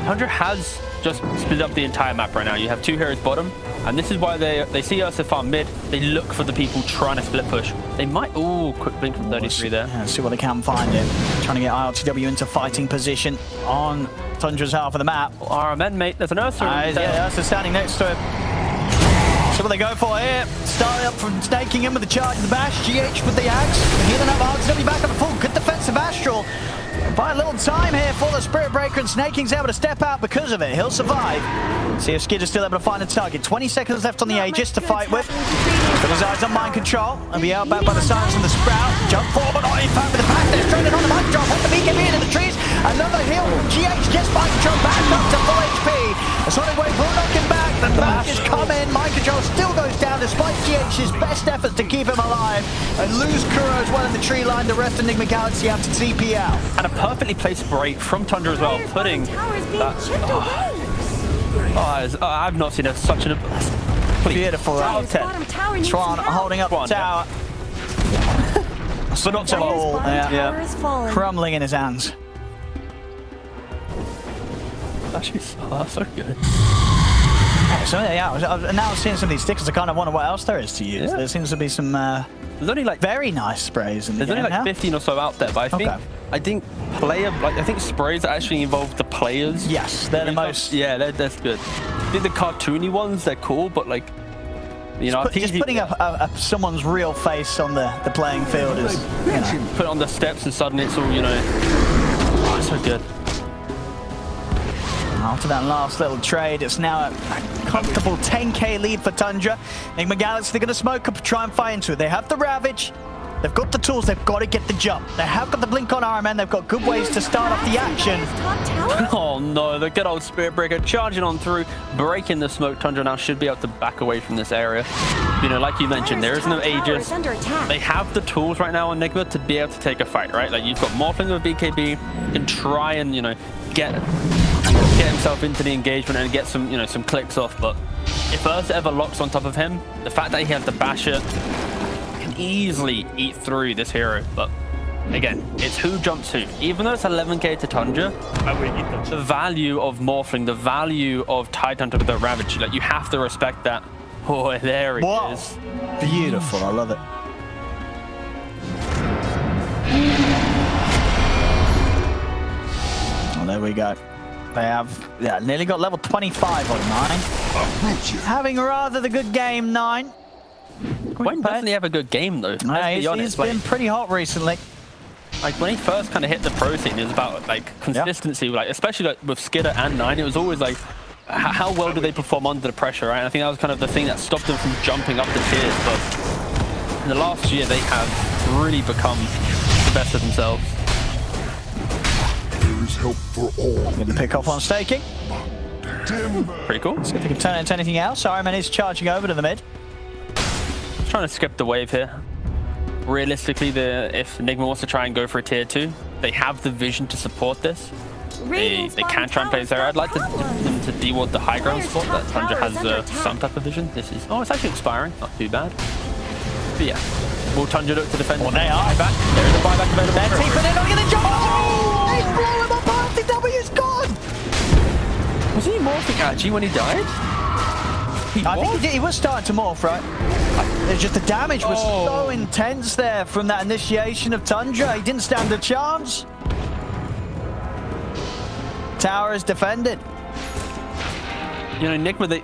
Tundra has just split up the entire map right now. You have 2 heroes bottom, and this is why they see us if I'm mid, they look for the people trying to split push. They might, ooh, quick blink from 33 there. Yeah, see what they can find here. Trying to get ILTW into fighting position on Tundra's half of the map. RMN, mate, there's an Ursa. Yeah, Ursa standing next to him. See what they go for here. Starting up from Snaking in with the charge and the bash. GH with the axe. Healing up ILTW back on the full. Good defensive Astral. By a little time here for the Spirit Breaker, and Snaking's able to step out because of it. He'll survive. See if Skid is still able to find a target. 20 seconds left on the Aegis to fight with. Got his eyes on mind control. And be held back by the silence from the Sprout. Jump forward, but not in time with the pack. They're stranded on the mind control. Put the BKB into the trees. Another heal from GH. Gets mind control back up to full HP. A Sonic Wave will knock him back. The back is coming. Mind control still goes down despite GH's best efforts to keep him alive. And lose Kuro as well in the tree line. The rest of Nigma Galaxy have to TP out. And a perfectly placed break from Tundra as well, putting that... I've not seen such an beautiful out of 10. Tron holding up the tower. So not to fall. Yeah. Crumbling in his hands. Actually, that's so good. So yeah, I'm now seeing some of these stickers. I kind of wonder what else there is to use. Yeah. There seems to be some there's only like very nice sprays in the game. There's only like 15 or so out there, but I think I think sprays that actually involve the players. Yes, they're the most. Yeah, that's good. I think the cartoony ones, they're cool, but like, you know, just putting up someone's real face on the playing field is, you know. Put it on the steps and suddenly it's all, you know, it's so good. After that last little trade, it's now a comfortable 10k lead for Tundra. Nigma Galaxy, they're going to smoke up, try and fight into it. They have the Ravage. They've got the tools, they've got to get the jump. They have got the blink on RMN, they've got good ways to start off the action. Oh no, the good old Spirit Breaker charging on through, breaking the smoke. Tundra now should be able to back away from this area. You know, like you mentioned, there is no Aegis. They have the tools right now on Nigma to be able to take a fight, right? Like you've got Morphling with BKB, can try and, you know, get himself into the engagement and get some, you know, some clicks off. But if Ursa ever locks on top of him, the fact that he has the Basher can easily eat through this hero. But again, it's who jumps who. Even though it's 11k to Tundra, the value of Morphling, the value of Tide Hunter with the Ravage, like you have to respect that. Oh, there he is. Beautiful, I love it. Well, there we go. They have, yeah, nearly got level 25 on 9. Having rather the good game, 9. Wayne definitely have a good game though. He's been pretty hot recently. Like when he first kind of hit the pro scene, it was about like consistency, like especially like with Skidder and 9, it was always like how well do they perform under the pressure, right? And I think that was kind of the thing that stopped them from jumping up the tiers. But in the last year, they have really become the best of themselves. Help for all. Going to pick off on staking. Pretty cool. See if they can turn it into anything else. RMN is charging over to the mid. Trying to skip the wave here. Realistically, if Nigma wants to try and go for a tier 2, they have the vision to support this. They can try and play there. I'd like them to deward the high ground spot that Tundra has some type of vision. This is it's actually expiring, not too bad. But yeah, will Tundra look to defend? Well, they are. Buyback. There is a buyback available. They're keeping it. They're gonna jump. They blow him up. RTW is gone. Was he morphing actually when he died? I think he was starting to morph, right? It's just the damage was so intense there from that initiation of Tundra. He didn't stand a chance. Tower is defended. You know, Nigma,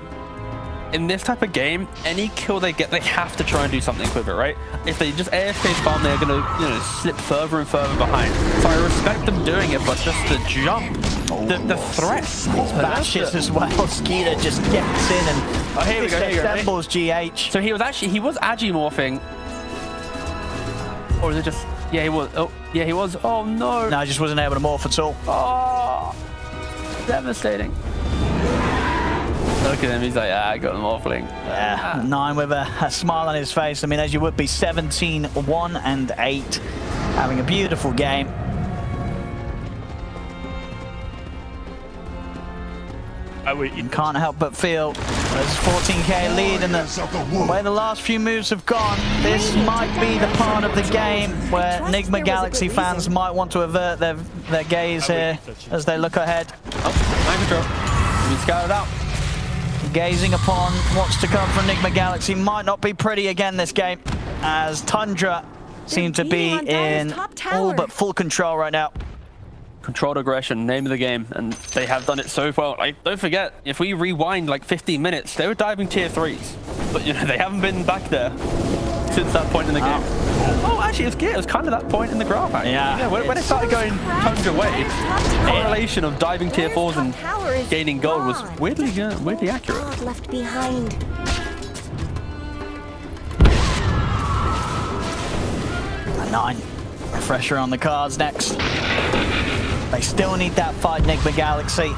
in this type of game, any kill they get, they have to try and do something with it, right? If they just AFK farm, they're going to, you know, slip further and further behind. So I respect them doing it, but just the jump, the threat. Bashes as well. Skeeter just gets in and here we go, assembles GH. So he was agimorphing. Or was it just, yeah, he was. Oh, yeah, he was. Oh, no. No, he just wasn't able to morph at all. Oh, devastating. Look at him, he's like, I got the morphling. Yeah, 9 with a smile on his face. I mean, as you would be, 17, 1 and 8. Having a beautiful game. You can't help but feel there's a 14k lead, and the way the last few moves have gone, this might be the part of the game where Nigma Galaxy fans might want to avert their gaze here as they look ahead. Oh, mind control. We scouted out. Gazing upon what's to come from Nigma Galaxy might not be pretty again this game, as Tundra seem to be in all but full control right now. Controlled aggression, name of the game, and they have done it so well. Like, don't forget, if we rewind like 15 minutes, they were diving tier 3s, but you know they haven't been back there since that point in the game. Oh, actually, it was kind of that point in the graph. Actually. Yeah. When it started going Tundra way, the correlation of diving tier 4s and gaining gold was weirdly accurate. Left behind. A 9. Refresher on the cards next. They still need that fight, Nigma Galaxy.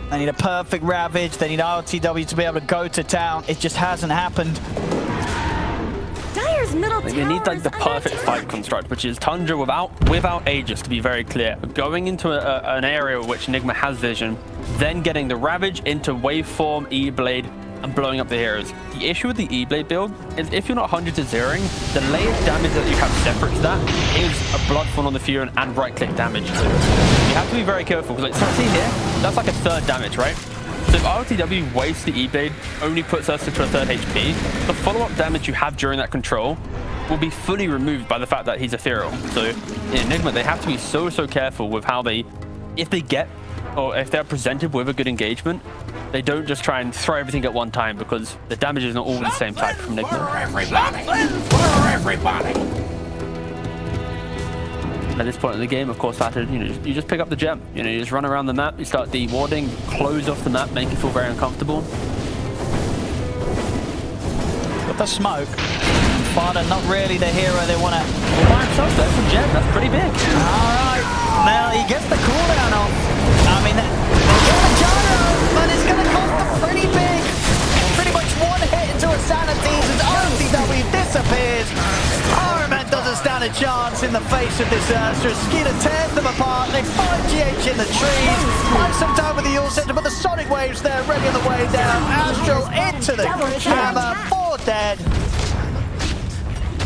They need a perfect Ravage. They need RTW to be able to go to town. It just hasn't happened. Dire's middle tower. They need like the perfect fight construct, which is Tundra without Aegis, to be very clear. Going into an area which Nigma has vision, then getting the Ravage into waveform, E-Blade, and blowing up the heroes. The issue with the E-Blade build is if you're not 100 to 0ing, the layered damage that you have separate to that is a Bloodfall on the Fury and right-click damage. So you have to be very careful, because like, see here, that's like a 3rd damage, right? So if RTW wastes the E-Blade, only puts us into a 3rd HP, the follow-up damage you have during that control will be fully removed by the fact that he's ethereal. So in Nigma, they have to be so careful with how if they get, or if they're presented with a good engagement, they don't just try and throw everything at one time, because the damage is not all the same type from Nigma. At this point in the game, of course, you just pick up the gem. You know, you just run around the map, you start dewarding, close off the map, make you feel very uncomfortable. Got the smoke. Fada, not really the hero they want to... Well, by himself, that's a gem. That's pretty big. All right. Now he gets the cooldown off. I mean, they'll get the gyro, but it's going to cost them pretty big. Pretty much one hit into a sanity as RCW disappears. RMN doesn't stand a chance in the face of this Astra. Skeeter tears them apart. They find GH in the trees. Find some time with the Yule Center, but the Sonic Wave's there, ready on the way down. Astral into the hammer, 4 dead.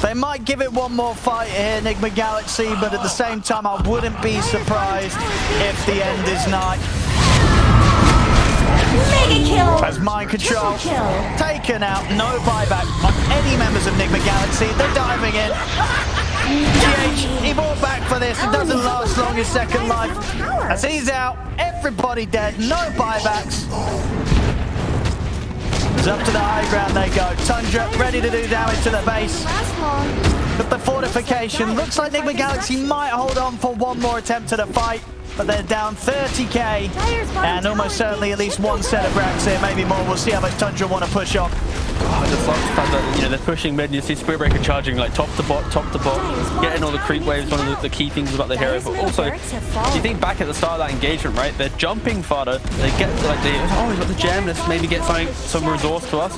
They might give it one more fight here, Nigma Galaxy, but at the same time, I wouldn't be surprised if the end is nigh. Mega kill! As mind control taken out, no buyback on any members of Nigma Galaxy. They're diving in. GH, he bought back for this. It doesn't last long, his second life. As he's out, everybody dead, no buybacks. It's up to the high ground they go. Tundra ready to do damage to the base. But the fortification looks like Nigma Galaxy might hold on for one more attempt at a fight. But they're down 30k, and almost certainly at least one set of racks here, maybe more. We'll see how much Tundra want to push on. I just like the fact that, you know, they're pushing mid and you see Spirit Breaker charging like top to bot, getting all the creep waves, one of the key things about the hero. But also, you think back at the start of that engagement, right? They're jumping fodder, they get like he's got the gem, let's maybe get some resource to us.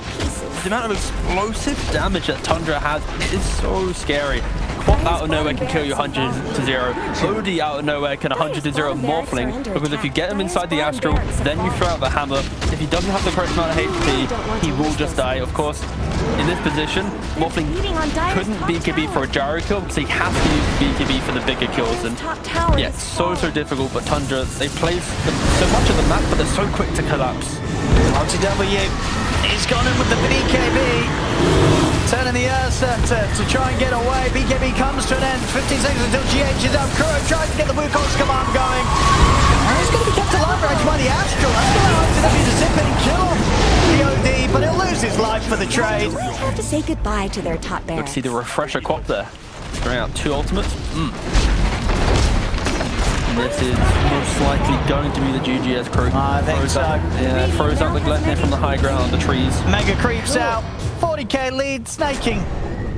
The amount of explosive damage that Tundra has is so scary. Quap out of nowhere can kill you 100 to 0. OD out of nowhere can 100 to 0 Morphling, because if you get him inside the Astral, then you throw out the hammer. If he doesn't have the correct amount of HP, he will just die. Of course, in this position, Morphling couldn't BKB for a gyro kill, because he has to use BKB for the bigger kills. And yeah, it's so difficult, but Tundra, they place so much of the map, but they're so quick to collapse. RTW, he's gone in with the BKB. Turning the Ursa to try and get away. BKB comes to an end. 15 seconds until GH is up. Kuro tries to get the Wukong's command going. And he's going to be kept alive right by the Astral. That's going to allow him to zip in and kill the OD, but he'll lose his life for the trade. Have to say goodbye to their top barracks. Let's see the refresher Quap there. Throwing out 2 ultimates. And this is most likely going to be the GGS crew. I think so. Yeah, throws out the Glenmere from the high ground on the trees. Mega creeps out. 40k lead, snaking.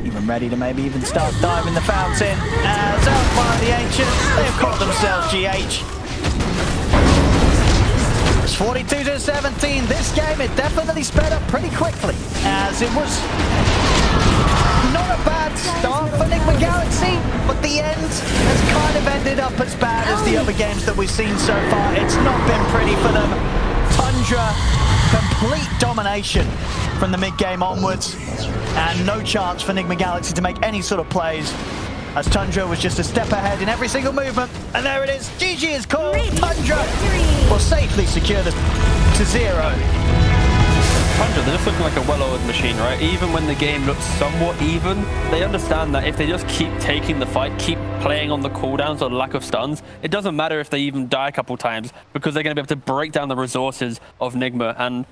Even ready to maybe even start diving the fountain. As out by the Ancients, they've caught themselves GH. It's 42 to 17. This game, it definitely sped up pretty quickly, as it was not a bad start for Nigma Galaxy, but the end has kind of ended up as bad as the other games that we've seen so far. It's not been pretty for them. Tundra, complete domination from the mid-game onwards, and no chance for Nigma Galaxy to make any sort of plays, as Tundra was just a step ahead in every single movement. And there it is, GG is called. Tundra will safely secure this to 0. Tundra, they're just looking like a well-oiled machine, right? Even when the game looks somewhat even, they understand that if they just keep taking the fight, keep playing on the cooldowns or lack of stuns, it doesn't matter if they even die a couple times, because they're going to be able to break down the resources of Nigma. And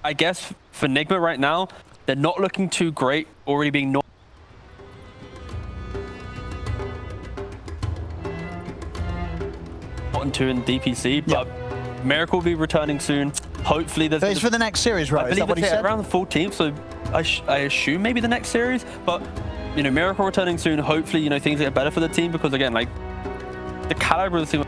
I guess for Nigma right now, they're not looking too great, already being normal. And 2 in DPC, but Miracle will be returning soon. Hopefully there's... It's for the next series, right? I believe it's around the 14th, so I assume maybe the next series, but, you know, Miracle returning soon. Hopefully, you know, things get better for the team, because, again, like, the caliber of the team